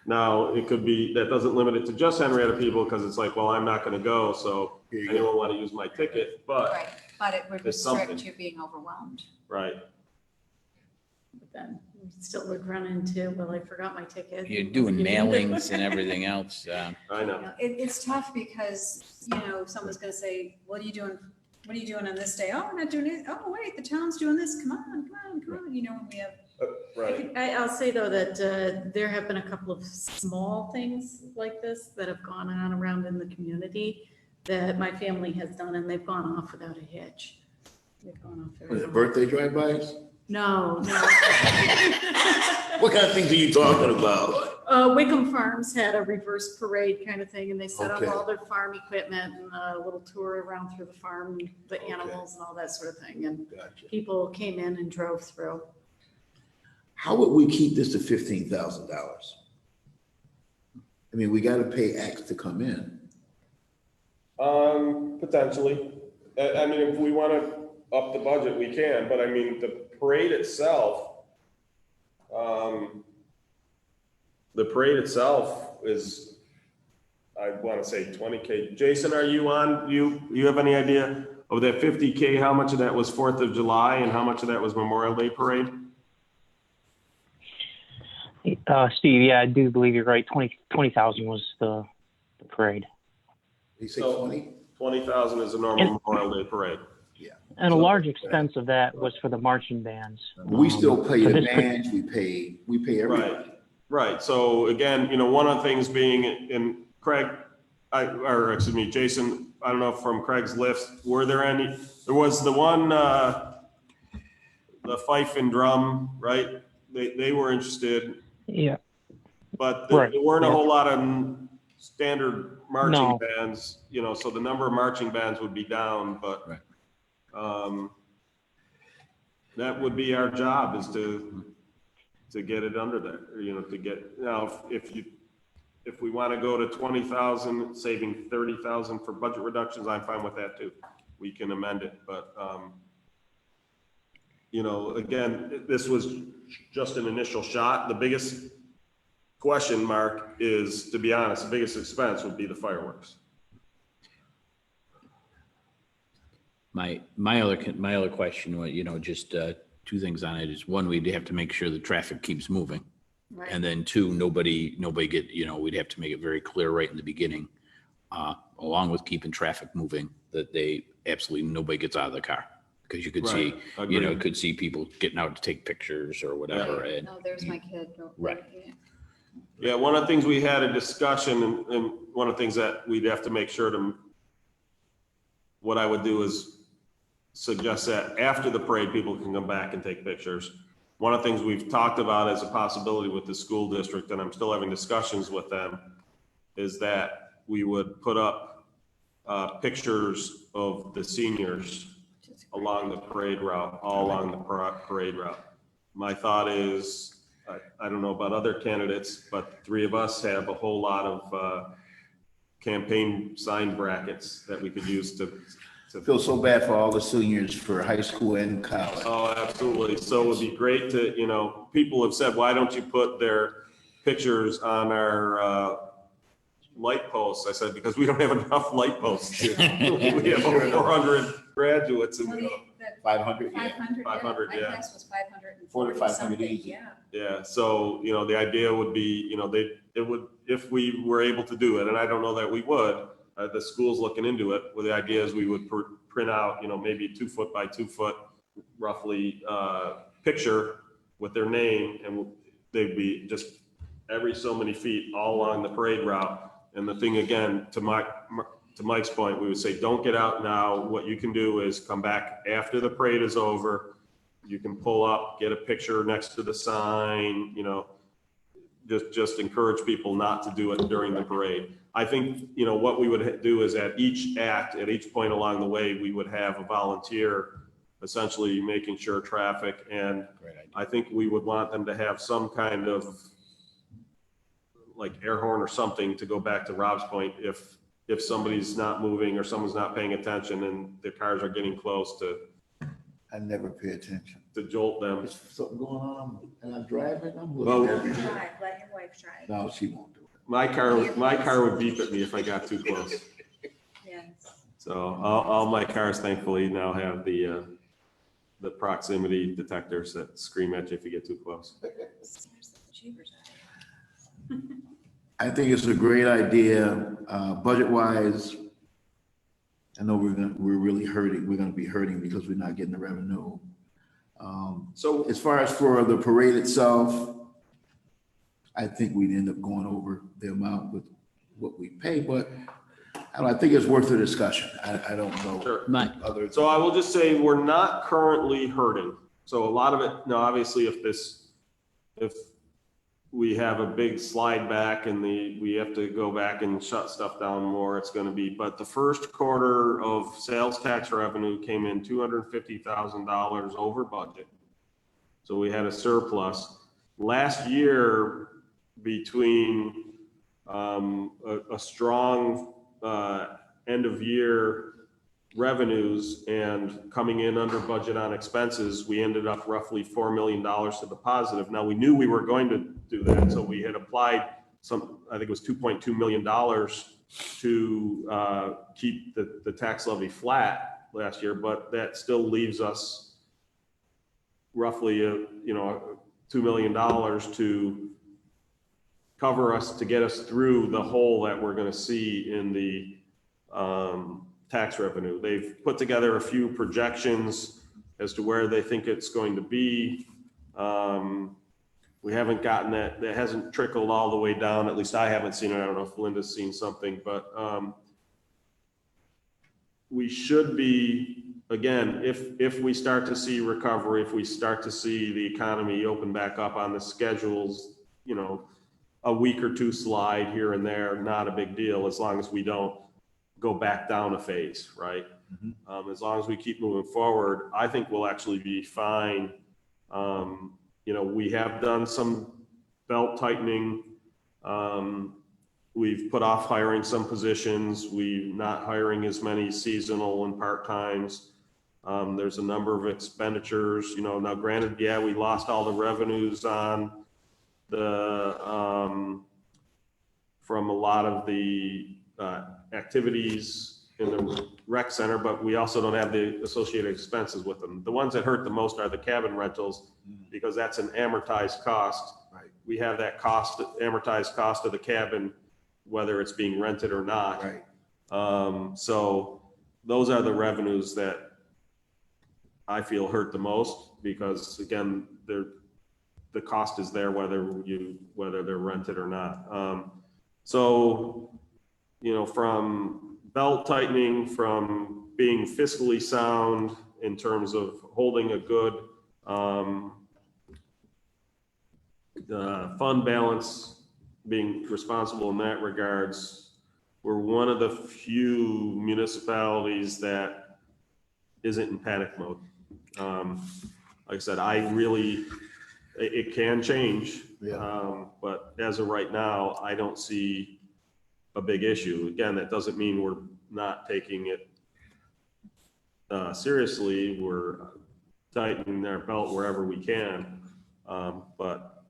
Speaker 4: Now, it could be, that doesn't limit it to just Henrietta people, because it's like, well, I'm not gonna go, so
Speaker 6: Here you
Speaker 4: anyone want to use my ticket, but,
Speaker 12: Right, but it would
Speaker 4: It's
Speaker 12: restrict
Speaker 4: something.
Speaker 12: you being overwhelmed.
Speaker 4: right.
Speaker 1: But then we still would run into, well, I forgot my ticket.
Speaker 2: you're doing mailings and everything else.
Speaker 4: I
Speaker 12: You
Speaker 4: know.
Speaker 12: know, it's tough because, you know, someone's gonna say, what are you doing on this day? Oh, we're not doing it. Oh, wait, the town's doing this. Come on. You know, when we have,
Speaker 4: Right.
Speaker 1: I'll say though that there have been a couple of small things like this that have gone on around in the community that my family has done, and they've gone off without a hitch. They've gone off very
Speaker 6: Was it
Speaker 1: well.
Speaker 6: birthday drive-bys?
Speaker 1: No.
Speaker 6: What kind of things are you talking about?
Speaker 1: Wickham Farms had a reverse parade kind of thing, and they set up
Speaker 6: Okay.
Speaker 1: all their farm equipment and a little tour around through the farm, the animals and all that sort of thing. And
Speaker 6: Gotcha.
Speaker 1: people came in and drove through.
Speaker 6: How would we keep this to $15,000? I mean, we gotta pay X to come in.
Speaker 4: Potentially. I mean, if we want to up the budget, we can, but I mean, the parade itself, is, I want to say 20K. Jason, are you on? You have any idea of that 50K, how much of that was 4th of July and how much of that was Memorial Day parade?
Speaker 17: Steve, yeah, I do believe you're right. 20,000 was the parade.
Speaker 6: He say
Speaker 4: So-
Speaker 6: 20?
Speaker 4: 20,000 is a normal Memorial Day parade.
Speaker 17: And a large expense of that was for the marching bands.
Speaker 6: We still pay
Speaker 17: for
Speaker 6: the
Speaker 17: this-
Speaker 6: bands, we pay everybody.
Speaker 4: Right, so again, you know, one of the things being in Craig, Jason, I don't know, from Craig's list, there was the one, the fife and drum, right? They were interested,
Speaker 17: Yeah.
Speaker 4: but
Speaker 17: Right,
Speaker 4: there weren't a
Speaker 17: yeah.
Speaker 4: whole lot of standard marching
Speaker 17: No.
Speaker 4: bands, you know, so the number of marching bands would be down, but
Speaker 2: Right.
Speaker 4: that would be our job, is to get it under there, you know, now, if we want to go to 20,000, saving 30,000 for budget reductions, I'm fine with that too. We can amend it, but, you know, again, this was just an initial shot. The biggest question mark is, to be honest, the biggest expense would be the fireworks.
Speaker 2: My other question was, just two things on it is, one, we'd have to make sure the traffic keeps moving.
Speaker 1: Right.
Speaker 2: And then two, nobody get, we'd have to make it very clear right in the beginning, along with keeping traffic moving, that absolutely nobody gets out of the car. Because you could see,
Speaker 4: Right. Agreed.
Speaker 2: could see people getting out to take pictures or whatever. And
Speaker 12: Oh, there's my kid.
Speaker 2: Right.
Speaker 4: Yeah, one of the things we had a discussion, and one of the things that we'd have to make sure to, what I would do is suggest that after the parade, people can come back and take pictures. One of the things we've talked about as a possibility with the school district, and I'm still having discussions with them, is that we would put up pictures of the seniors along the parade route, all along the parade route. My thought is, I don't know about other candidates, but three of us have a whole lot of campaign sign brackets that we could use to
Speaker 6: Feel so bad for all the seniors for high school and college.
Speaker 4: Oh, absolutely. So it would be great to, people have said, why don't you put their pictures on our light posts? I said, because we don't have enough light posts. We have over 400 graduates and
Speaker 6: 500.
Speaker 4: 500,
Speaker 12: My
Speaker 4: yeah.
Speaker 12: class was 540
Speaker 6: 400 to 500
Speaker 12: something,
Speaker 6: easy.
Speaker 12: yeah.
Speaker 4: Yeah, so, the idea would be, it would, if we were able to do it, and I don't know that we would, the school's looking into it, where the idea is we would print out, maybe 2 foot by 2 foot roughly picture with their name, and they'd be just every so many feet all along the parade route. And the thing again, to Mike's point, we would say, don't get out now. What you can do is come back after the parade is over. You can pull up, get a picture next to the sign, just encourage people not to do it during the parade. I think, what we would do is at each act, at each point along the way, we would have a volunteer essentially making sure traffic. And I think we would want them to have some kind of like air horn or something, to go back to Rob's point, if somebody's not moving or someone's not paying attention and the cars are getting close, to
Speaker 6: I never pay attention.
Speaker 4: to jolt them.
Speaker 6: There's something going on and I'm driving, I'm
Speaker 4: Well,
Speaker 6: looking every day.
Speaker 11: Drive, let your wife drive.
Speaker 6: No, she won't do it.
Speaker 4: My car would beep at me if I got too close.
Speaker 11: Yes.
Speaker 4: So all my cars thankfully now have the proximity detectors that scream at you if you get too close.
Speaker 6: I think it's a great idea, budget-wise. I know we're really hurting. We're gonna be hurting because we're not getting the revenue. So as far as for the parade itself, I think we'd end up going over the amount with what we pay, but I think it's worth a discussion. I don't know.
Speaker 4: Sure. So I will just say, we're not currently hurting. So a lot of it, now obviously if we have a big slide back and we have to go back and shut stuff down more, it's going to be, but the first quarter of sales tax revenue came in $250,000 over budget. So we had a surplus. Last year, between a strong end of year revenues and coming in under budget on expenses, we ended up roughly $4 million to the positive. Now, we knew we were going to do that, so we had applied I think it was $2.2 million to keep the tax levy flat last year, but that still leaves us roughly $2 million to cover us, to get us through the hole that we're going to see in the tax revenue. They've put together a few projections as to where they think it's going to be. We haven't gotten that hasn't trickled all the way down. At least I haven't seen it. I don't know if Linda's seen something, but we should be, again, if we start to see recovery, if we start to see the economy open back up on the schedules, a week or two slide here and there, not a big deal, as long as we don't go back down a phase, right? Mm-hmm. As long as we keep moving forward, I think we'll actually be fine. We have done some belt tightening. We've put off hiring some positions. We're not hiring as many seasonal and part-times. There's a number of expenditures, now granted, yeah, we lost all the revenues on from a lot of the activities in the rec center, but we also don't have the associated expenses with them. The ones that hurt the most are the cabin rentals, because that's an amortized cost.
Speaker 6: Right.
Speaker 4: We have that cost, amortized cost of the cabin, whether it's being rented or not.
Speaker 6: Right.
Speaker 4: So those are the revenues that I feel hurt the most, because again, the cost is there whether they're rented or not. So, from belt tightening, from being fiscally sound in terms of holding a good fund balance, being responsible in that regards, we're one of the few municipalities that isn't in panic mode. Like I said, it can change, but as of right now, I don't see a big issue. Again, that doesn't mean we're not taking it seriously. We're tightening our belt wherever we can, but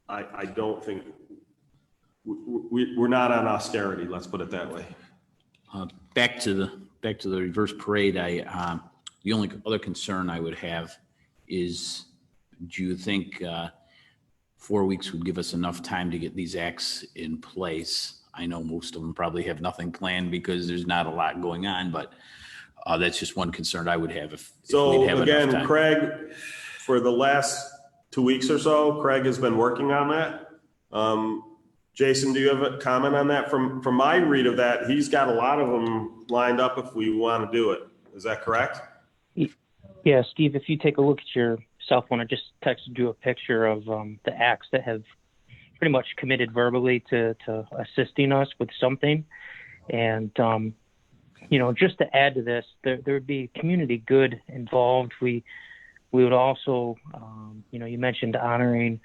Speaker 4: I don't think we're not on austerity. Let's put it that way.
Speaker 2: Back to the reverse parade. The only other concern I would have is, do you think 4 weeks would give us enough time to get these acts in place? I know most of them probably have nothing planned because there's not a lot going on, but that's just one concern I would have if we'd have enough time.
Speaker 4: Craig, for the last 2 weeks or so, Craig has been working on that. Jason, do you have a comment on that? From my read of that, he's got a lot of them lined up if we want to do it. Is that correct?
Speaker 17: Yeah, Steve, if you take a look at your cell phone, I just texted you a picture of the acts that have pretty much committed verbally to assisting us with something. And, just to add to this, there would be community good involved. We would also, you mentioned honoring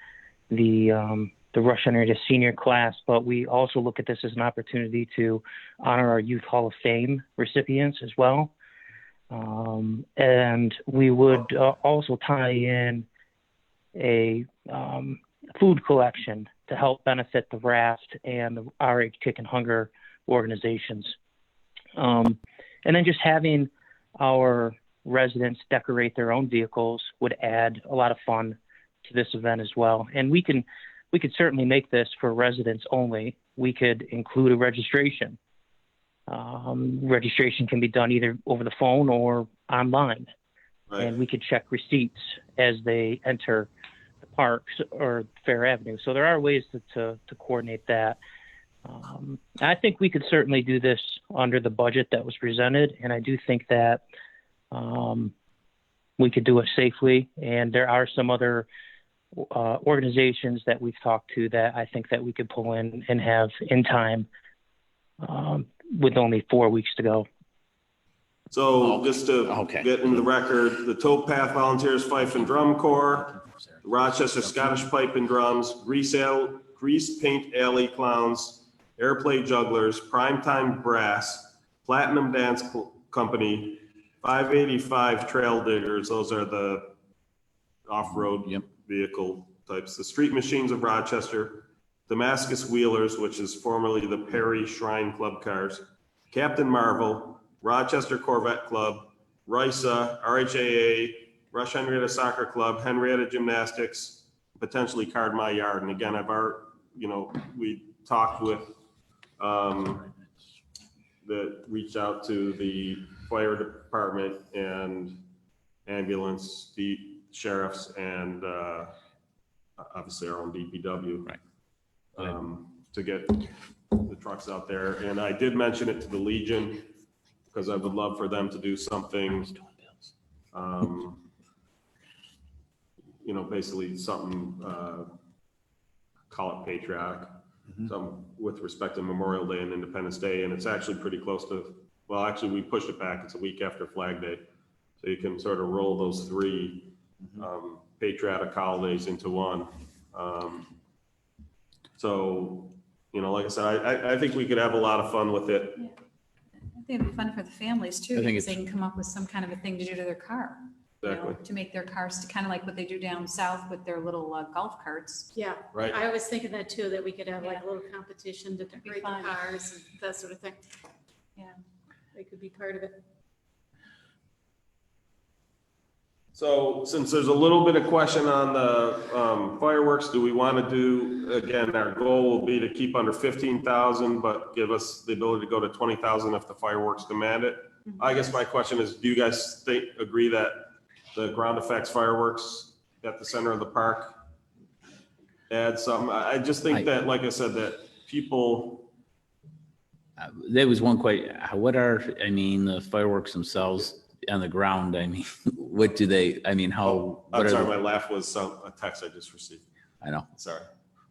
Speaker 17: the Rush Henrietta senior class, but we also look at this as an opportunity to honor our Youth Hall of Fame recipients as well. And we would also tie in a food collection to help benefit the Raft and the RH Chicken Hunger organizations. And then just having our residents decorate their own vehicles would add a lot of fun to this event as well. And we could certainly make this for residents only. We could include a registration. Registration can be done either over the phone or online. Right. And we could check receipts as they enter the parks or Fair Avenue. So there are ways to coordinate that. I think we could certainly do this under the budget that was presented. And I do think that we could do it safely. And there are some other organizations that we've talked to that I think that we could pull in and have in time with only 4 weeks to go.
Speaker 4: So just to get in the record, the Towpath Volunteers Fife and Drum Corps, the Rochester Scottish Pipe and Drums, Grease Paint Alley Clowns, Airplay Jugglers, Primetime Brass, Platinum Dance Company, 585 Trail Diggers, those are the off-road vehicle types, the Street Machines of Rochester, Damascus Wheelers, which is formerly the Perry Shrine Club Cars, Captain Marvel, Rochester Corvette Club, RISA, RHAA, Rush Henrietta Soccer Club, Henrietta Gymnastics, potentially Card My Yard. And again, we talked with reached out to the fire department and ambulance, the sheriffs, and obviously our own DPW. Right. To get the trucks out there. And I did mention it to the Legion because I would love for them to do something, basically something, call it patriotic, some with respect to Memorial Day and Independence Day. And it's actually pretty close to, well, actually we pushed it back. It's a week after Flag Day. So you can sort of roll those three patriotic holidays into one. So, like I said, I think we could have a lot of fun with it.
Speaker 12: Yeah. I think it'd be fun for the families too,
Speaker 2: I think
Speaker 12: because they can come up with some kind of a thing to do to their car. you know,
Speaker 4: Exactly.
Speaker 12: to make their cars, kind of like what they do down south with their little golf carts.
Speaker 1: Yeah.
Speaker 4: Right.
Speaker 1: I was thinking that too, that we could have like a little competition to decorate the
Speaker 12: fun.
Speaker 1: cars and that sort of thing.
Speaker 12: Yeah.
Speaker 1: They could be part of it.
Speaker 4: So since there's a little bit of question on the fireworks, do we want to do, again, our goal will be to keep under 15,000, but give us the ability to go to 20,000 if the fireworks demand it. I guess my question is, do you guys agree that the ground effects fireworks at the center of the park add something? I just think that, like I said, that people,
Speaker 2: There was one question, what are, I mean, the fireworks themselves on the ground, I mean, what do they, I mean, how? what
Speaker 4: I'm
Speaker 2: are
Speaker 4: sorry,
Speaker 2: they-
Speaker 4: my laugh was a text I just received.
Speaker 2: I know.
Speaker 4: Sorry.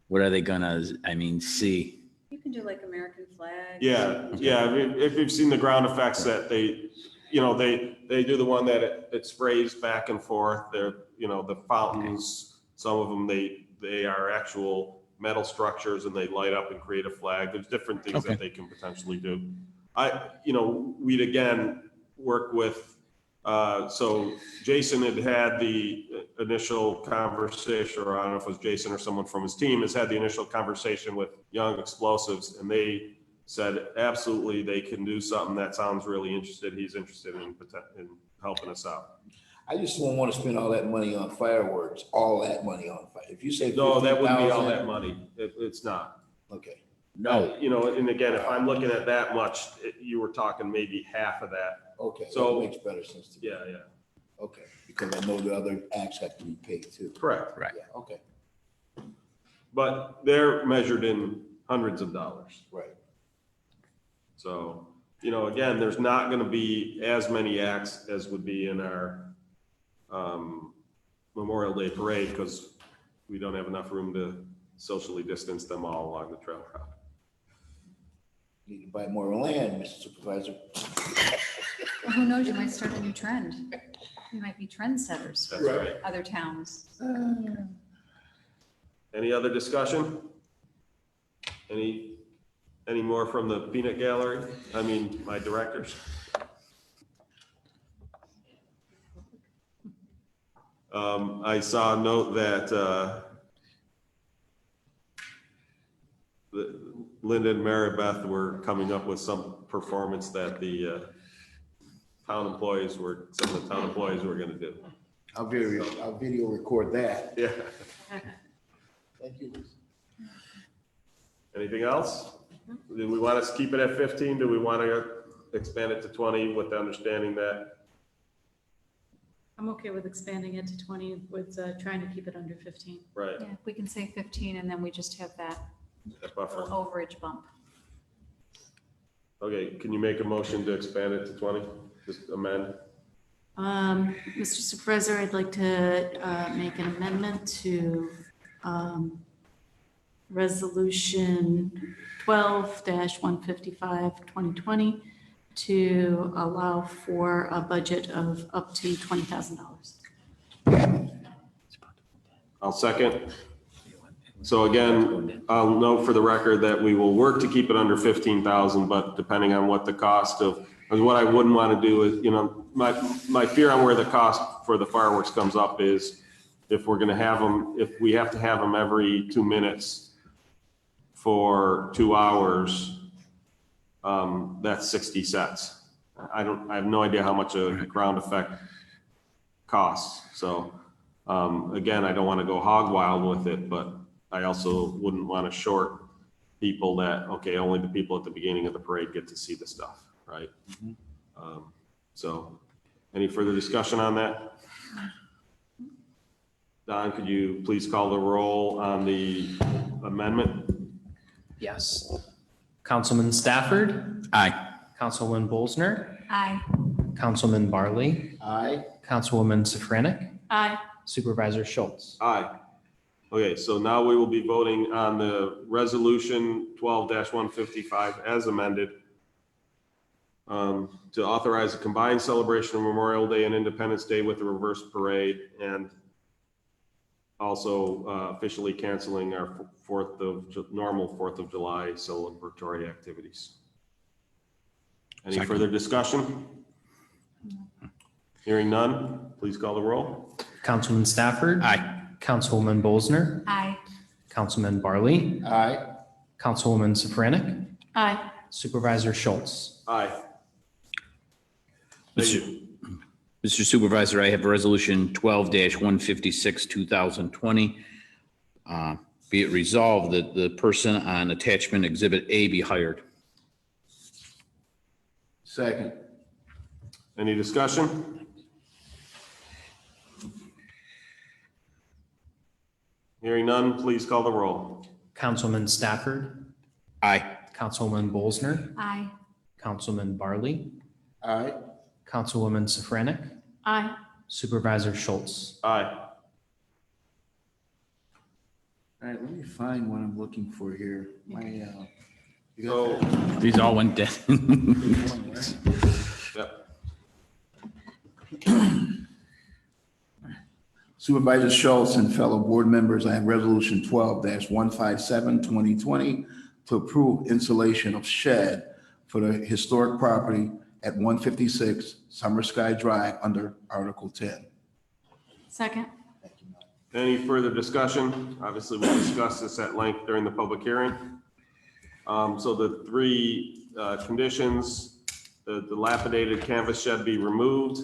Speaker 2: What are they gonna, I mean, see?
Speaker 12: You can do like American flags.
Speaker 4: Yeah, yeah, I mean, if you've seen the ground effects that they, you know, they do the one that it sprays back and forth, they're, you know, the fountains, some of them, they are actual metal structures and they light up and create a flag. There's different things
Speaker 2: Okay.
Speaker 4: that they can potentially do. You know, we'd again work with, so Jason had the initial conversation, or I don't know if it was Jason or someone from his team has had the initial conversation with Young Explosives, and they said, absolutely, they can do something that sounds really interested. He's interested in helping us out.
Speaker 6: I just don't want to spend all that money on fireworks, all that money on fire. If you say
Speaker 4: No, that wouldn't be all
Speaker 6: 15,000,
Speaker 4: that money. It's not.
Speaker 6: Okay.
Speaker 2: No.
Speaker 4: You know, and again, if I'm looking at that much, you were talking maybe half of that.
Speaker 6: Okay,
Speaker 4: So-
Speaker 6: that makes better sense to me.
Speaker 4: Yeah, yeah.
Speaker 6: Okay, because I know the other acts have to be paid too.
Speaker 4: Correct.
Speaker 2: Right.
Speaker 6: Yeah, okay,
Speaker 4: But they're measured in hundreds of dollars.
Speaker 6: right.
Speaker 4: So, you know, again, there's not going to be as many acts as would be in our Memorial Day parade because we don't have enough room to socially distance them all along the trail route.
Speaker 6: Need to buy more land, Mr. Supervisor.
Speaker 12: Well, who knows, you might start a new trend. You might be trendsetters
Speaker 4: That's
Speaker 12: for
Speaker 4: right.
Speaker 12: other towns.
Speaker 4: Any other discussion? Any more from the peanut gallery? I mean, my directors? I saw a note that Linda and Mary Beth were coming up with some performance that the some of the town employees were gonna do.
Speaker 6: I'll video record that.
Speaker 4: Yeah.
Speaker 6: Thank you.
Speaker 4: Anything else? Do we want us to keep it at 15? Do we want to expand it to 20 with the understanding that?
Speaker 1: I'm okay with expanding it to 20 with trying to keep it under 15.
Speaker 4: Right.
Speaker 12: Yeah, we can say 15 and then we just have that
Speaker 4: That buffer.
Speaker 12: little overage bump.
Speaker 4: Okay, can you make a motion to expand it to 20? Just amend?
Speaker 1: Mr. Supervisor, I'd like to make an amendment to Resolution 12-155, 2020, to allow for a budget of up to $20,000.
Speaker 4: I'll second. So again, I'll note for the record that we will work to keep it under 15,000, but depending on what the cost of, because what I wouldn't want to do is, you know, my fear on where the cost for the fireworks comes up is if we're going to have them, if we have to have them every 2 minutes for 2 hours, that's 60 cents. I have no idea how much a ground effect costs. So again, I don't want to go hog wild with it, but I also wouldn't want to short people that, okay, only the people at the beginning of the parade get to see the stuff, right? So any further discussion on that? Don, could you please call the roll on the amendment?
Speaker 10: Yes. Councilman Stafford,
Speaker 2: Aye.
Speaker 10: Councilman Bolsner,
Speaker 12: Aye.
Speaker 10: Councilman Barley,
Speaker 6: Aye.
Speaker 10: Councilwoman Safranek,
Speaker 1: Aye.
Speaker 10: Supervisor Schultz.
Speaker 4: Aye. Okay, so now we will be voting on the resolution 12-155 as amended to authorize a combined celebration of Memorial Day and Independence Day with a reverse parade and also officially canceling our normal 4th of July celebratory activities. Any
Speaker 2: Second.
Speaker 4: further discussion? Hearing none, please call the roll.
Speaker 10: Councilman Stafford.
Speaker 2: Aye.
Speaker 10: Councilwoman Bolzner.
Speaker 12: Aye.
Speaker 10: Councilman Barley.
Speaker 6: Aye.
Speaker 10: Councilwoman Safranek.
Speaker 1: Aye.
Speaker 10: Supervisor Schultz.
Speaker 4: Aye. Thank you.
Speaker 2: Mr. Supervisor, I have Resolution 12-156, 2020. Be it resolved that the person on attachment Exhibit A be hired.
Speaker 6: Second.
Speaker 4: Any discussion? Hearing none, please call the roll.
Speaker 10: Councilman Stafford.
Speaker 2: Aye.
Speaker 10: Councilwoman Bolzner.
Speaker 12: Aye.
Speaker 10: Councilman Barley.
Speaker 6: Aye.
Speaker 10: Councilwoman Safranek.
Speaker 1: Aye.
Speaker 10: Supervisor Schultz.
Speaker 4: Aye.
Speaker 6: All right, let me find what I'm looking for here. My, you got
Speaker 4: So,
Speaker 6: that?
Speaker 2: These all went dead.
Speaker 4: yep.
Speaker 6: Supervisor Schultz and fellow board members, I have Resolution 12-157, 2020 to approve installation of shed for the historic property at 156 Summer Sky Drive under Article 10.
Speaker 1: Second.
Speaker 4: Any further discussion? Obviously, we discussed this at length during the public hearing. So the three conditions, the dilapidated canvas shed be removed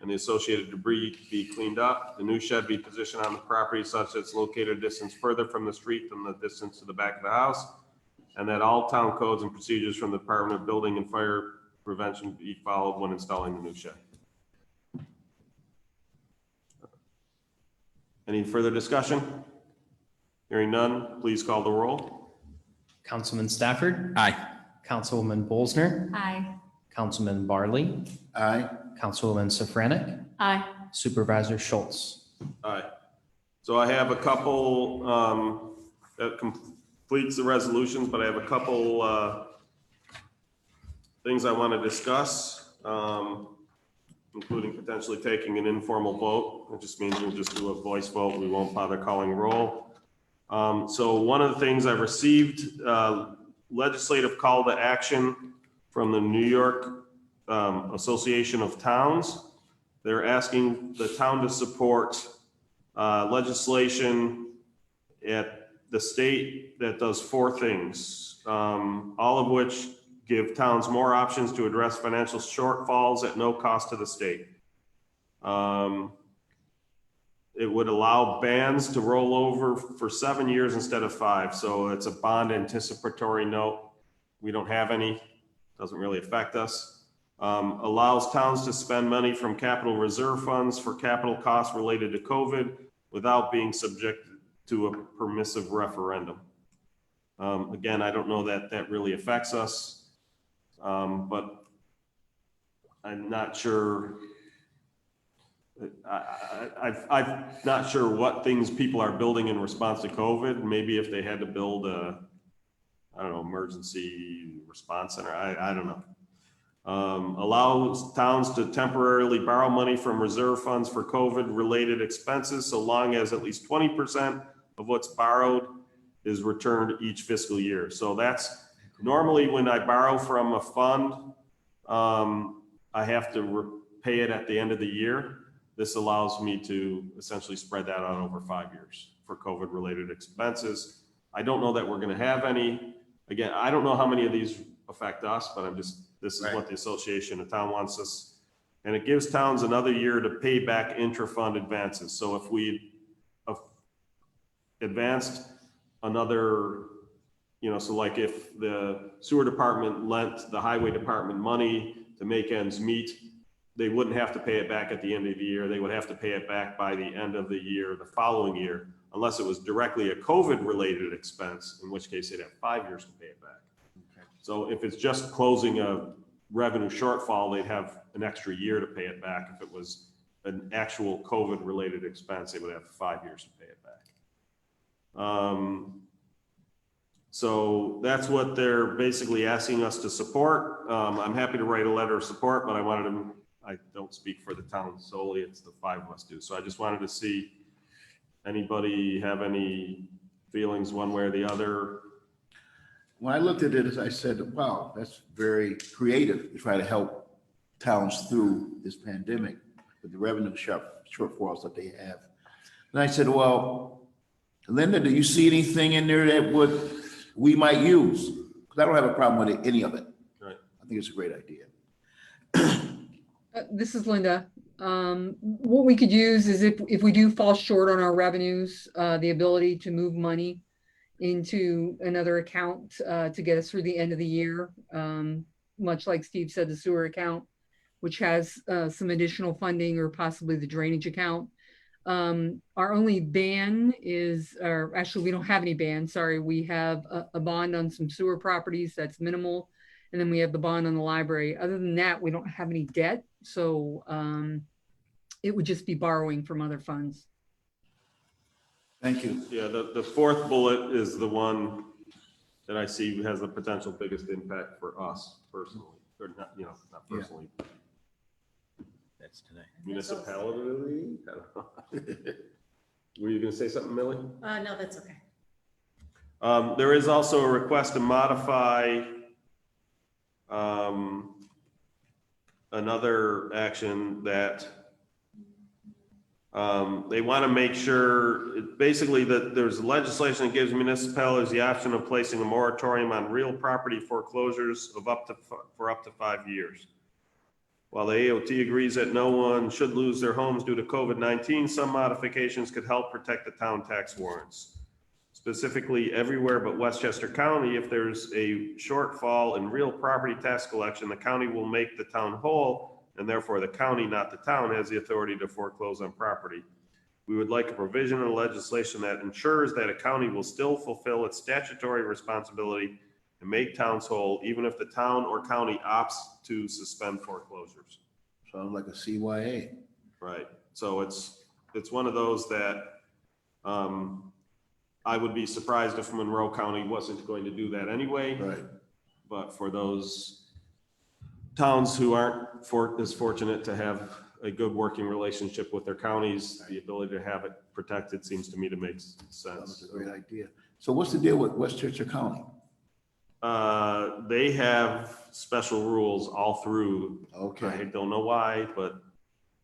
Speaker 4: and the associated debris be cleaned up. The new shed be positioned on the property such that it's located a distance further from the street than the distance to the back of the house, and that all town codes and procedures from the Department of Building and Fire Prevention be followed when installing the new shed. Any further discussion? Hearing none, please call the roll.
Speaker 10: Councilman Stafford.
Speaker 2: Aye.
Speaker 10: Councilwoman Bolzner.
Speaker 12: Aye.
Speaker 10: Councilman Barley.
Speaker 6: Aye.
Speaker 10: Councilwoman Safranek.
Speaker 1: Aye.
Speaker 10: Supervisor Schultz.
Speaker 4: Aye. So I have a couple that completes the resolutions, but I have a couple things I want to discuss, including potentially taking an informal vote. It just means we'll just do a voice vote. We won't bother calling roll. So one of the things I received legislative call to action from the New York Association of Towns. They're asking the town to support legislation at the state that does four things, all of which give towns more options to address financial shortfalls at no cost to the state. It would allow bans to roll over for 7 years instead of 5. So it's a bond anticipatory note. We don't have any, doesn't really affect us. Allows towns to spend money from capital reserve funds for capital costs related to COVID without being subject to a permissive referendum. Again, I don't know that that really affects us, but I'm not sure. I'm not sure what things people are building in response to COVID. Maybe if they had to build a, I don't know, emergency response center, I don't know. Allows towns to temporarily borrow money from reserve funds for COVID-related expenses, so long as at least 20% of what's borrowed is returned each fiscal year. So that's normally when I borrow from a fund, I have to pay it at the end of the year. This allows me to essentially spread that out over 5 years for COVID-related expenses. I don't know that we're going to have any. Again, I don't know how many of these affect us, but this is what the Association of Town wants us. And it gives towns another year to pay back intra-fund advances. So if we advanced another, so like if the sewer department lent the highway department money to make ends meet, they wouldn't have to pay it back at the end of the year. They would have to pay it back by the end of the year, the following year, unless it was directly a COVID-related expense, in which case they'd have 5 years to pay it back. So if it's just closing a revenue shortfall, they'd have an extra year to pay it back. If it was an actual COVID-related expense, they would have 5 years to pay it back. So that's what they're basically asking us to support. I'm happy to write a letter of support, but I don't speak for the town solely, it's the 5 of us do. So I just wanted to see anybody have any feelings one way or the other.
Speaker 6: When I looked at it, as I said, wow, that's very creative to try to help towns through this pandemic. with the revenue shortfalls that they have. And I said, well, Linda, do you see anything in there that we might use? Because I don't have a problem with any of it.
Speaker 4: Right.
Speaker 6: I think it's a great idea.
Speaker 16: This is Linda. What we could use is if we do fall short on our revenues, the ability to move money into another account to get us through the end of the year. Much like Steve said, the sewer account, which has some additional funding, or possibly the drainage account. Our only ban is, or actually we don't have any ban, sorry. We have a bond on some sewer properties that's minimal. And then we have the bond on the library. Other than that, we don't have any debt. So it would just be borrowing from other funds.
Speaker 6: Thank you.
Speaker 4: Yeah, the fourth bullet is the one that I see has the potential biggest impact for us personally, or not, not personally. Yeah.
Speaker 2: That's today.
Speaker 4: Municipality? I don't know. Were you gonna say something, Millie?
Speaker 1: No, that's okay.
Speaker 4: There is also a request to modify another action that they want to make sure, basically, that there's legislation that gives municipalities the option of placing a moratorium on real property foreclosures for up to 5 years. While the AOT agrees that no one should lose their homes due to COVID-19, some modifications could help protect the town tax warrants. Specifically, everywhere but Westchester County, if there's a shortfall in real property tax collection, the county will make the town whole, and therefore the county, not the town, has the authority to foreclose on property. We would like a provision in legislation that ensures that a county will still fulfill its statutory responsibility and make towns whole, even if the town or county opts to suspend foreclosures.
Speaker 6: Sounds like a CYA.
Speaker 4: Right. So it's one of those that I would be surprised if Monroe County wasn't going to do that anyway.
Speaker 6: Right.
Speaker 4: But for those towns who aren't as fortunate to have a good working relationship with their counties, the ability to have it protected seems to me to make sense.
Speaker 6: That's a great idea. So what's the deal with Westchester County?
Speaker 4: They have special rules all through.
Speaker 6: Okay.
Speaker 4: I don't know why, but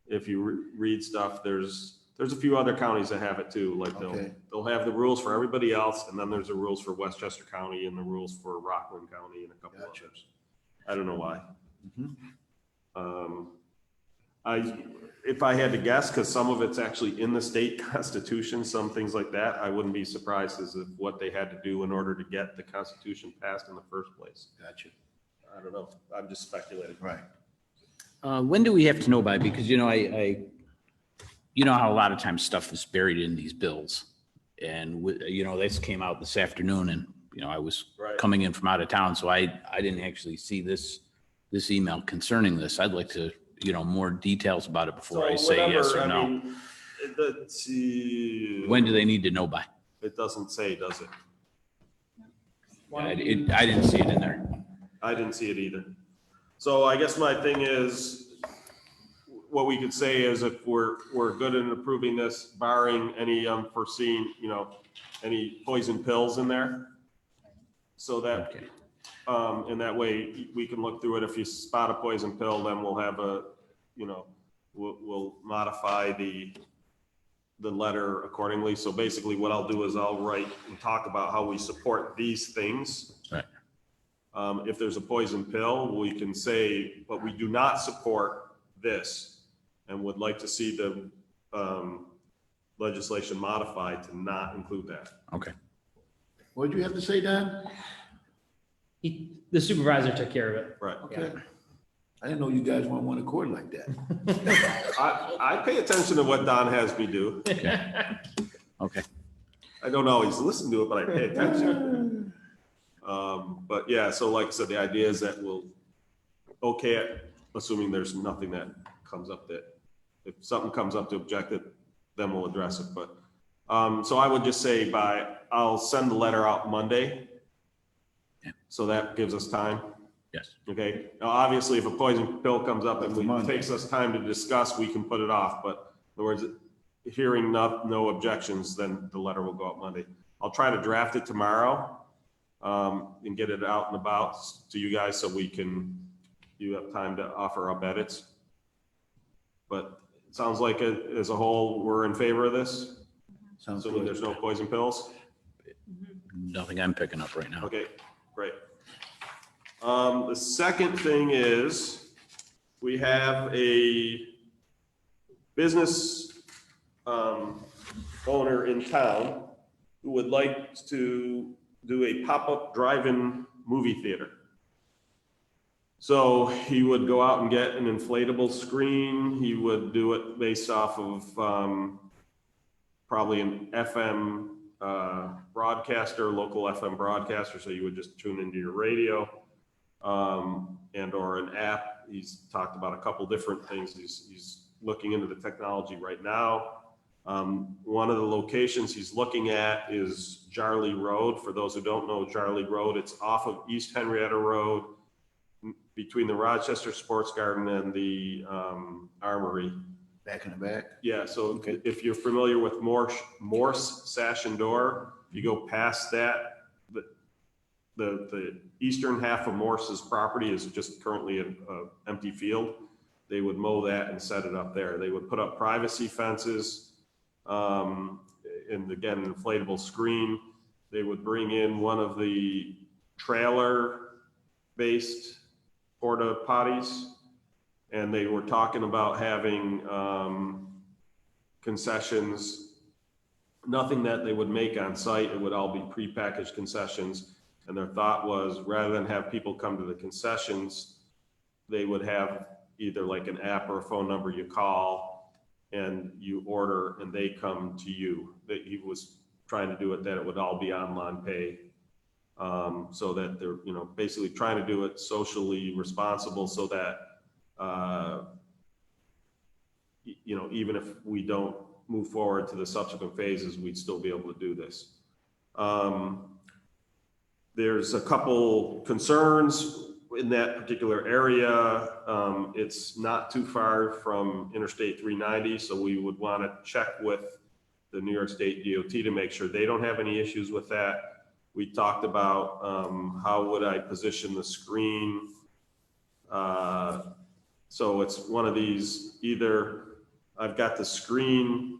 Speaker 4: if you read stuff, there's a few other counties that have it too. Like they'll have the rules for everybody else, and then there's the rules for Westchester County and the rules for Rockland County and a couple others. I don't know why. If I had to guess, because some of it's actually in the state constitution, some things like that, I wouldn't be surprised as if what they had to do in order to get the constitution passed in the first place.
Speaker 6: Gotcha.
Speaker 4: I don't know. I'm just speculating.
Speaker 6: Right.
Speaker 2: When do we have to know by? Because, you know how a lot of times stuff is buried in these bills. And, this came out this afternoon, and, I was coming in from out of town, so I didn't actually see this email concerning this. I'd like to, more details about it before I say yes or no. When do they need to know by?
Speaker 4: It doesn't say, does it?
Speaker 2: I didn't see it in there.
Speaker 4: I didn't see it either. So I guess my thing is, what we could say is if we're good in approving this, barring any unforeseen, any poison pills in there. So that, in that way we can look through it. If you spot a poison pill, then we'll have we'll modify the letter accordingly. So basically what I'll do is I'll write and talk about how we support these things.
Speaker 2: Right.
Speaker 4: If there's a poison pill, we can say, but we do not support this and would like to see the legislation modified to not include that.
Speaker 2: Okay.
Speaker 6: What did you have to say, Don?
Speaker 10: The supervisor took care of it.
Speaker 4: Right.
Speaker 6: Okay. I didn't know you guys were on one accord like that.
Speaker 4: I pay attention to what Don has me do.
Speaker 2: Okay.
Speaker 4: I don't always listen to it, but I pay attention. But yeah, so like I said, the idea is that we'll okay it, assuming there's nothing that comes up that, if something comes up to object it, then we'll address it. But so I would just say I'll send the letter out Monday.
Speaker 2: Yeah.
Speaker 4: So that gives us time.
Speaker 2: Yes.
Speaker 4: Okay. Now, obviously, if a poison pill comes up and it takes us time to discuss, we can put it off. But in other words, hearing no objections, then the letter will go out Monday. I'll try to draft it tomorrow and get it out and about to you guys so you have time to offer up edits. But sounds like as a whole, we're in favor of this.
Speaker 6: Sounds
Speaker 4: Assuming
Speaker 6: good.
Speaker 4: there's no poison pills.
Speaker 2: Nothing I'm picking up right now.
Speaker 4: Okay, great. The second thing is we have a business owner in town who would like to do a pop-up drive-in movie theater. So he would go out and get an inflatable screen. He would do it based off of probably an FM broadcaster, local FM broadcaster. So you would just tune into your radio and or an app. He's talked about a couple different things. He's looking into the technology right now. One of the locations he's looking at is Jarley Road. For those who don't know Jarley Road, it's off of East Henrietta Road between the Rochester Sports Garden and the Armory.
Speaker 6: Back in the back?
Speaker 4: Yeah, so if you're familiar with Morse Sash and Door, you go past that, the eastern half of Morse's property is just currently an empty field. They would mow that and set it up there. They would put up privacy fences, and again, an inflatable screen. They would bring in one of the trailer-based porta potties, and they were talking about having concessions, nothing that they would make on site. It would all be prepackaged concessions. And their thought was, rather than have people come to the concessions, they would have either like an app or a phone number you call and you order and they come to you. That he was trying to do it that it would all be online pay, so that they're, you know, basically trying to do it socially responsible, so that you know, even if we don't move forward to the subsequent phases, we'd still be able to do this. There's a couple concerns in that particular area. It's not too far from Interstate 390, so we would want to check with the New York State DOT to make sure they don't have any issues with that. We talked about how would I position the screen. So it's one of these, either I've got the screen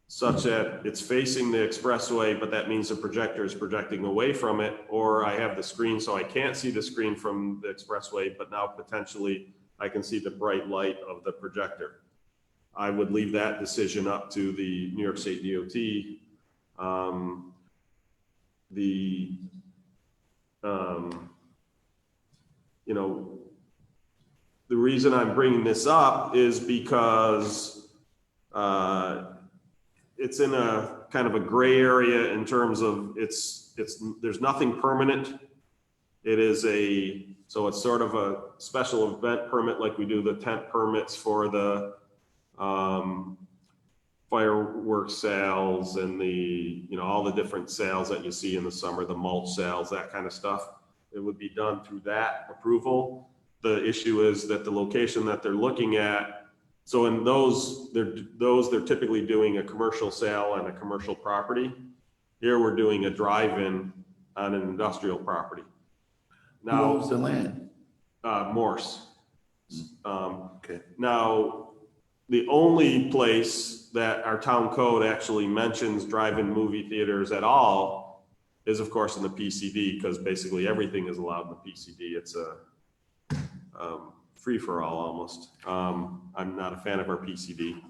Speaker 4: such that it's facing the expressway, but that means the projector is projecting away from it, or I have the screen so I can't see the screen from the expressway, but now potentially I can see the bright light of the projector. I would leave that decision up to the New York State DOT. You know, the reason I'm bringing this up is because it's in a kind of a gray area in terms of there's nothing permanent. It is so it's sort of a special event permit, like we do the tent permits for the fireworks sales and the, you know, all the different sales that you see in the summer, the mulch sales, that kind of stuff. It would be done through that approval. The issue is that the location that they're looking at, so in those they're typically doing a commercial sale on a commercial property. Here we're doing a drive-in on an industrial property. Now,
Speaker 6: Who owns the land?
Speaker 4: Morse.
Speaker 6: Okay.
Speaker 4: Now, the only place that our town code actually mentions drive-in movie theaters at all is, of course, in the PCD, because basically everything is allowed in the PCD. It's a free-for-all almost. I'm not a fan of our PCD,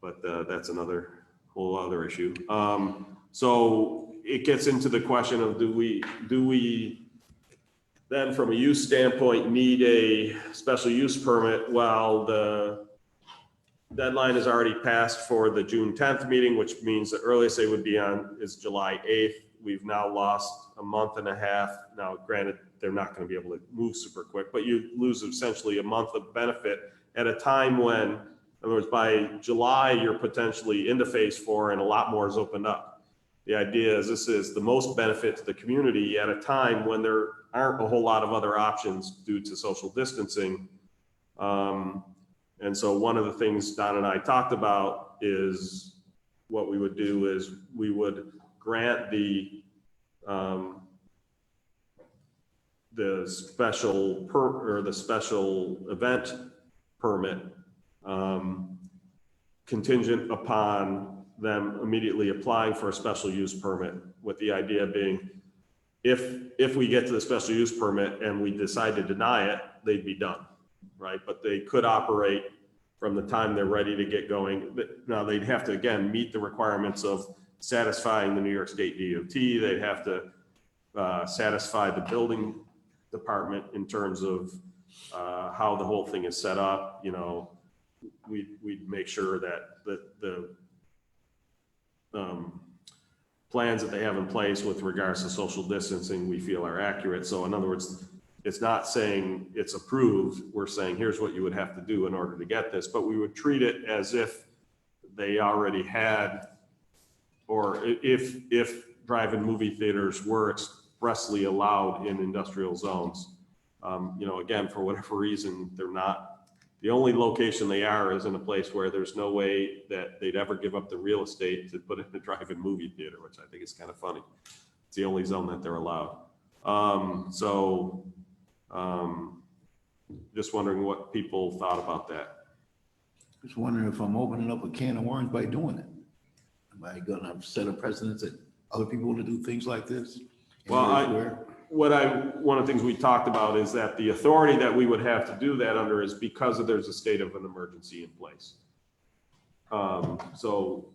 Speaker 4: but that's another whole other issue. So it gets into the question of do we then, from a use standpoint, need a special use permit? Well, the deadline is already passed for the June 10th meeting, which means the earliest they would be on is July 8th. We've now lost a month and a half. Now, granted, they're not going to be able to move super quick, but you lose essentially a month of benefit at a time when, in other words, by July, you're potentially into phase 4 and a lot more is opened up. The idea is this is the most benefit to the community at a time when there aren't a whole lot of other options due to social distancing. And so one of the things Don and I talked about is what we would do is we would grant the special event permit contingent upon them immediately applying for a special use permit, with the idea being, if we get to the special use permit and we decide to deny it, they'd be done, right? But they could operate from the time they're ready to get going. Now, they'd have to, again, meet the requirements of satisfying the New York State DOT. They'd have to satisfy the building department in terms of how the whole thing is set up. You know, we'd make sure that the plans that they have in place with regards to social distancing, we feel are accurate. So in other words, it's not saying it's approved. We're saying, here's what you would have to do in order to get this, but we would treat it as if they already had, or if drive-in movie theaters were expressly allowed in industrial zones. You know, again, for whatever reason, they're not. The only location they are is in a place where there's no way that they'd ever give up the real estate to put in a drive-in movie theater, which I think is kind of funny. It's the only zone that they're allowed. Just wondering what people thought about that.
Speaker 6: Just wondering if I'm opening up a can of worms by doing it. Am I gonna set a precedent that other people to do things like this?
Speaker 4: Well, one of the things we talked about is that the authority that we would have to do that under is because there's a state of an emergency in place. So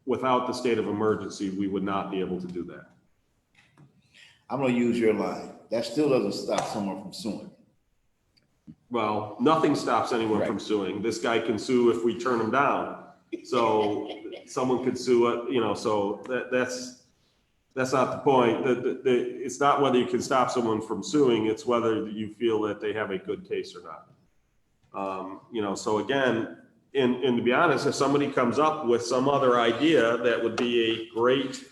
Speaker 4: without the state of emergency, we would not be able to do that.
Speaker 6: I'm gonna use your line. That still doesn't stop someone from suing.
Speaker 4: Well, nothing stops anyone from suing. This guy can sue if we turn him down. So someone could sue it, you know, so that's not the point. It's not whether you can stop someone from suing, it's whether you feel that they have a good case or not. You know, so again, and to be honest, if somebody comes up with some other idea that would be a great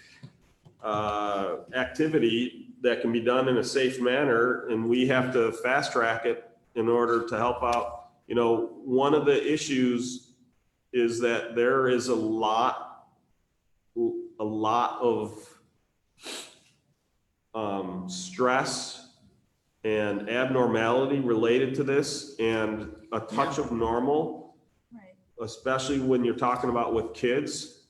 Speaker 4: activity that can be done in a safe manner, and we have to fast track it in order to help out, you know, one of the issues is that there is a lot of stress and abnormality related to this, and a touch of normal, especially when you're talking about with kids,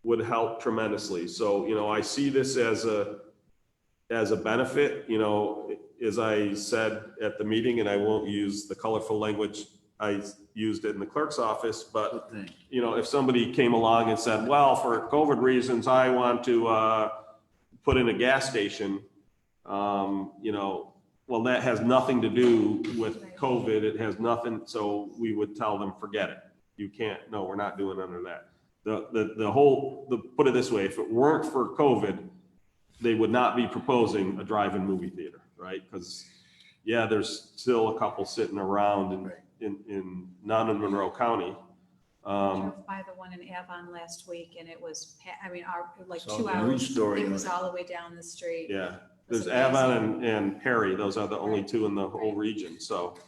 Speaker 4: would help tremendously. So, you know, I see this as a benefit, you know, as I said at the meeting, and I won't use the colorful language I used it in the clerk's office, but, you know, if somebody came along and said, well, for COVID reasons, I want to put in a gas station, you know, well, that has nothing to do with COVID. It has nothing. So we would tell them, forget it. You can't, no, we're not doing under that. Put it this way, if it weren't for COVID, they would not be proposing a drive-in movie theater, right? Because, yeah, there's still a couple sitting around not in Monroe County.
Speaker 12: I drove by the one in Avon last week, and it was, like
Speaker 6: Saw
Speaker 12: 2
Speaker 6: the
Speaker 12: hours.
Speaker 6: news story
Speaker 12: It
Speaker 6: on
Speaker 12: was
Speaker 6: it.
Speaker 12: all the way down the street.
Speaker 4: Yeah,
Speaker 12: It was
Speaker 4: there's Avon
Speaker 12: amazing.
Speaker 4: and Perry. Those are the only two in the whole region, so.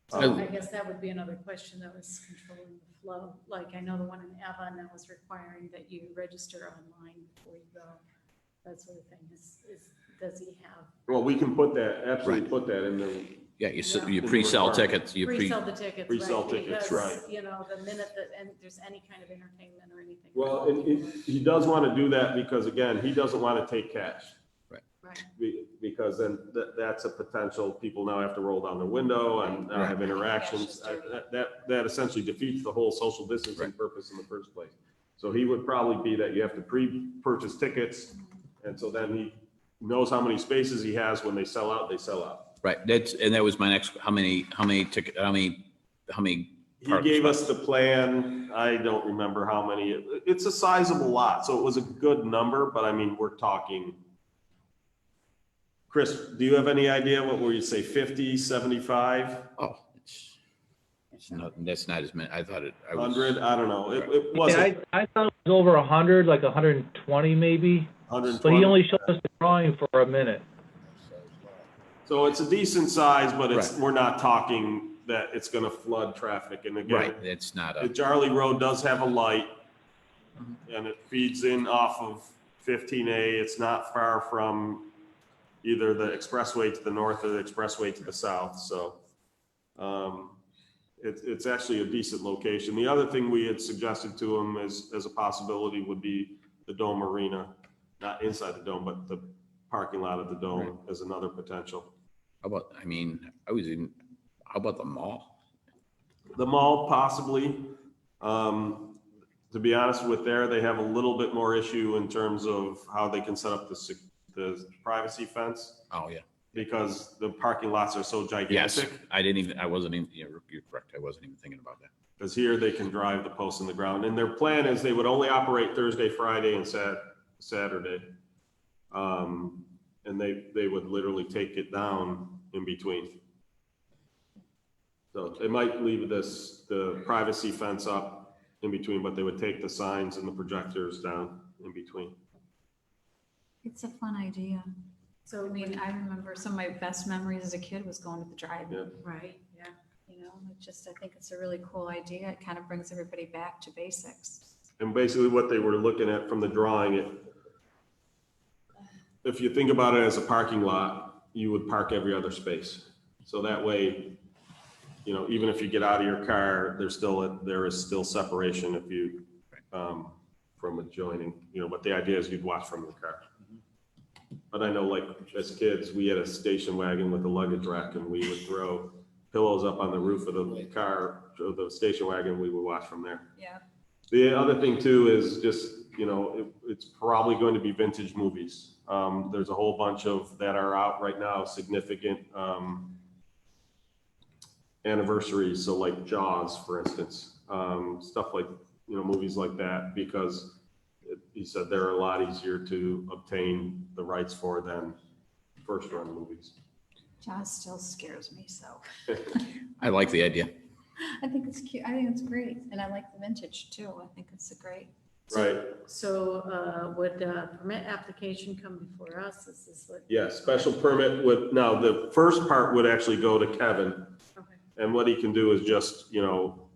Speaker 1: So I guess that would be another question that was controlling the flow. Like, I know the one in Avon that was requiring that you register online before you go. That sort of thing does he have?
Speaker 4: Well, we can put that, absolutely put that in the.
Speaker 2: Yeah, you pre-sell tickets.
Speaker 1: Pre-sell the tickets,
Speaker 4: Pre-sell
Speaker 1: right?
Speaker 4: tickets,
Speaker 1: Because,
Speaker 4: right.
Speaker 1: You know, the minute that, and there's any kind of entertainment or anything.
Speaker 4: Well, he does want to do that because, again, he doesn't want to take cash.
Speaker 1: Right.
Speaker 4: Because then that's a potential, people now have to roll down their window and have interactions. That essentially defeats the whole social distancing purpose in the first place. So he would probably be that you have to pre-purchase tickets. And so then he knows how many spaces he has. When they sell out, they sell out.
Speaker 2: Right. That was my next, how many
Speaker 4: He gave us the plan. I don't remember how many. It's a sizable lot, so it was a good number, but I mean, we're talking. Chris, do you have any idea what were you say, 50, 75?
Speaker 2: Oh, it's not, that's not as many. I thought it.
Speaker 4: 100? I don't know. It wasn't.
Speaker 15: I thought it was over 100, like 120 maybe.
Speaker 4: 120.
Speaker 15: But he only showed us the drawing for a minute.
Speaker 4: So it's a decent size, but we're not talking that it's going to flood traffic. And again,
Speaker 2: it's not
Speaker 4: the Jarley Road does have a light, and it feeds in off of 15A. It's not far from either the expressway to the north or the expressway to the south. So, it's actually a decent location. The other thing we had suggested to him as a possibility would be the Dome Arena, not inside the Dome, but the parking lot of the Dome as another potential.
Speaker 2: How about, I mean, how about the mall?
Speaker 4: The mall possibly. To be honest with they have a little bit more issue in terms of how they can set up the privacy fence.
Speaker 2: Oh, yeah.
Speaker 4: Because the parking lots are so gigantic.
Speaker 2: Yes, I wasn't even, you're correct. I wasn't even thinking about that.
Speaker 4: Because here they can drive the posts in the ground. And their plan is they would only operate Thursday, Friday, and Saturday. And they would literally take it down in between. So they might leave the privacy fence up in between, but they would take the signs and the projectors down in between.
Speaker 12: It's a fun idea. So, I mean, I remember some of my best memories as a kid was going to the drive-in.
Speaker 4: Yeah.
Speaker 1: Right, yeah.
Speaker 12: You know, I think it's a really cool idea. It kind of brings everybody back to basics.
Speaker 4: And basically what they were looking at from the drawing, if you think about it as a parking lot, you would park every other space. So that way, you know, even if you get out of your car, there is still separation if you, from adjoining, you know, but the idea is you'd watch from your car. But I know, like, as kids, we had a station wagon with a luggage rack, and we would throw pillows up on the roof of the car, or the station wagon, we would watch from there.
Speaker 12: Yeah.
Speaker 4: The other thing too is just, you know, it's probably going to be vintage movies. There's a whole bunch of that are out right now, significant anniversaries. So like Jaws, for instance, stuff like, you know, movies like that, because he said they're a lot easier to obtain the rights for than first run movies.
Speaker 12: Jaws still scares me, so.
Speaker 2: I like the idea.
Speaker 12: I think it's cute. I think it's great. And I like the vintage too. I think it's a great.
Speaker 4: Right.
Speaker 1: So would a permit application come before us? Is this what?
Speaker 4: Yeah, special permit would, now the first part would actually go to Kevin.
Speaker 1: Okay.
Speaker 4: And what he can do is just, you know,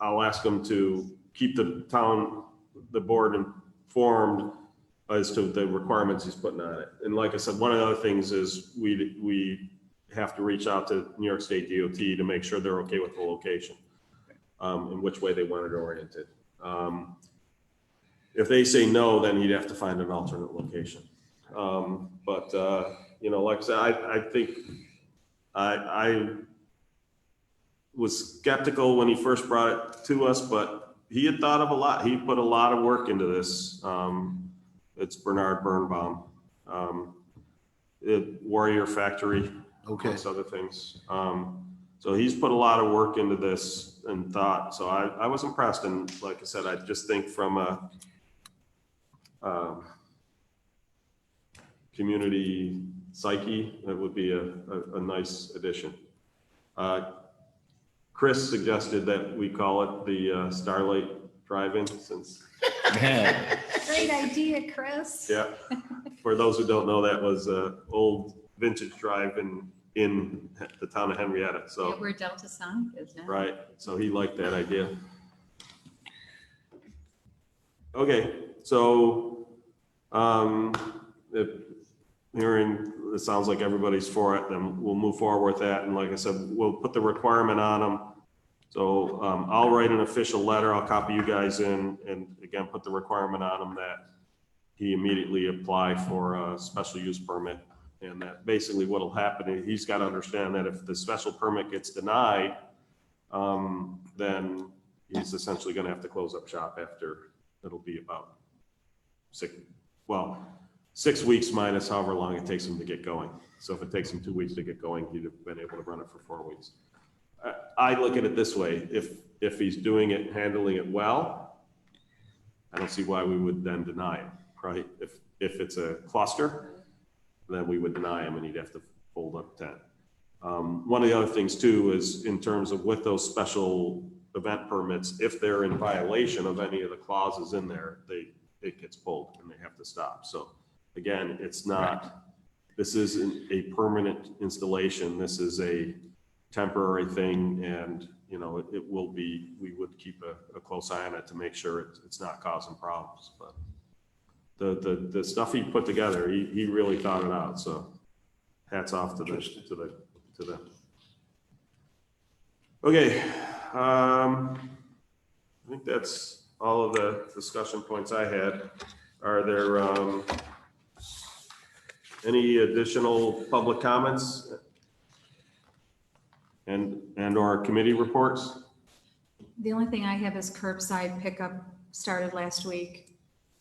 Speaker 4: I'll ask him to keep the board informed as to the requirements he's putting on it. And like I said, one of the other things is we have to reach out to New York State DOT to make sure they're okay with the location, and which way they want it oriented. If they say no, then he'd have to find an alternate location. You know, like I said, I think I was skeptical when he first brought it to us, but he had thought of a lot. He put a lot of work into this. It's Bernard Birnbaum, Warrior Factory, amongst other things. So he's put a lot of work into this and thought. So I was impressed. And like I said, I just think from a community psyche, that would be a nice addition. Chris suggested that we call it the Starlight Drive-In, since.
Speaker 12: Great idea, Chris.
Speaker 4: Yeah. For those who don't know, that was an old vintage drive-in in the town of Henrietta. So
Speaker 12: Yeah, where Delta Sonic is now.
Speaker 4: right. So he liked that idea. Okay. So if hearing it sounds like everybody's for it, then we'll move forward with that. And like I said, we'll put the requirement on them. So I'll write an official letter. I'll copy you guys in, and again, put the requirement on him that he immediately apply for a special use permit. And that basically what'll happen is he's got to understand that if the special permit gets denied, then he's essentially going to have to close up shop after, it'll be about 6 weeks minus however long it takes him to get going. So if it takes him 2 weeks to get going, he'd have been able to run it for 4 weeks. I look at it this way: if he's doing it, handling it well, I don't see why we would then deny him, right? If it's a cluster, then we would deny him and he'd have to fold up tent. One of the other things too is in terms of with those special event permits, if they're in violation of any of the clauses in there, it gets pulled and they have to stop. So again, this isn't a permanent installation. This is a temporary thing, and you know we would keep a close eye on it to make sure it's not causing problems. But the stuff he put together, he really thought it out. So hats off to them. Okay, I think that's all of the discussion points I had. Are there any additional public comments and/or committee reports?
Speaker 12: The only thing I have is curbside pickup started last week.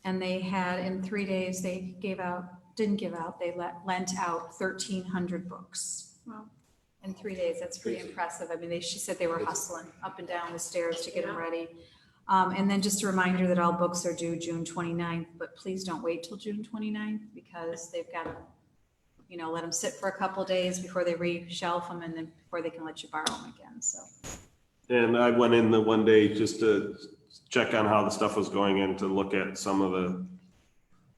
Speaker 12: And they had, in 3 days, they lent out 1,300 books. Wow. In 3 days, that's pretty impressive. I mean, she said they were hustling up and down the stairs to get them ready. And then just a reminder that all books are due June 29th, but please don't wait till June 29th because they've got to, let them sit for a couple of days before they reshelf them and then before they can let you borrow them again, so.
Speaker 4: And I went in the one day just to check on how the stuff was going and to look at some of the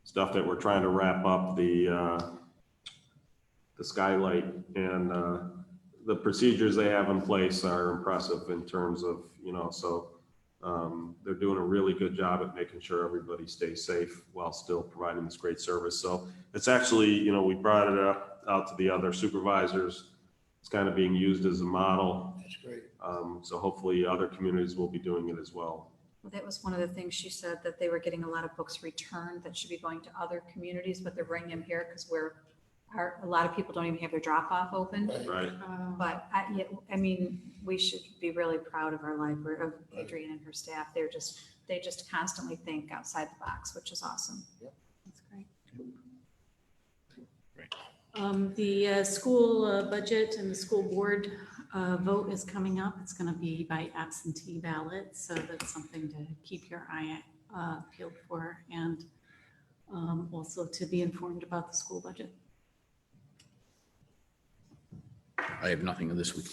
Speaker 4: stuff that we're trying to wrap up, the skylight, and the procedures they have in place are impressive in terms of, they're doing a really good job at making sure everybody stays safe while still providing this great service. So it's actually, we brought it out to the other supervisors. It's kind of being used as a model.
Speaker 6: That's great.
Speaker 4: So hopefully other communities will be doing it as well.
Speaker 12: Well, that was one of the things she said, that they were getting a lot of books returned that should be going to other communities, but they're bringing them here because a lot of people don't even have their drop-off open.
Speaker 4: Right.
Speaker 12: But I mean, we should be really proud of our library, of Adrienne and her staff. They just constantly think outside the box, which is awesome.
Speaker 6: Yep.
Speaker 12: That's great.
Speaker 1: The school budget and the school board vote is coming up. It's going to be by absentee ballot, so that's something to keep your eye peeled for, and also to be informed about the school budget.
Speaker 2: I have nothing this week.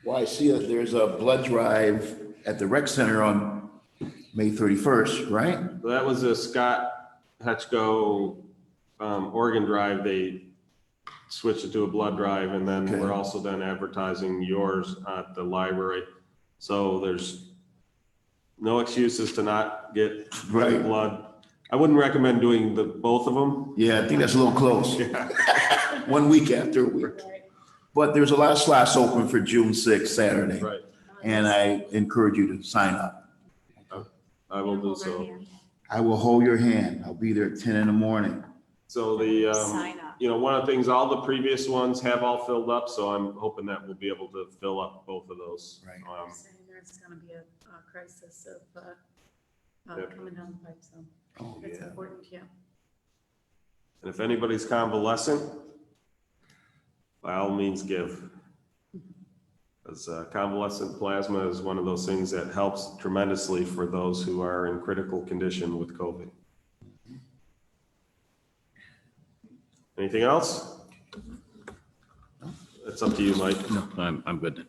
Speaker 6: Well, I see that there's a blood drive at the rec center on May 31st, right?
Speaker 4: So that was a Scott Hetchko organ drive. They switched it to a blood drive, and then we're also then advertising yours at the library. So there's no excuses to not get blood. I wouldn't recommend doing both of them.
Speaker 6: Yeah, I think that's a little close.
Speaker 4: Yeah.
Speaker 6: 1 week after a week. But there's a lot of slots open for June 6th, Saturday.
Speaker 4: Right.
Speaker 6: And I encourage you to sign up.
Speaker 4: I will do so.
Speaker 6: I will hold your hand. I'll be there at 10 in the morning.
Speaker 4: So the,
Speaker 12: Sign up.
Speaker 4: one of the things, all the previous ones have all filled up, so I'm hoping that we'll be able to fill up both of those.
Speaker 6: Right.
Speaker 1: Saying there's going to be a crisis of
Speaker 4: Yep.
Speaker 1: coming down the pipe, so
Speaker 6: Oh,
Speaker 1: it's
Speaker 6: yeah.
Speaker 1: important, yeah.
Speaker 4: And if anybody's convalescent, by all means give. Because convalescent plasma is one of those things that helps tremendously for those who are in critical condition with COVID. Anything else? It's up to you, Mike.
Speaker 2: No, I'm good.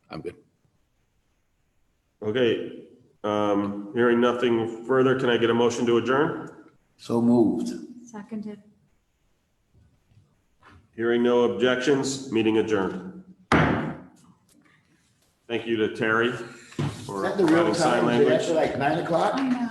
Speaker 2: I'm good.
Speaker 4: Okay, hearing nothing further, can I get a motion to adjourn?
Speaker 6: So moved.
Speaker 12: Seconded.
Speaker 4: Hearing no objections, meeting adjourned. Thank you to Terry for
Speaker 6: Is that the real
Speaker 4: providing sign
Speaker 6: time? Is it
Speaker 4: language.
Speaker 6: actually like 9 o'clock?
Speaker 12: I know.